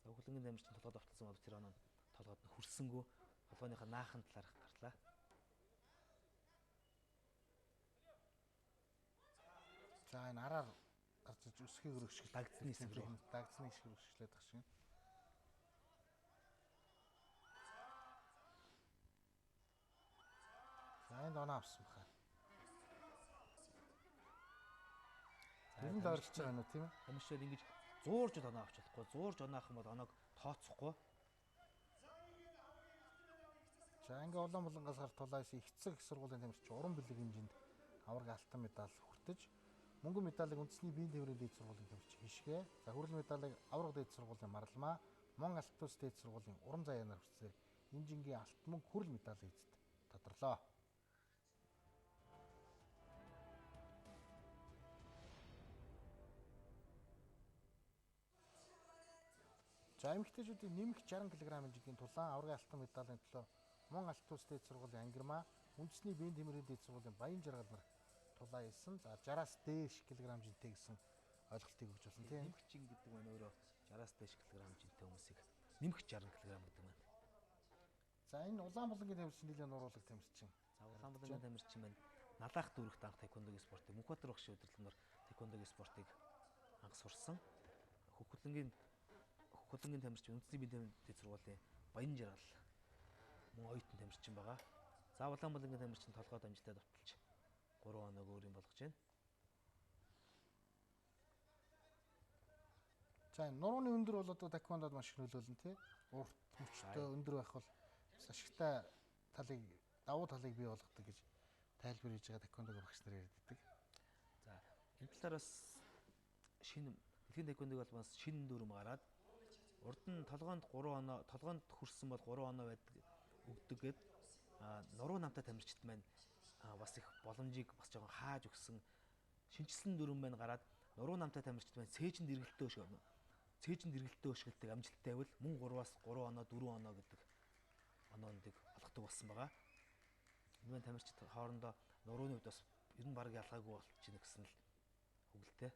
За хөхөлөнгийн тамирчин толгой довтолсон бол тэр оноо толгойд нь хүрсэнгүй толгойнхаа наахан талаарх гарлаа. За энэ араар гарч иж өсгийг өргөшгөл дагдсны хэсэг рүү өргөшглээд байгаа шиг. За энэ оноо авсан баха. Тэр нь доорлож байгаа нь тийм ээ. Тамирчид ингэж зуурж оноо авч болохгүй. Зуурж оноо авах юм бол оноог тооцохгүй. За ингээ Улаанбаатараас гарт тулааш ихцэг их сургуулийн тамирчин уран бүлэг хэмжээнд авраг алтан медаль хүртэж, мөнгөн медалийг үндэсний биеийн тээврийн дээд сургуулийн тамирчин Хишгэ, за хүрэл медалийг авраг дээд сургуулийн Марламаа, Мон алт тус дээд сургуулийн Уран заяанаар хүртсээр энэ жингийн алт мөнгө хүрэл медалийн эзэд тодорлоо. За эмэгтэйчүүдийн нэмэх 60 кг хэмжээний тулаан аврагын алтан медалийн төлөө Мон алт тус дээд сургуулийн Ангирмаа, үндэсний биеийн тэмрийн дээд сургуулийн Баян жаргал нар тулаан хийсэн. За 60-аас дээш килограмм хэмжээтэй гэсэн ойлголтыг өгч болсон тийм. Нэмэгчин гэдэг нь өөрөө 60-аас дээш килограмм хэмжээтэй хүмүүсийг нэмэх 60 кг гэдэг нь. За энэ Улаанбаатарын тамирчин нэлээд нуруулаг тамирчин. За Улаанбаатарын тамирчин маань Налаах дүүрэгт анх таеквондогийн спортыг Мөнхбаатар багшийн удирдлагаар таеквондогийн спортыг анх сурсан. Хөхөлөнгийн тамирчин үндэсний биеийн дээд сургуулийн Баян жаргал мөн оюутан тамирчин байгаа. За Улаанбаатарын тамирчин толгой дамжтай давталж 3 оноог өөрийн болгож байна. За энэ нурууны өндөр бол одоо таеквондод маш их нөлөөлнө тий. Урт мөчтэй өндөр байх бол ашигтай давуу талыг бий болгодог гэж тайлбар хийж байгаа таеквондогийн багш нар ярьдаг. За энэ талаар бас шинэ дэлхийн таеквондогийн албанаас шинэ дүрм гараад урд нь толгоонд хүрсэн бол 3 оноо байдаг өгдөг гэд нуруу намтай тамирчид маань бас их боломжийг бас жоохон хааж өгсөн шинжилсэн дүрм маань гараад нуруу намтай тамирчид маань цээжинд эргэлттэй өшгөлтөг амжилттай байвал мөн 3-аас 3 оноо 4 оноо гэдэг оноондыг олгодог болсон байгаа. Энэ маань тамирчид хоорондоо нурууны хувьд бас ер нь баг ялгаагүй болчихно гэсэн л өгөлтэй.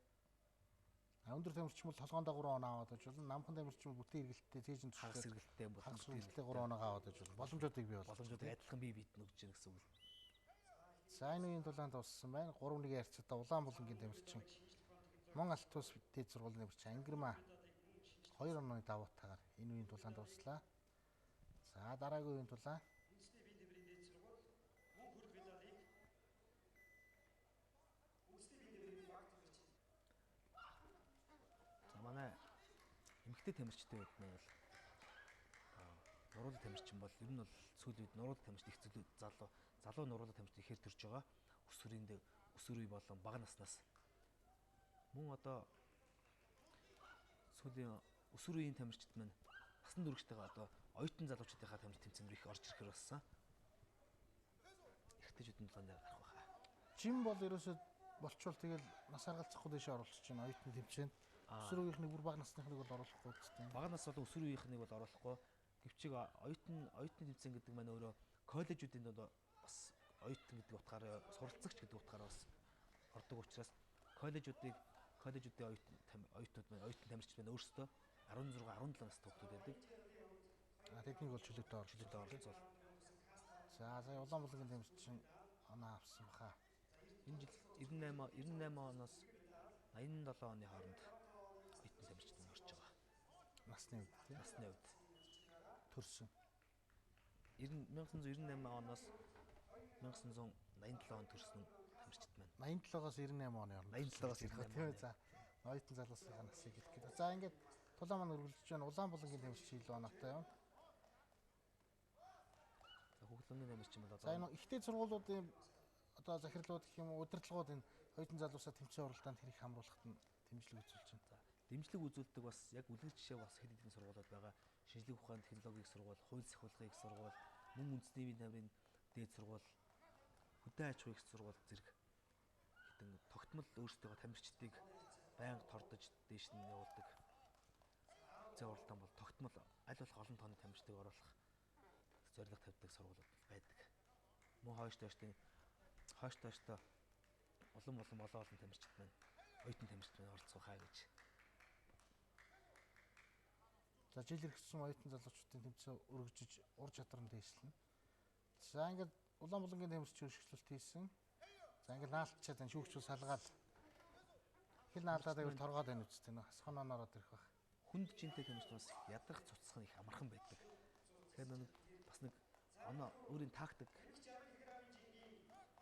Өндөр тамирчин бол толгоонд 3 оноо аваад байж болно. Намхан тамирчин бол бүтэн эргэлттэй цээжинд хагас эргэлттэй болон 3 оноо аваад байж болно. Боломжуудыг бий болгох. Боломжуудыг адилхан бие биед нь өгч яах гэсэн үг. За энэ үеийн тулаанд дууссан байна. 3-1 харьцаатай Улаанбаатарын тамирчин Мон алт тус дээд сургуулийн тамирчин Ангирмаа 2 онооны даваатайгаар энэ үеийн тулаанд дууслаа. За дараагийн үеийн тулаан. За манай эмэгтэй тамирчдын хувьд нь бол нуруулаг тамирчин бол ер нь бол сүүлийн үед нуруулаг тамирчид их залуу нуруулаг тамирчид ихээр төрж байгаа. Өсвөр үе болон бага наснаас мөн одоо сүүлийн өсвөр үеийн тамирчид маань насан туршидтайгаа одоо оюутан залуучуудынхаа тамирч тэмцээн рүү их орж ирэхээр болсон. Эрэгтэйчүүдийн тулаанд гарах байхаа. Жим бол ерөөсөө болчвол тэгэл нас харгалзахгүй дэше оруулчих чинь оюутан тэмцээнд. Өсвөр үеийнхнийг бүр бага насныхныг бол оруулахгүй гэсэн. Бага нас болон өсвөр үеийнхнийг бол оруулахгүй. Гэвчиг оюутан тэмцээн гэдэг маань өөрөө коллежуудын бас оюутан гэдэг утгаараа суралцагч гэдэг утгаараа бас ордог учраас коллежуудыг коллежүүдийн оюутнууд маань оюутан тамирчид маань өөрсдөө 16 17 настай хүмүүс байдаг. Тэднийг бол чөлөөтэй оролцол. За сая Улаанбуулангийн тамирчин оноо авсан баха. Энэ жил 98 оноос 87 оны хооронд оюутан тамирчид маань орж байгаа. Насны үед тийм. Насны үед Төрсөн. 1998 оноос 1987 он төрсөн тамирчид маань 87-аас 98 оны хооронд. 87-аас 98 тийм ээ. За оюутан залуусны насыг хэлэх гэдэг. За ингээд тулаан маань үргэлжлэж байна. Улаанбуулангийн тамирчин илүү оноотой юм. За хөглөөний тамирчин бол За энэ ихтэй сургуулиудын одоо захирлууд гэх юм уу удирдлагууд энэ оюутан залуусаа тэмцээн уралдаанд хэрэг хамруулахад нь дэмжлэг үзүүлж байна. За дэмжлэг үзүүлдэг бас яг үлгэр жишээ бас хэд хэдэн сургуулиуд байгаа. Шинжлэх ухааны технологийн сургууль, хууль сахилгын их сургууль, мөн үндэсний бие тамирын дээд сургууль, хөдөө аж ахуйн их сургууль зэрэг хитэн тогтмол өөрсдийнхөө тамирчдыг байнга тордож дээш нь явуулдаг. Тэмцээн уралдаан бол тогтмол аль болох олон тооны тамирчдыг оруулах зорилго тавьдаг сургуулиуд байдаг. Мөн хойш дооштой олон тамирчид маань оюутан тамирчид маань оролцох хаа гэж. За жил иргэсэн оюутан залуучуудын тэмцээн өргөжж ур чадвар нь дээшлэнэ. За ингээд Улаанбуулангийн тамирчин өршөөлөлт хийсэн. За ингээд наалтчаад энэ шүүгчүүл салгаад хил наалаад байвал торгоод байна үсттэй нөө хасхан онороод ирэх баг. Хүнд жинтэй тамирчин бас ядрах цуцсах нь их амархан байдаг. Тэгэхээр бас нэг оноо өөрийн тактик.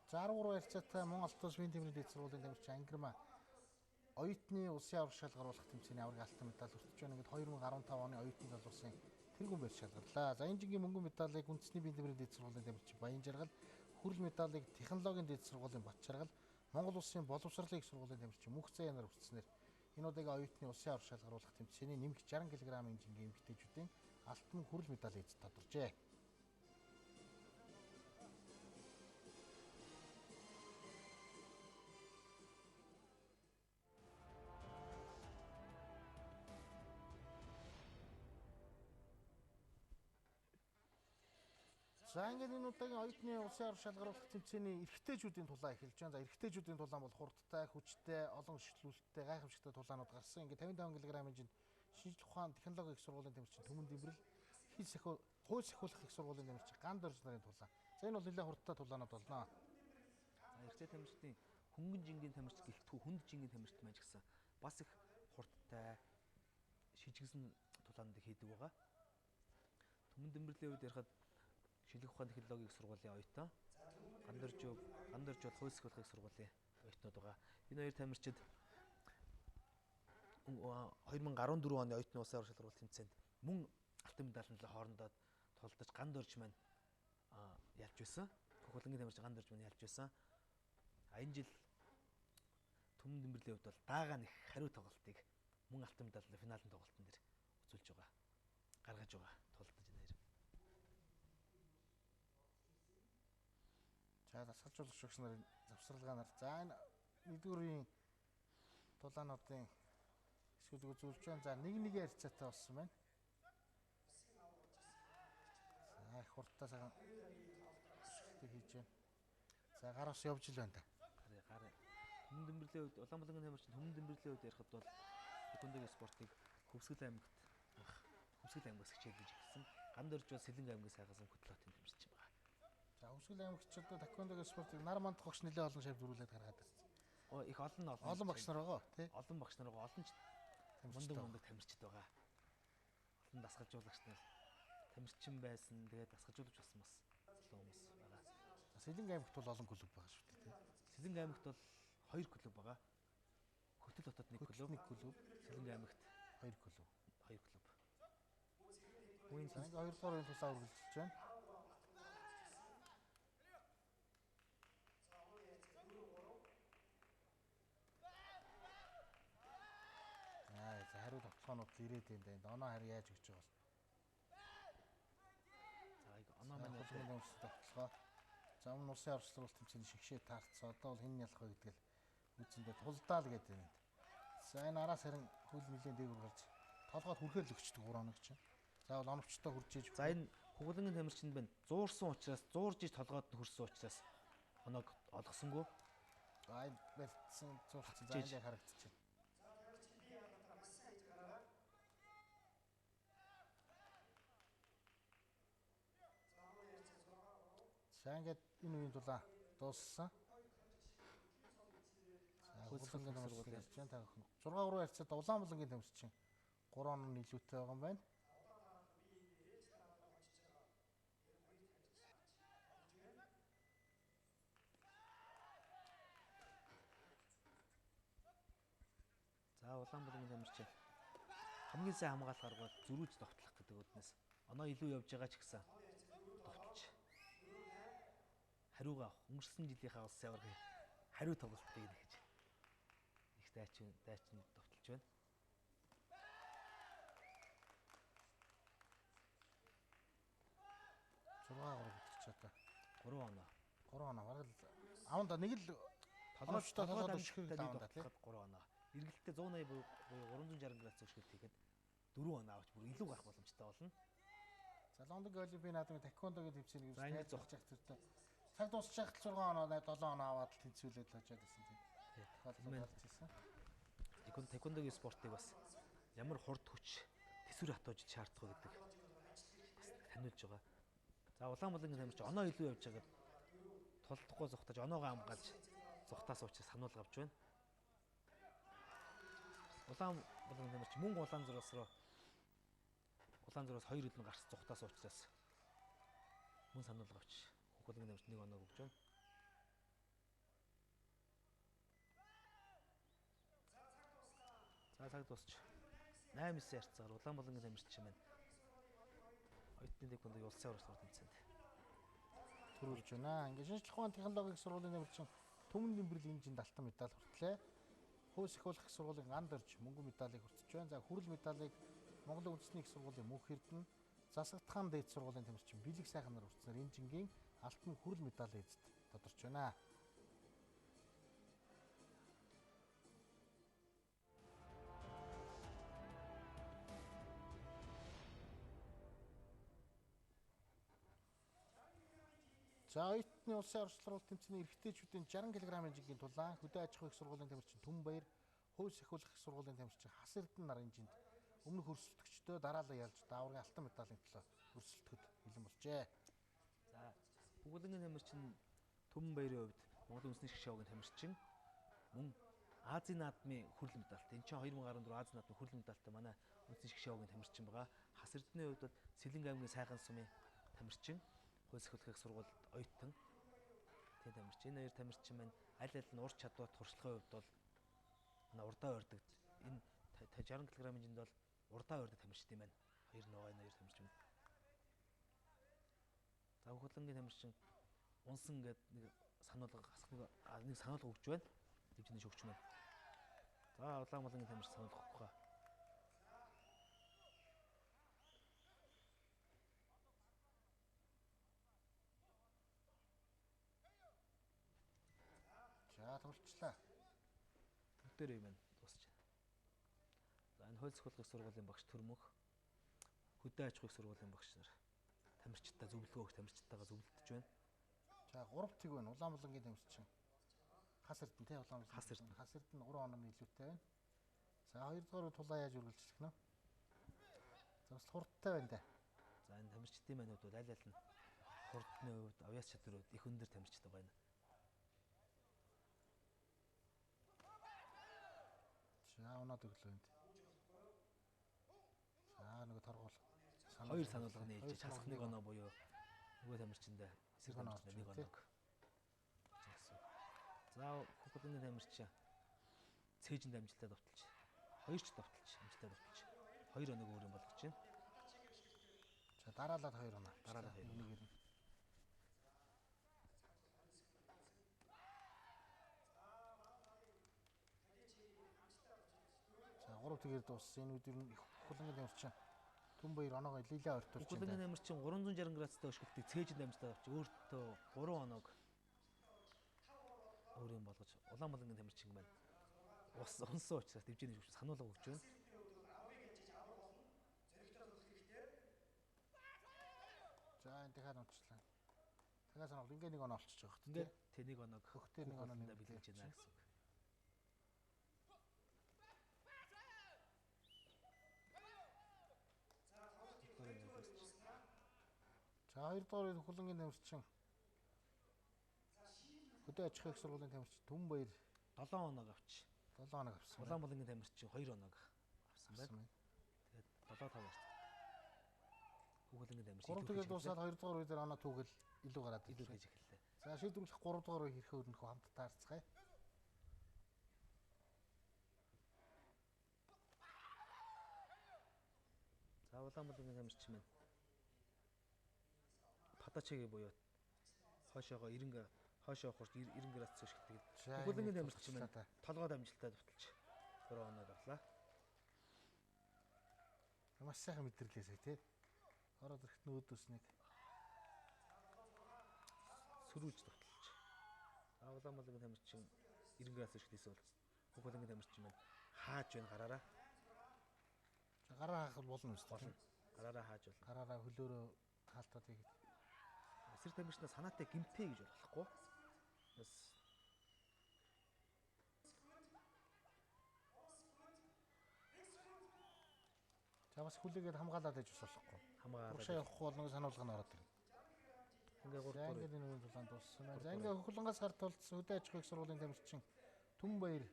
За 13 ярцаатай Монгол Улсын бие тамирын дэд сургуулийн тамирчин Ангирмаа оюутны улсын аврах шалгаруулах тэмцээний авраг алтан медаль өртөж байна. Ингээд 2015 оны оюутны залуусын тэргуун байр шалгарлаа. За энэ жилийн мөнгөн медалийг үндэсний бие тамирын дэд сургуулийн тамирчин Баян Жаргал, хүрэл медалийг технологийн дэд сургуулийн Бат Жаргал, Монгол Улсын боловсролын их сургуулийн тамирчин Мөнх Заяа нар хүртснээр энэ удаагийн оюутны улсын аврах шалгаруулах тэмцээний нэмэх 60 кг-ийн хэмжээний эмэгтэйчүүдийн алтан хүрэл медалийг эзэд тодоржээ. За ингээд энэ удаагийн оюутны улсын аврах шалгаруулах тэмцээний эрэгтэйчүүдийн тулаан эхэлж байна. За эрэгтэйчүүдийн тулаан бол хурдтай, хүчтэй, олон шилжүүлэлттэй, гайхамшигтай тулаанууд гарсан. Ингээд 55 кг хэмжээнд шинжлэх ухааны технологийн их сургуулийн тамирчин Төмөн Дэмбэрэл, хууль сахиулах их сургуулийн тамирчин Ган Дорж нарын тулаан. За энэ бол нэлээд хурдтай тулаанууд болно. За эрэгтэй тамирчдын хөнгөн жингийн тамирч гэлтгүй хүнд жингийн тамирчид маань ч гэсэн бас их хурдтай шижигсэн тулаанууд хийдэг байгаа. Төмөн Дэмбэрлийн үед ярихад шинжлэх ухааны технологийн их сургуулийн оюутан Ган Дорж бол хууль сахиулах их сургуулийн оюутнууд байгаа. Энэ хоёр тамирчид 2014 оны оюутны улсын аврах шалгаруулах тэмцээнд мөн алтан медальтай хоорондоо тулдаж Ган Дорж маань ялж байсан. Хөхөлнгийн тамирчин Ган Дорж маань ялж байсан. Энэ жил Төмөн Дэмбэрлийн хувьд бол даагаа нэг хариу тоглолтыг мөн алтан медальтай финалийн тоглолтын дээр үзүүлж байгаа. Гаргаж байгаа. Тулдаж энэ хоёр. За дасгалжуулагч багш нарын завсарлагаанаар за энэ нэгдүгээрийн тулаануудын хэсгүүдийг үзүүлж байна. За нэг ярицаатай болсон байна. За их хурдтай цагаан шилдэг хийж байна. За гараас явж ил байна да. Гар Төмөн Дэмбэрлийн үед Улаанбуулангийн тамирчин Төмөн Дэмбэрлийн үед ярихад бол тэквондогийн спортыг Хөвсгөл аймагт хичээлж эхэлсэн. Ган Дорж бол Сэлэнг аймагаас хайгасан хөтлөлтийн тамирчин байгаа. За Хөвсгөл аймагчдад тэквондогийн спортыг нар манд багш нэлээд олон шавь зөрүүлээд гаргаад байна. Их олон багш нар байгаа тий. Олон багш нар байгаа. Олон ч мундаг тамирчид байгаа. Олон дасгалжуулагч нар тамирчин байсан. Тэгээд дасгалжуулагч болсон бас олон хүмүүс байгаа. Сэлэнг аймагт бол олон клуб байгаа шүү дээ тий. Сэлэнг аймагт бол 2 клуб байгаа. Хөтөл хотод 1 клуб, Сэлэнг аймагт 2 клуб. Үүний за ингээ 2 дугаар үеийн тулаан үргэлжилж байна. За хариу тогтолцоонууд ирээд байна да. Оноо хариу яаж өгч байгаа бол. За оноо маань тогтолцоо. За өмнө улсын аврах шалгаруулалт тэмцээний шигшээ таарцсан. Одоо бол хэн ялах вэ гэдгээл үзэндээ тулдаа л гэдэг юм. За энэ араас харин хөл нилийн дээгүүр гарч толгойд хүрхэл өгчдөг 3 оног чинь. За бол оновчтой хурж иж. За энэ хуглагын тамирчинд байна. Зуурсан учраас зуурж иж толгойд нь хүрсэн учраас оног олгосонгүй. За барьцсан зуурсан за энэ харагдчихэв. За ингээд энэ үеийн дулаан дууссан. Хөлс Хулангийн хөлс тамирчин сургуулийн. гэж байна та бүхэн. 6-3 харьцаад Улаанбулангийн тамирчин 3 оноо нийлүүтэй байгаа юм байна. За Улаанбаатарын тамирчин хамгийн сайн хамгаалах арга бол зөрүүж довтлох гэдэг үднээс оноо илүү явж байгаа ч гэсэн довтлж хариугаа авах. Өнгөрсөн жилийнхаа улсын аваргын хариу тоглолтыг нэгж их дайчин довтлж байна. 6-3 гэдчих чаа. 3 оноо. 3 оноо бараг л аванда нэг л Толгойтой толгойд өшгөх өшгөх аванда тий. 3 оноо. Эргэлтээ 180 буюу 360 градус өшгөх хийхэд 4 оноо авч бүр илүү гарах боломжтой болно. Залондог олимпийн наадмын таквондогийн тэмцээний За, ингэ зогсож зогсож цаг дуусчих 6 оноо 7 оноо аваад л тэнцвүүлээд л очиад байсан тийм. Тийм. Тохиолдол болж ирсэн. Тэквондогийн спортыг бас ямар хурд хүч тэсвэр хатуужид шаардах вэ гэдэг бас таниулж байгаа. За Улаанбаатарын тамирчин оноо илүү явж байгаад толдохгүй зугтаж оноогоо амгаалж зугтаас уучрах сануулга авч байна. Улаанбаатарын тамирчин мөн Улаанзуураас 2 өдөн гарч зугтаас уучраас мөн сануулга авч Улаанбаатарын тамирчин 1 оноо өгч байна. За цаг дуусч 8-9 ярцгаар Улаанбаатарын тамирчин маань оюутны тэквондогийн улсын аварга тэмцээнд төрүүлж байна. Ингээд шинжлэх ухааны технологийн сургуулийн тамирчин төмөн нэмбэрлийн хэмжээнд алтан медаль хүртлээ. Хөөс их их сургуулийн ганд орж мөнгөн медалийг хүртэж байна. За хүрэл медалийг Монголын үндэсний их сургуулийн Мөнх Эрдэнэ, Засагтхан дээд сургуулийн тамирчин Бэлэг сайхан нар хүртсээр энэ жингийн алтан хүрэл медалийн эзэд тодорч байна. За оюутны улсын орчлуулалт тэмцээний эрэгтэйчүүдийн 60 кг-ийн жингийн тулаан хөдөө аж ахуйн их сургуулийн тамирчин Түмбаяр, Хөөс их их сургуулийн тамирчин Хас Эрдэнэ нарын жинд өмнөх өрсөлдөгчдөө дараалал ялж дааврын алтан медалийн төлөө өрсөлдөхөд бэлэн болжээ. За Улаанбаатарын тамирчин Түмбаярын хувьд Монголын үндэсний шгшээгийн тамирчин мөн Азийн наадмын хүрэл медальтай. Энэ чинь 2014 Азийн наадмын хүрэл медальтай манай үндэсний шгшээгийн тамирчин байгаа. Хас Эрдэнэний хувьд бол Сэлэнг аймгийн Сайхан сумын тамирчин, Хөөс их сургуульд оюутан тийм тамирчин. Энэ хоёр тамирчин маань аль аль нь ур чадвар туршлагын хувьд бол манай урдаа ойрдог. Энэ 60 кг-ийн жинд бол урдаа ойрдог тамирчин юм байна. Хоёр тамирчин. За Улаанбаатарын тамирчин унсан гэдэг нэг сануулга өгч байна. Дэмжлэгч өгч байна. За Улаанбаатарын тамирчин сануулга өгөх ба. За тулчлаа. Бүгдээр юм байна. Дуусч байна. За энэ хууль зохиолын сургуулийн багш Төрмөх, хөдөө аж ахуйн сургуулийн багш нар тамирчидаа зөвлөгөө өгөх тамирчидтайгаа зөвлөдөж байна. За 3 тэг байна. Улаанбаатарын тамирчин Хас Эрдэнэ тий Улаанбаатарын Хас Эрдэнэ. Хас Эрдэнэ 3 онооны илүүтэй байна. За 2 дугаар тулаа яаж үргэлжлэх нь вэ? За бас хурдтай байна да. За энэ тамирчдын маань хувьд аль аль нь хурдны хувьд, авьяас чадварын хувьд их өндөр тамирчтай байна. За оноод өглөө энд. За нөгөө торгуул. Хоёр сануулга нээж часах 1 оноо буюу нөгөө тамирчиндээ эсрэг тамирчиндээ 1 оноог. За Улаанбаатарын тамирчин цээжинд амжилттай довтолж, хоёрч довтолж, амжилттай довтолж 2 оног өөр юм болгож байна. За дараалаад 2 оноо. Дараалаад 2 оноо. За 3 тэгээр дууссан. Энэ үдээр нь Улаанбаатарын тамирчин Түмбаяр оноогоо лилээ ойртуулж байна. Улаанбаатарын тамирчин 360 градустай өшгөлтийг цээжинд амжилттай авч өөртөө 3 оног өөр юм болгож Улаанбаатарын тамирчин маань унсан учраас дэмжээний өгч сануулга өгч байна. За энэ дахиад онцлаа. Дахиад санаа ингээ 1 оноо олчихж байгаа Ингээд тэ 1 оног хөхтэй 1 оноо бэлгэж байна гэсэн үг. За 2 дугаар Улаанбаатарын тамирчин Хөдөө аж ахуйн их сургуулийн тамирчин Түмбаяр 7 оног авч. 7 хоног авсан. Улаанбаалангийн тамирчин 2 оног авсан байна. Тэгээд 7-5 явж. Хүүхэлэнгийн тамирчин. 3 тэгээд дуусаад 2 дугаар үеэр оноо түүгэл илүү гараад илүү ирлээ. гэж эхэллээ. За шийдвэрлэх 3 дугаар үе хэрхэн өрнөх хамт таарцгаая. За Улаанбаалангийн тамирчин маань Падачигийн буюу хойшоогоо 90 хойшоо хурж 90 градус шигтгэл. Хүүхэлэнгийн тамирчин маань толгойд амжилттай дуталж 3 оног авлаа. Маш сайхан мэдэрлээ тий. Ороод ирэхэд нөөдөөс нэг сөрүүлж дуталж. За Улаанбаалангийн тамирчин 90 градус шигтээс бол Хүүхэлэнгийн тамирчин маань хааж байна гараараа. гараа хаах болно шүү дээ. Гараараа хааж болно. Гараараа хөлөөрөө хаалтаад игээд. Эсрэг тамирчнаа санаатай гимтэй гэж болохгүй. Бас За бас хүлээгээд хамгаалаад байж болохгүй. хамгаалаад. Урагшаа явахгүй бол нэг сануулга нь ороод ирнэ. Ингээ За 3 ингээд энэ үеийн тулаанд дууссан байна. За ингээд хөхлөнгөөс гарт толцсон хөдөө аж ахуйн их сургуулийн тамирчин Түмбаяр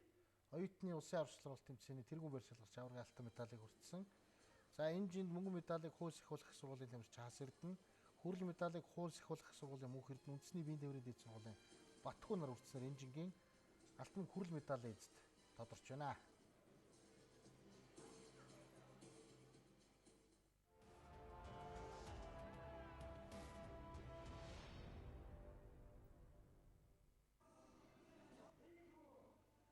оюутны улсын аварчлалт тэмцээний тэргуун барьцаалгах аварга алтан медалийг хүртсэн. За энэ жинд мөнгөн медалийг хууль сахиулах их сургуулийн тамирчин Хас Эрдэнэ, хүрэл медалийг хууль сахиулах их сургуулийн Мөнх Эрдэнэ, үндэсний биеийн тэмрийн дэд сургуулийн Батхүү нар хүртсээр энэ жингийн алтан хүрэл медалийн эзэд тодорч байна.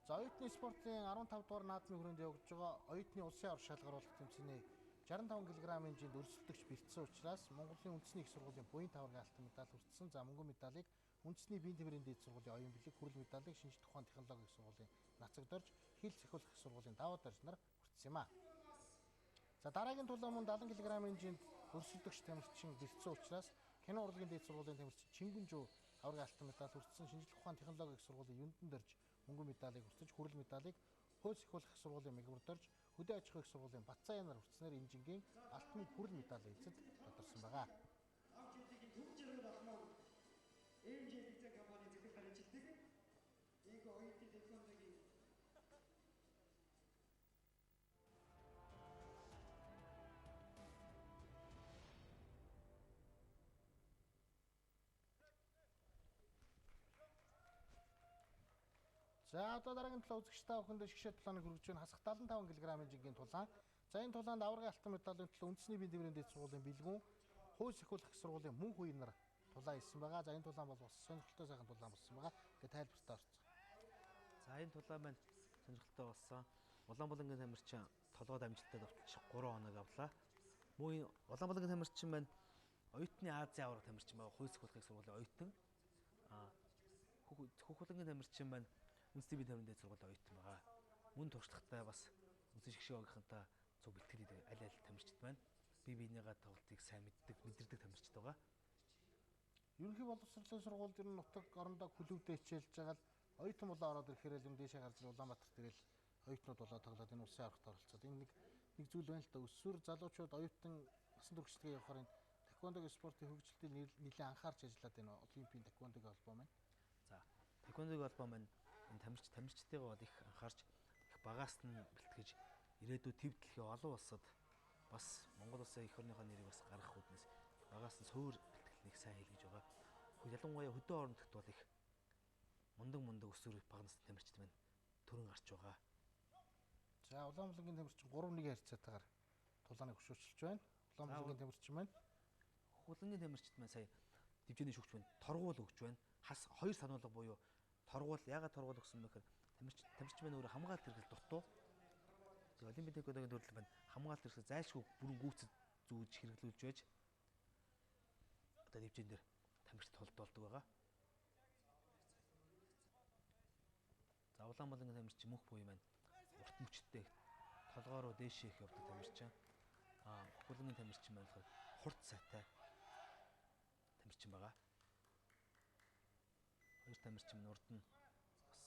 За оюутны спортын 15 дугаар наадмын хүрээнд явагдаж байгаа оюутны улсын авар шалгаруулах тэмцээний 65 кг-ийн жинд өрсөлдөгч бэлдсэн учраас Монголын үндэсний их сургуулийн буян таваргын алтан медаль хүртсэн. За мөнгөн медалийг үндэсний биеийн тэмрийн дэд сургуулийн оюун билег, хүрэл медалийг шинжлэх ухаан технологи их сургуулийн Нацагдорж, хил сахиулах их сургуулийн Даваа Дорж нар хүртсэн юм а. За дараагийн тулаан мөн 70 кг-ийн жинд өрсөлдөгч тамирчин бэлдсэн учраас кино урлагийн дэд сургуулийн тамирчин Чингүнжүү аварга алтан медаль хүртсэн. Шинжлэх ухаан технологи их сургуулийн Юндан Дорж мөнгөн медалийг хүртэж, хүрэл медалийг хууль сахиулах их сургуулийн Мегмар-Дорж, хөдөө аж ахуйн их сургуулийн Батцаа янаар хүртснээр энэ жингийн алтан хүрэл медалийн эзэд тодорсон байгаа. За одоо дараагийн талаа үзэгчтэй охиндоо шгшээ тулааныг хүргэж байна. Хасах 75 кг-ийн жингийн тулаан. За энэ тулаанд аварга алтан медалийн төлөө үндэсний биеийн тэмрийн дэд сургуулийн Бэлгүүн, хууль сахиулах их сургуулийн Мөнх үеийн нар тулаан хийсэн байгаа. За энэ тулаан бол бас сонирхолтой сайхан тулаан болсон байгаа. Ингээд тайлбартаа орцгоо. За энэ тулаан маань сонирхолтой болсон. Улаанбаалангийн тамирчин толгойд амжилттай давталж 3 оног авлаа. Мөн Улаанбаалангийн тамирчин маань оюутны Азийн аварга тамирчин байгаа. Хууль сахиулах их сургуулийн оюутан. Хүүхэлэнгийн тамирчин маань үндэсний биеийн тэмрийн дэд сургуулийн оюутан байгаа. Мөн туршлагатай бас үндэс шгшээ огийнхантай цуг бэлтгэл аль аль тамирчид байна. Бие биенийгээ тоглолтыг сайн мэдэрдэг тамирчид байгаа. Ерөнхий боловсролын сургуульд ер нь нутаг орондоо клубдээ хичээлж байгаа л оюутан болоо ороод ирэхээр л юм дээшээ гарч ир Улаанбаатар тэгэл оюутнууд болоо тоглоод энэ улсын аврагт оролцоод энэ нэг зүйл байна л да. Өсвөр залуучууд оюутан насан туршидгээ явахаар энэ таквондогийн спортын хөгжилтөд нэлээд анхаарч ажиллаад байна. Олимпийн таквондогийн холбоо маань. За таквондогийн холбоо маань энэ тамирчдтайгаа бол их анхаарч их багаас нь бэлтгэж ирээдүйд төв дэлхийн олон улсад бас Монгол улсын эх орныхоо нэрийг бас гаргах үүднээс багаас нь суур бэлтгэлийг сайн хийлгэж байгаа. Ялангуяа хөдөө орногт бол их мундаг өсвөр бага насны тамирчид маань төрөн гарч байгаа. За Улаанбаалангийн тамирчин 3-1 харьцаатаагаар тулааныг хөшөөчилж байна. Улаанбаалангийн тамирчин маань Хүүхэлэнгийн тамирчид маань сая дивжиний шүгч байна. Торгуул өгч байна. Хас 2 сануулга буюу торгуул ягаад торгуул өгсөн бэ гэхээр тамирчин маань өөрөө хамгаалалт хэрэгэл дутуу. Олимпийн тэквондогийн төрөл маань хамгаалалт хэрэгсэл зайлшгүй бүрэн гүйцэд зүүж хэрэглүүлж байж одоо дивжин дээр тамирчид холдуулдаг байгаа. За Улаанбаалангийн тамирчин Мөнх буян маань урт мөчтэй толгой руу дээшээ их явдаг тамирчин. Хүүхэлэнгийн тамирчин маань болохоор хурд сайтай тамирчин байгаа. Хоёр тамирчин маань урд нь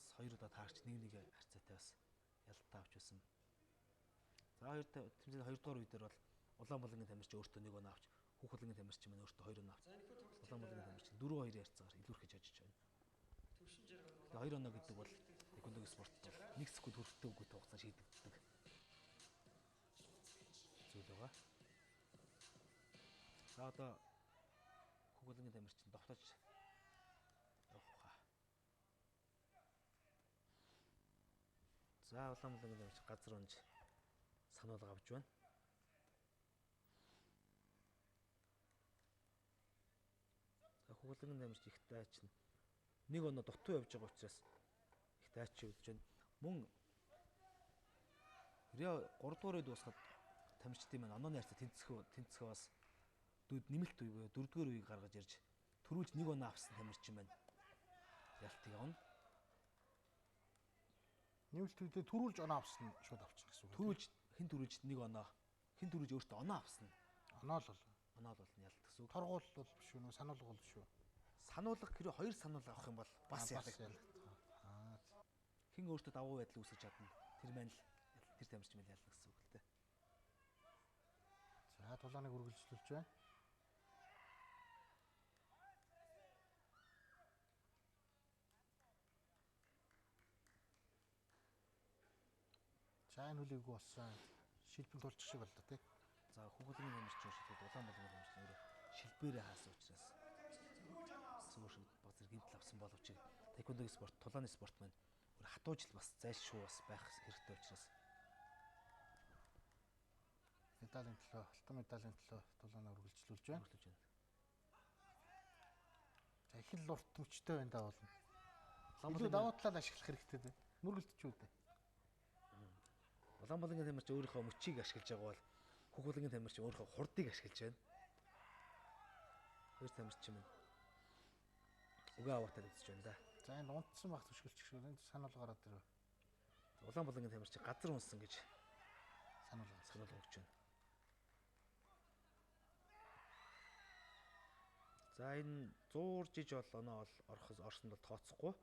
бас хоёр удаа таарч нэг харьцаатай бас ялалтаа авч байсан. За хоёр тэмцээний 2 дугаар үедэр бол Улаанбаалангийн тамирчин өөртөө 1 оноо авч, Хүүхэлэнгийн тамирчин маань өөртөө 2 оноо авч, Улаанбаалангийн тамирчин 4-2 харьцаагаар илүүрхэж ажиж байна. Тэгээ 2 оноо гэдэг бол тэквондогийн спорт бол нэг секунд хүртэл үгүй хугацаа шийдэгддэг зүйл байгаа. За одоо Хүүхэлэнгийн тамирчин довтож явах хаа. За Улаанбаатарын тамирчин газар унж сануулга авч байна. За Хүүхэлэнгийн тамирчин их дайч нэг оноо дутуу явж байгаа учраас их дайч үзэж байна. Мөн 3 дугаар үед дуусгаад тамирчдын маань онооны харьцаа тэнцэх бас нэмэлт үе буюу 4 дугаар үеийг гаргаж ирж түрүүлж нэг оноо авсан тамирчин байна. Ялтыг авна. Нэмэлт үедээ төрүүлж оноо авсан шууд авчихна гэсэн үг. Түрүүлж хэн түрүүлж нэг оноо хэн түрүүлж өөртөө оноо авсан. Оноо л бол Оноо бол ялт гэсэн үг. торгуул бол биш үү? Сануулга бол биш үү? Сануулга хэрэг 2 сануулга авах юм бол бас ялах. Хэн өөртөө давуу байдал үүсгэж чадна. Тэр маань л тэр тамирчин маань ялна гэсэн үг л дээ. За тулааныг үргэлжлүүлж байна. За энэ хүлээгүй болсон. Шилбэн тулчих шиг боллоо тий. За Хүүхэлэнгийн тамирчин шилбэд Улаанбаатарын тамирчин өөрөө шилбэрээ хаасан учраас зөөр шиг баг зэрэг гэмтэл авсан боловч тэквондогийн спорт, тулааны спорт маань өөр хатуужил бас зайлшгүй бас байх хэрэгтэй учраас медалийн төлөө, алтан медалийн төлөө тулаанаа үргэлжлүүлж байна. За их л урт мөчтэй байна да болно. Илүү давуу талаа ашиглах хэрэгтэй дээ. Мөргөлтчүүд дээ. Улаанбаатарын тамирчин өөрийнхөө мөчийг ашиглаж байгаа бол Хүүхэлэнгийн тамирчин өөрийнхөө хурдыг ашиглаж байна. Хоёр тамирчин маань угаа аваатаар үзэж байна да. За энэ унтсан баг төшгөлч шиг энэ санал гараад ирв. Улаанбаатарын тамирчин газар унсан гэж санал өгч байна. За энэ 100 жиж бол оноо бол орсонд бол тооцохгүй.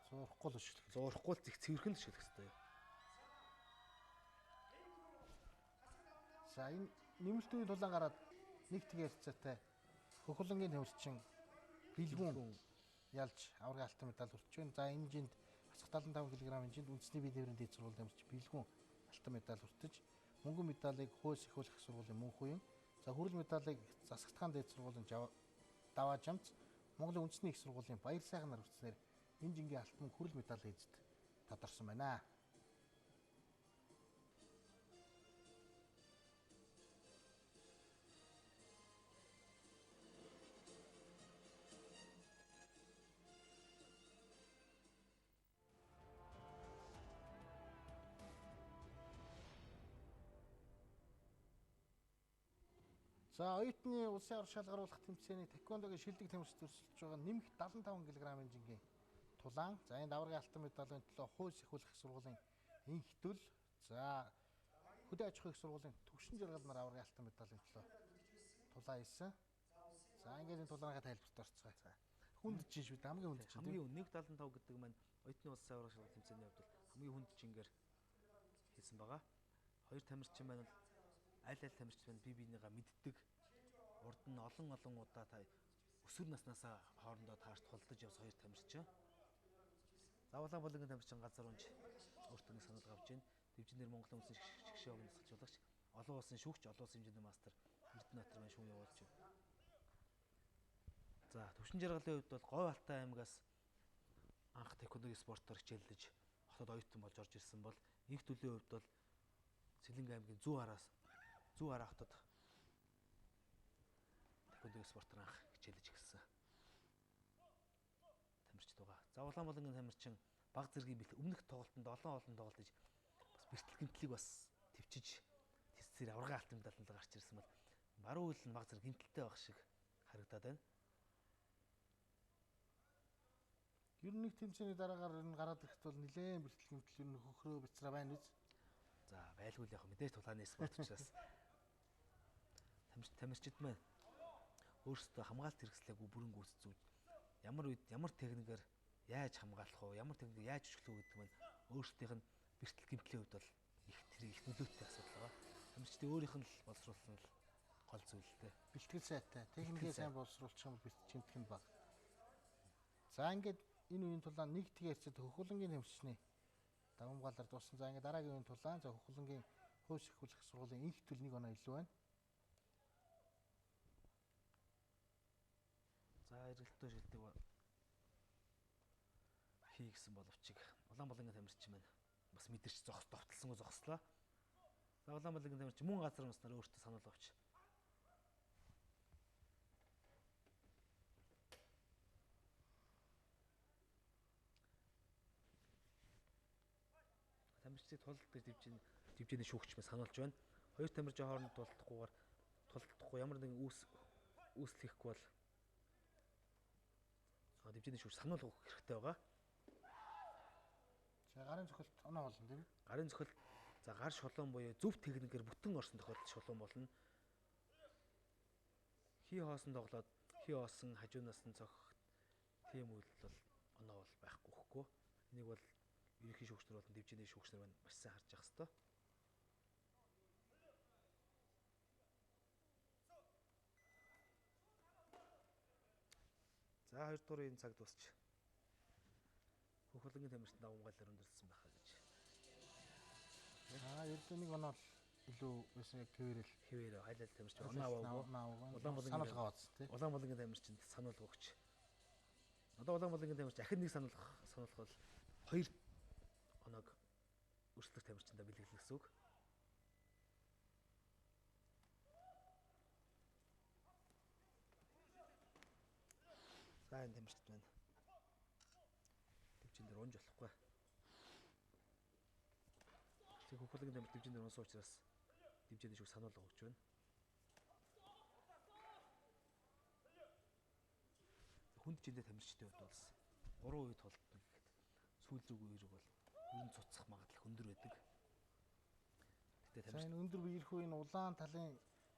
Зурхгүй л шүү. Зурхгүй л зих цэвэрхэн л шилэх хэрэгтэй. За энэ нэмэлт үе тулаан гараад нэг тэг ярцаатай Хүүхэлэнгийн тамирчин бэлгүүн ялж аврагын алтан медаль хүртэж байна. За энэ хэмжээнд асах 75 кг хэмжээнд үндэсний бие дэврийн дээд сургуулийн тамирчин бэлгүүн алтан медаль хүртэж, мөнгөн медалийг хөөс их их сургуулийн Мөнхүн, за хүрэл медалийг Засагтхан дээд сургуулийн Даваа Жамц, Монголын үндэсний их сургуулийн Баяр сайхан нар хүртснээр энэ жингийн алтан хүрэл медалийн эзэд тодорсон байна. За оюутны улсын ор шалгаруулах тэмцээний тэквондогийн шилдэг тамирчид өрсөлдөж байгаа нэмэх 75 кг жингийн тулаан. За энэ даврын алтан медалийн төлөө хууль их их сургуулийн инх төл. За хөдөө аж ахуйн их сургуулийн төвшин жаргал нар аврагын алтан медалийн төлөө тулаан хийсэн. За ингээд энэ тулааныхаа тайлбарт орцгоё. За хүнд жин шүү дээ. Хамгийн хүнд жин. Хамгийн 1.75 гэдэг маань оюутны улсын ор шалгаруулах тэмцээний хувьд хамгийн хүнд жингээр хийсэн байгаа. Хоёр тамирчин маань аль тамирчин маань бие биенийгаа мэддэг. Урд нь олон удаа өсвөр наснаасаа хоорондоо таарч тулдаж явсан хоёр тамирчин. За Улаанбаатарын тамирчин газар унж өөртөө нэг санал авч байна. Дэвжинээр Монголын үндэсний шгшээгийн засалжуулагч, олон улсын шүүгч, олон улсын хэмжээний мастер Эрдэнэбаатар маань шүүн явуулж байна. За төвшин жаргалын хувьд бол Говь Алтай аймгаас анх тэквондогийн спортоор хичээллэж хотод оюутан болж орж ирсэн бол инх төлийн хувьд бол Сэлэнг аймгийн Зүү хараа хотод тэквондогийн спортоор анх хичээлж эхэлсэн тамирчид байгаа. За Улаанбаатарын тамирчин баг зэргийн өмнөх тоглолтод олон тоглолтыг бас бэртэл гэмтлийг бас төвчиж тэсцээр аврагын алтан медаль гарч ирсэн бол баруун хөл нь баг зэрэг гэмтэлтэй байх шиг харагдаад байна. Ер нь нэг тэмцээний дараагаар энэ гараад ирэхэд бол нэлээд бэртэл гэмтэл ер нь хөхрөө бицраа байна биз? За байлгүй л яг мэдээж тулааны спорт учраас тамирчид маань өөрсдөө хамгаалалт хэрэгслээгүй бүрэн гүйцэтгэж ямар техникээр яаж хамгаалах вэ? Ямар техникээр яаж өчглөх вэ гэдэг маань өөрсдийнх нь бэртэл гэмтлийн хувьд бол их нөлөөтэй асуудал байгаа. Тамирчдын өөрийнх нь л боловсруулсан л гол зүйл л дээ. Бэлтгэл сайтай, техникээ сайн боловсруулчих юм бол бэлтгэл гэмтэх нь баг. За ингээд энэ үеийн тулаан нэг тгээ ирчээд Хөхүүлэнгийн тэмцчний давамгаалаар дууссан. За ингээд дараагийн үеийн тулаан за Хөхүүлэнгийн хөөс их сургуулийн инх төл 1 оноо илүү байна. За эргэлтөө шилдэг хий гэсэн боловч Улаанбаалангийн тамирчин маань бас мэдэрч довтлсонгүй зогслоо. За Улаанбаалангийн тамирчин мөн газар маснаар өөртөө санал авч тамирчдыг тулалдаж дивжээний шүүгчмээ сануулж байна. Хоёр тамирчин хооронд тулалдахгүй ямар нэгэн үүсэл хийхгүй бол дивжээний шүүгч сануулга өгөх хэрэгтэй байгаа. За гарын цохилт оноо болно тийм үү? Гарын цохилт за гар шолон буюу зөв техникээр бүтэн орсон тохиолдолд шолон болно. Хий хоосон тоглоод хий хоосон хажуунаас нь цохих тийм үйл бол оноо бол байхгүй хөхгүй. Энийг бол ерөнхий шүүгчнэр болон дивжээний шүүгчнэр маань маш сайн харж явах хэрэгтэй. За 2 дугаар энэ цаг дуусч Хөхүүлэнгийн тамирчин давамгаалаар өндөрлсөн байхаа гэж. Ердөө 1 оноо илүү байсан яг хэвээрээ хайлал тамирчин оноо аваагүй. Сануулга аваад тий. Улаанбаалангийн тамирчинд сануулга өгч. Одоо Улаанбаалангийн тамирчин ахин нэг сануулга бол 2 оноог өрсөлдөх тамирчиндаа бэлгэлнэ гэсэн үг. За энэ тамирчид байна. Дивжин дээр унж болохгүй. Тэг Хөхүүлэнгийн тамирчин дивжин дээр унсан учраас дивжээний шүүгч сануулга өгч байна. Хүнд жиндээ тамирчдын хувьд бол 3 үед толдно гэхэд сүүл рүүг үерэг бол ер нь цуцсах магадлал өндөр байдаг. За энэ өндөр үерхүү энэ улаан талын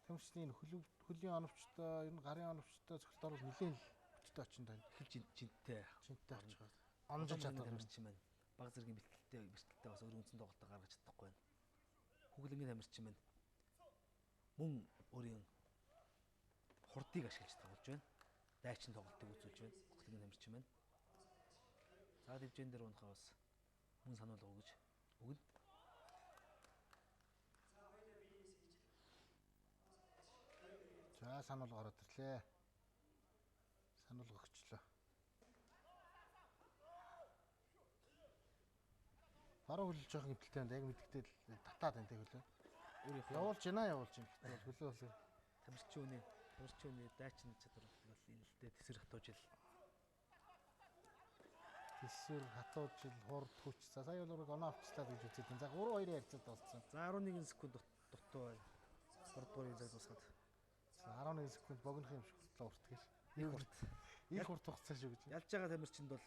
тамирчны хөлийн оновчтой, ер нь гарын оновчтой цогцолт орол нэлээд хүчтэй очинд байна. Хэл жинтэй очиод онжиж чаддаг тамирчин маань баг зэргийн бэлтгэлтэй бас өөр үндсэн тоглолтоо гаргаж чадахгүй байна. Хөхүүлэнгийн тамирчин маань мөн өөрийн хурдыг ашиглаж тоглож байна. Дайчин тоглолтыг үзүүлж байна. Хөхүүлэнгийн тамирчин маань. За дивжэн дээр унахаа бас мөн сануулга өгнө. За сануулга ороод ирлээ. Сануулга өгчлөө. Баруун хөлж байгаа хэмтэлтэй байна. Яг мэдгдэл татаад байна тэг хөлөө. Явуулж байна. Хөлөө тамирчин үний дайчин чадвар бол энэлтэй тэсэр хатуужил. Хурд хүч. За сая бол оноо авчлаа гэж үзээд байна. За 3-2 ярьцад болсон. За 11 секунд дутуу бай. 3 дугаарыг цаг дуусгаад. За 11 секунд богинох юм шиг хүртлээ урт гэл. Их хурд хугацаа шүү гэж. Ялж байгаа тамирчинд бол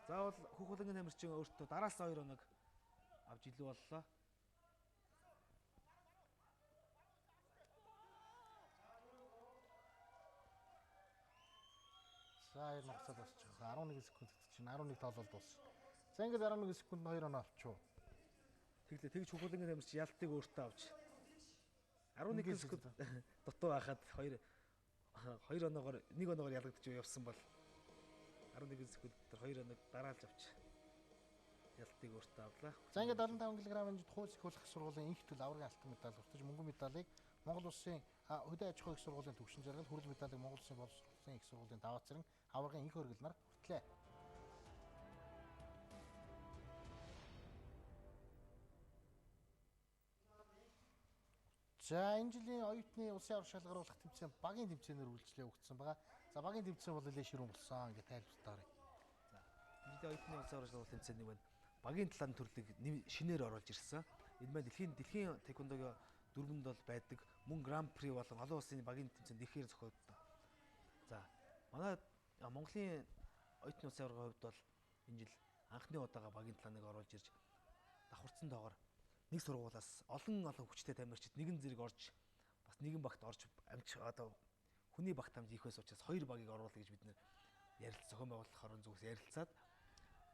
заавал Хөхүүлэнгийн тамирчин өөртөө дараас 2 оног авч илүү боллоо. За 2 ногцоод босчих. 11 секунд чинь 11 тоолол дууссан. За ингээд 11 секунд 2 оноо авчихв. Тэгж Хөхүүлэнгийн тамирчин ялтыг өөртөө авч 11 секунд дутуу байхад 2 оноогоор 1 оноогоор ялгагдчих явсан бол 11 секунд дээр 2 оног дараалж авч ялтыг өөртөө авлаа. За ингээд 75 кг-ын хууль их сургуулийн инх төл аврагын алтан медаль уртаж мөнгөн медалийг Монгол Улсын хөдөө аж ахуй их сургуулийн төвшин жаргал, хүрэл медалийг Монгол Улсын боловсролын их сургуулийн даваа цэрэн аврагын инх өргөл нар хүртлээ. За энэ жилийн оюутны улсын авраг шалгаруулах тэмцээн багийн тэмцээнээр үргэлжлээ өгсөн байгаа. За багийн тэмцээн бол нэлээд ширүүн болсон гэж тайлбарлаарай. За энэ жилийн оюутны улсын авраг шалгаруулах тэмцээний байна. Багийн талааны төрлийг шинээр оруулж ирсэн. Энэ маань дэлхийн тэквондогийн дөрвөнд бол байдаг. Мөн гран при болон олон улсын багийн тэмцээнд ихээр зохиогддог. За манай Монголын оюутны улсын аврагын хувьд бол энэ жил анхны удаага багийн талааныг оруулж ирж давхарцсан тоогоор нэг сургуулиас олон хүчтэй тамирчид нэгэн зэрэг орж бас нэгэн багт орж амж одоо хүний багт амж ихээс учраас 2 багийг оруулах гэж бид нэр ярилцсан зохион байгуулах хорон зүгээс ярилцаад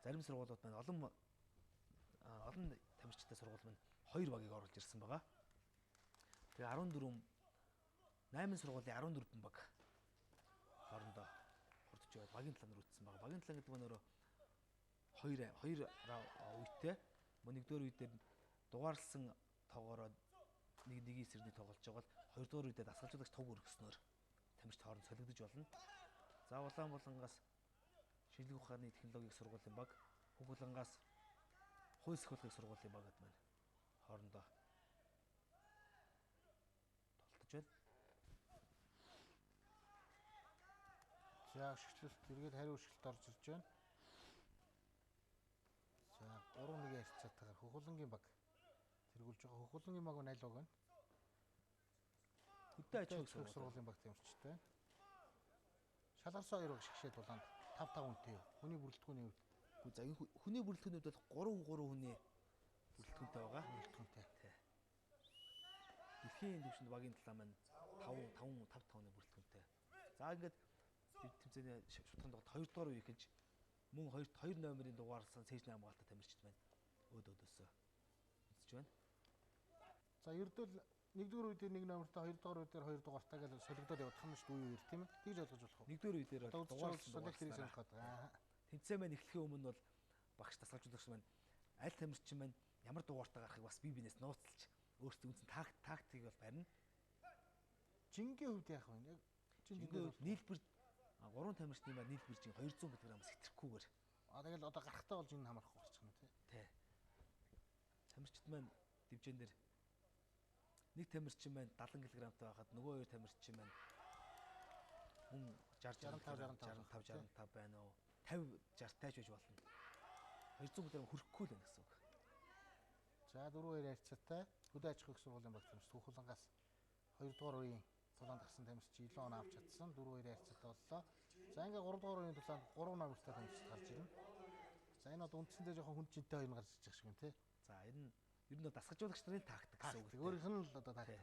зарим сургуулиуд маань олон тамирчидтай сургууль маань 2 багийг оруулж ирсэн байгаа. Тэгээ 8 сургуулийн 14 баг хоорондоо хурдж төвч байгаад багийн талаар өртсөн байгаа. Багийн талаа гэдэг нь өөрөө хоёр үетэй нэгдүгээр үе дээр дугаарлсан тоогоороо нэг эсрэг тоглож байгаа бол хоёрдугаар үедээ дасгалжуулагч туг өргөснөөр тамирчид хооронд солигдож болно. За Улаанбуулангаас шинжлэх ухааны технологийн сургуулийн баг, Хүүхэлангаас хууль сахиулгын сургуулийн баг гэдэг маань хоорондоо тоглож байна. За өшгөлт эргээд хариу өшгөлт орж ирж байна. За 3-1 харьцаатайгаар Хүүхэлнгийн баг тэргүүлж байгаа. Хүүхэлнгийн баг нь аль баг вэ? Хөдөө аж ахуйн сургуулийн баг тамирчтай. Шалгарсан 2 баг шигшээд Улаанд 5-5 үнэтэй. Хүний бүрэлдэхүүний хувьд за хүний бүрэлдэхүүний хувьд бол 3 хүний бүрэлдэхүүнтэй байгаа. бүрэлдэхүүнтэй. Тий. Дэлхийн төвшөнд багийн талаа маань 5-5-ны бүрэлдэхүүнтэй. За ингээд тэмцээний шударганд тоглолт 2 дугаар үе гэж мөн 2 номерын дугаарлсан цээжний хамгаалалттай тамирчид байна. Өөдөөсөө үзэж байна. За ердөө 1-р үе дээр 1 номертой, 2-р үе дээр 2 дугаартай гэж солигдоод явах юм шүү дээ үе үеэр тийм ээ. Тэгж ойлгож болох уу? 1-р үе дээр дугаарлсан солигдохыг сонирхоод байгаа. Тэмцээн маань эхлэхийн өмнө бол багш дасгалжуулагч маань аль тамирчин маань ямар дугаартай гарахыг бас бие биенээс нууцлж өөрсдөө үндсэн тактикийг бол барина. Жингийн хувьд яах вэ? Жингийн нийлбэр 3 тамирчны маань нийлбэр жин 200 кг-аас хэтрэхгүйгээр. Тэгэл одоо гарахтаа бол жин хамаарахгүй болчих юм тий. Тий. Тамирчид маань дивжэн дээр нэг тамирчин маань 70 кг-тай байхад нөгөө 2 тамирчин маань мөн 65 байна уу? 50 60 тайж байж болно. 200 кг хүрэхгүй л байна гэсэн үг. За 4-2 харьцаатай хөдөө аж ахуйн сургуулийн баг тамирч Хүүхэлангаас 2 дугаар үеийн тулаанд гарсан тамирч 7 он авч чадсан. 4-2 харьцаатай боллоо. За ингээ 3 дугаар үеийн тулаанд 3 номертай тамирчид гарч ирнэ. За энэ одоо үндсэндээ жоохон хүн чинтэй хоёр гарч ирж байгаа шиг юм тий. За энэ нь ер нь дасгалжуулагч нарын тактик гэсэн үг. Өөрийнх нь л одоо тактик.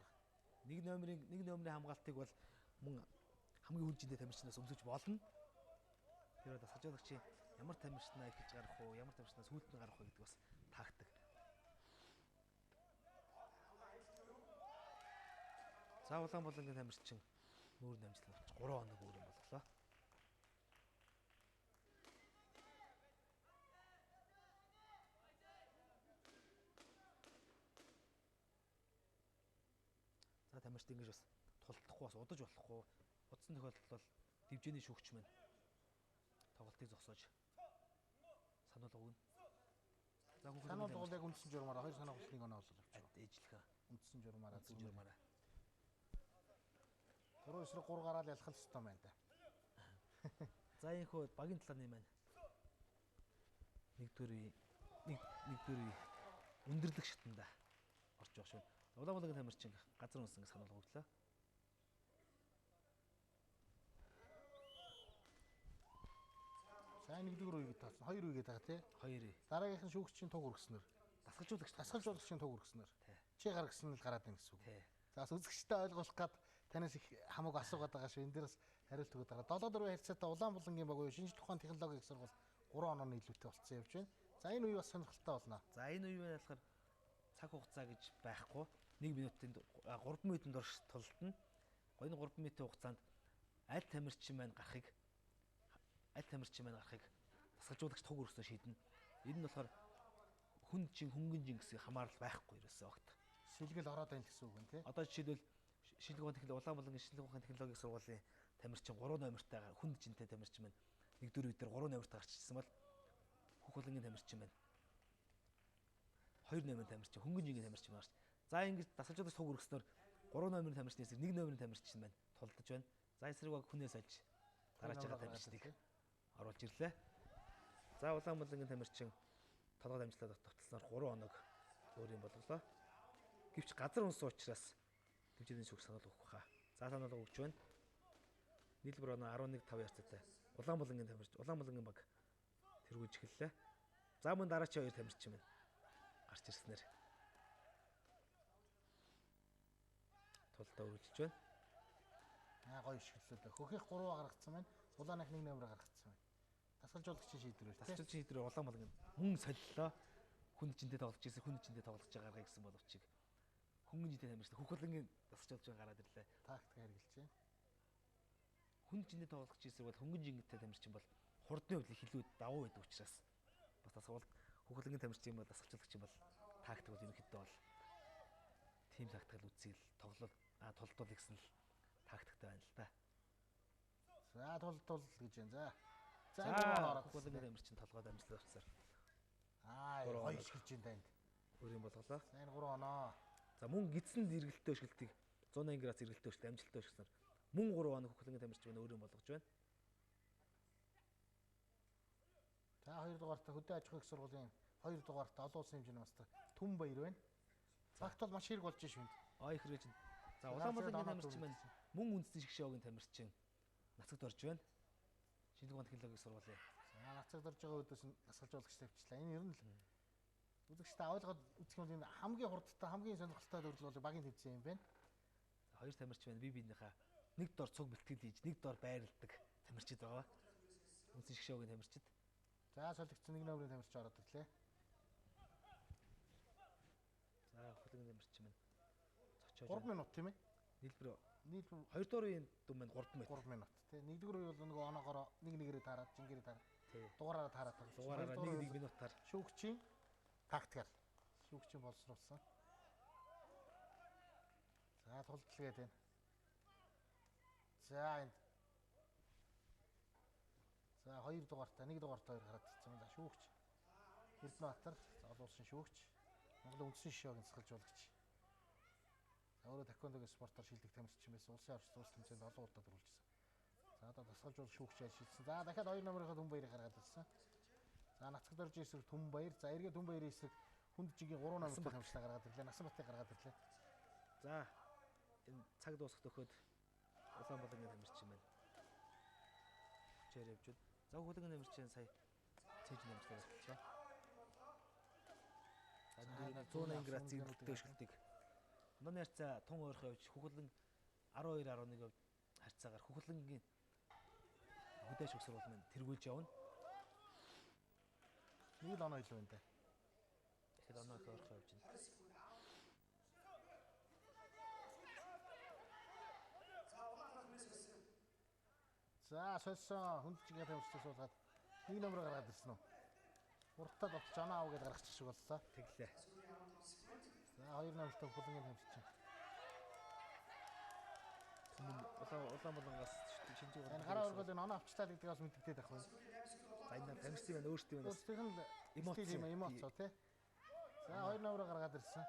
Нэг номерын хамгаалтыг бол мөн хамгийн хүн чинтэй тамирчнаас өмсөж болно. Тэр дасгалжуулагчийн ямар тамирчнаа эхэлж гарах уу, ямар тамирчнаа сүүлд нь гарах уу гэдэг бас тактик. За Улаанбуулангийн тамирчин нүүр намжлал авч 3 хоног өөр юм боллоо. За тамирчид ингэж бас тулдахгүй бас удаж болохгүй. Удсан тохиолдолд бол дивжээний шүүгч маань тоглолтыг зогсоож сануулга өгнө. За сануулга бол яг үндсэн журмаараа 2 сануулгыг оноо олж авчих. Ээжлэхэн Үндсэн журмаараа журмаараа 3 эсрэг 3 гараад ялах ёстой байна да. За энэ хөө багийн талааны маань нэгдүгээр үе өндөрлөх шатанда орж байгаа шүү. Улаанбуулангийн тамирчин газар унсан гэж сануулга өглөө. За 1-р үеийг таасан. 2 үегээд байгаа тий. 2. Дараагийнх нь шүүгчийн туг өргөснөр. Дасгалжуулагчийн туг өргөснөр. Тий. Чи гар гисэн л гараад байна гэсэн үг. Тий. За үзэгчтэй ойлгуулах гад танаас их хамааг асуугаад байгаа шүү. Энд дээрээс хариулт өгöd байгаа. 7-4 харьцаатай Улаанбуулангийн баг уу шинжлэх ухааны технологийн сургууль 3 онооны илүүтэй болцсон явж байна. За энэ үе бас сонирхолтой болно. За энэ үе маань болохоор цаг хугацаа гэж байхгүй. 1 минутын 3 минутын дорш тултна. Энэ 3 минутын хугацаанд аль тамирчин маань гарахыг дасгалжуулагч туг өргөснө шийднэ. Энэ нь болохоор хөнгөн жин гэсэн хамаарал байхгүй ерөөсөө огт. Шилгэл ороод байна гэсэн үг юм тий. Одоо жишээлбэл Улаанбуулангийн шинжлэх ухааны технологийн сургуулийн тамирчин 3 номертай хүнд жинтэй тамирчин маань 1-р үе дээр 3 номертай гарч ирсэн бол Хүүхэлнгийн тамирчин маань 2 номерын тамирчин хөнгөн жингийн тамирчин гарч. За ингэж дасгалжуулагч туг өргөснөөр 3 номерын тамирчнээс 1 номерын тамирчин маань тулдаж байна. За эсрэг баг хүнээс олж гараж байгаа тамирчдыг оруулж ирлээ. За Улаанбуулангийн тамирчин толгой дамжлаад тогтолцсноор 3 хоног өөр юм болголоо. Гэвч газар унсан учраас дивжээний шүүгч сануулга өгөх хаа. За сануулга өгч байна. Нийлбэр оноо 11-5 ярцаатай. Улаанбуулангийн баг тэргүүлж эхэллээ. За мөн дараачийн 2 тамирчин байна. Гарч ирснээр тулдаа үргэлжлэж байна. Гоё шиглэлээ. Хөхийнх 3 гаргацсан байна. Улаанх 1 номер гаргацсан байна. Дасгалжуулагчийн шийдвэрээр тий. Дасгалжуулагчийн шийдвэрээр Улаанбуулангийн мөн солилоо. Хүн жинтэй тоглож ирсэн, хүн жинтэй тоглож байгаагаа гэсэн боловчиг хөнгөн жинтэй тамирчин Хүүхэлнгийн дасгалжуулагч гараад ирлээ. Тактик хэрэгжилж байна. хүн жиндээ тоглох жийсэр бол хөнгөн жингтэй тамирчин бол хурдны хувьд илүү давуу байдаг учраас бас тасгал хөхлөнгийн тамирчин бол дасгалжуулагч бол тактик бол ерөнхийдөө бол тим тактикал үзэл толдол гэсэн л тактиктай байна л да. За тулдул гэж байна. За. За хөхлөнгийн тамирчин толгойд амжилт авцаар. Хоёр шилж байна энд. Өөрийн болголоо. За энэ 3 оноо. За мөн гидсэнд эргэлттэй өшгөлтийг 180 градус эргэлттэй өшгөлт амжилттай өшгснээр мөн 3 хоног хөхлөнгийн тамирчин байна өөрийн болгож байна. За 2 дугаартай хөдөө аж ахуйн их сургуулийн 2 дугаартай олон улсын хэмжээний мастер Түн Баяр байна. Цагт бол маш хэрэг болж швэнд. Их хэрэгж. За Улаанбаатарын тамирчин байна. Мөн үндэсний шгшөөгийн тамирчин нацагт орж байна. Шинжлэх ухааны технологийн сургуулийн. За нацагт орж байгаа үдээс нь дасгалжуулагч тавьчлаа. Энэ ер нь л үзэгчтэй ойлгоод үзэх юм энэ хамгийн хурдтай, хамгийн сонирхолтой төрөл бол багийн төвцөн юм байна. Хоёр тамирчин байна. Биенийхээ нэг дор цуг бэлтгэл хийж, нэг дор байрладаг тамирчид байгаа. Үндэсний шгшөөгийн тамирчид. За солигдсон нэг номерын тамирчин ороод ирлээ. За хөхлөнгийн тамирчин байна. 3 минут тийм ээ. Нийлбэр 2 дугаар үеийн дүн байна 3 минут. 3 минут тий. 1-р үе бол нөгөө оноогоор нэг нэгээрээ таараад, жингээрээ таараад. Тий. Дугаараараа таараад байгаа. Дугаараараа 1 минутаар шүүгчийн тактикал. Шүүгчийн боловсруулсан. За тулдалгээд байна. За энд. За 2 дугаартай, 1 дугаартай 2 гараад ирсэн байна. Шүүгч. Эрдэнэбаатар олон улсын шүүгч. Монголын үндэсний шгшөөгийн дасгалжуулагч. Өөрөө таквондогийн спортоор шилдэг тамирчин байсан. Улсын авч улс тэмцээнд олон удаа төрүүлжсэн. За одоо дасгалжуулах шүүгч ажилласан. За дахиад 2 номерын Түн Баярыг гаргаад ирсэн. За нацагт орж ирсэн Түн Баяр. За эргээ Түн Баярын эсрэг хүнд жигийн 3 номертой тамирчлаа гаргаад ирлээ. Насанбатыг гаргаад ирлээ. За энэ цаг дуусах төхөд Улаанбаатарын тамирчин байна. Хүчээр явж байна. За хөхлөнгийн тамирчин сая цээж намжлаа болчихлоо. За 180 градус эргэлттэй өшгөлтийг Нууны харьцаа тун ойрхон явж хөхлөн 12-11 харьцаагаар хөхлөнгийн хөдөөж өг сурвал маань тэргүүлж явна. Нэг л оноо илүү байна. Тэгэхээр оноо их ойрхон явж байна. За сольсон хүнд жигийн тамирчдаас суулгаад 1 номер гаргаад ирсэн үү? Урттад бот жоноо аваа гэж гаргачих шиг боллоо. Тэглээ. За 2 номертой хөхлөнгийн тамирчин. Улаанбаатараас шинжлэх ухааны. Энэ гараа өргөл энэ оноо авчлаа гэдгийг бас мэддэгтэй байх байна. За энэ тамирчин байна өөртөө байна. Өөртөөх нь эмоцоо тий. За 2 номер гаргаад ирсэн.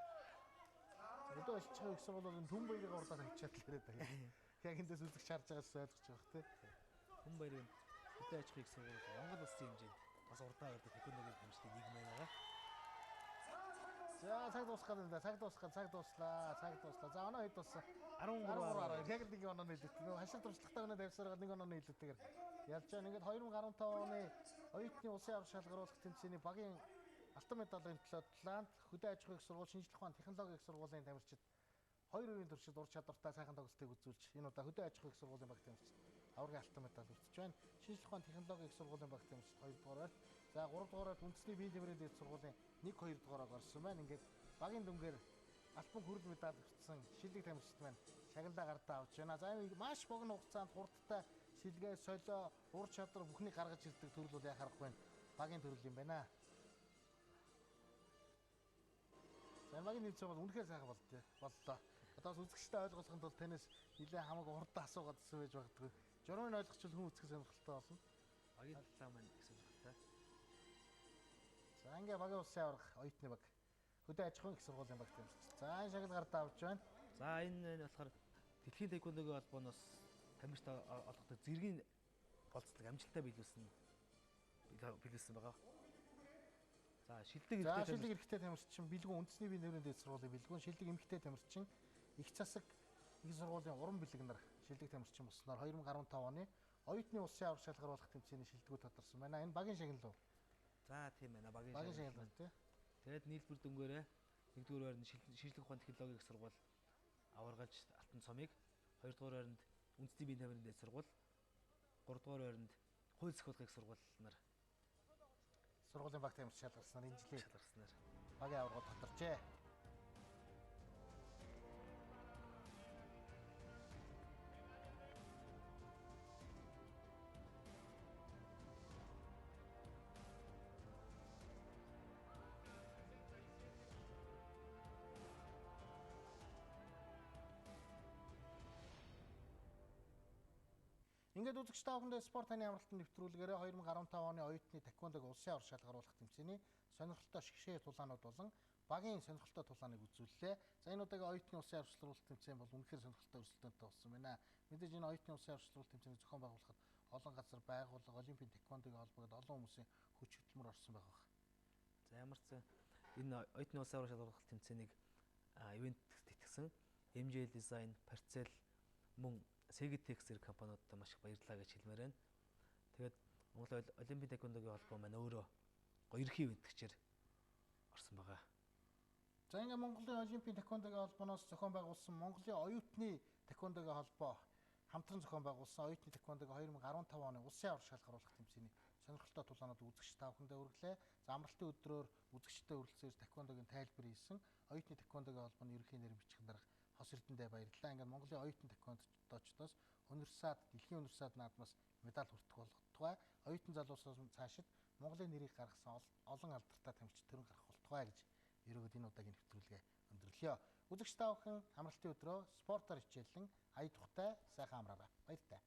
Өдөө олчихгүй их сургууль бол Түн Баярыг урдаад авчиад л яриад байгаа. Яг эндээс үзэж харж байгаас ойлгож байгаа бох тий. Түн Баярын хөдөө аж ахуйн их сургууль Монгол улсын хэмжээнд бас урдаа байдаг технологийн тамирчдын нэг мэн байгаа. За цаг дуусах гэдэг. Цаг дуслаа. За оноо хэд дууссан? 13 яг нэг оноо нийлүүлдэг. Нөгөө хашиг туршлагатай өнөө тавьсараад нэг оноо нийлүүлдэгэр ялж байгаа. Ингээд 2015 оны оюутны улсын аврал шалгаруулах тэмцээний багийн алтан медалийн төлөө Атлант хөдөө аж ахуйн их сургууль, шинжлэх ухааны технологийн их сургуулийн тамирчид 2 үеийн туршид ур чадвартай сайхан тоглолтыг үзүүлж энэ удаа хөдөө аж ахуйн их сургуулийн баг тамирчид аврагын алтан медаль өртөж байна. Шинжлэх ухааны технологийн их сургуулийн баг тамирчид 2 дугаараар, за 3 дугаараар үндэсний биеийн тэмрийн дэд сургуулийн 1-2 дугаараар орсон байна. Ингээд багийн дүнгээр альбан хүрэл медаль өртсөн шилдэг тамирчид маань шагналаа гартаа авч байна. За энэ маш богино хугацаанд хурдтай шилгээ, солио, ур чадвар бүхнийг гаргаж ирдэг төрөл бол яхаарахгүй багийн төрөл юм байна. За багийн тэмцээн бол үнэхээр сайхан боллоо. Одоо үзэгчтэй ойлгуулахын тулд танаас нэлээд хамаагүй хурдан асуугаад ирсэн байж магадгүй. Журмын ойлгочвол хүн үзэх сонирхолтой болно. багийн талаа маань их сонирхолтой. За ингээ багийн улсын аврах оюутны баг. Хөдөө аж ахуйн их сургуулийн баг тамирчид. За энэ шагнал гартаа авч байна. За энэ болохоор Дэлхийн таеквондогийн холбооноос тамирчид олгодог зэргийн болцлог амжилттай биелүүлсэн байгаа. За шилдэг эрэгтэй тамирчин бэлгүүн үндэсний биеийн тэмрийн дэд сургуулийн бэлгүүн, шилдэг эмэгтэй тамирчин их засаг их сургуулийн уран бэлэг нар шилдэг тамирчин болсноор 2015 оны оюутны улсын аврал шалгаруулах тэмцээний шилдэгүүд тодорсон байна. Энэ багийн шагнал уу? За тийм байна. Багийн шагнал тий. Тэгээд нийлбэр дүнгээрээ 1-р байранд шинжлэх ухааны технологийн их сургууль аваргалж Алтан цомыг, 2-р байранд үндэсний биеийн тэмрийн дэд сургууль, 3-р байранд хууль зохиолын их сургууль нар сургуулийн баг тамирч шалгарснаар энэ жилийн шалгарснаар багийн аваргууд тодорчээ. Ингээд үзэгч та бүхэндээ спорт таны амралтын нэвтрүүлгээрээ 2015 оны оюутны таеквондог улсын аварга шалгаруулах тэмцээний сонирхолтой шгшээ тулаанууд болон багийн сонирхолтой тулааныг үзүүллээ. За энэ удаагийн оюутны улсын аварга шалгаруулах тэмцээн бол үнэхээр сонирхолтой өрсөлдөөнтэй болсон байна. Мэдээж энэ оюутны улсын аварга шалгаруулах тэмцээнийг зохион байгуулахад олон газар байгууллага, олимпийн таеквондогийн холбоод олон хүмүүсийн хүч хөдөлмөр орсон байгаа. За ямар ч энэ оюутны улсын аварга шалгаруулах тэмцээнийг ивент тэтгэсэн MJ Design, Parcel мөн Segitex зэрэг компаниудад маш их баярлалаа гэж хэлмээр байна. Тэгээд Монголын олимпийн таеквондогийн холбоо маань өөрөө гоёрхий ивэнтгчээр орсон байгаа. За ингээ Монголын олимпийн таеквондогийн холбооноос зохион байгуулсан Монголын оюутны таеквондогийн холбоо хамтран зохион байгуулсан оюутны таеквондогийн 2015 оны улсын аварга шалгаруулах тэмцээний сонирхолтой тулаанууд үзэгч та бүхэндээ хүргэлээ. За амралтын өдрөөр үзэгчтэй хүрэлцээр таеквондогийн тайлбар хийсэн оюутны таеквондогийн холбооны ерөнхий нэрийн бичгийн дарга Хос Эрдэнэтэй баярлалаа. Ингээд Монголын оюутны таеквондочдоос универсиад, дэлхийн универсиад наадмаас медаль хүртэх болтугай. Оюутан залуусаас цаашид Монголын нэрийг гаргасан олон алдартай тамирчид төрөн гарах болтугай гэж ерөөд энэ удаагийн нэвтрүүлгээ өндөрлөё. Үзэгч та бүхэн амралтын өдрөө спортоор хичээлэн ая тухтай сайхан амраарай. Баяртай.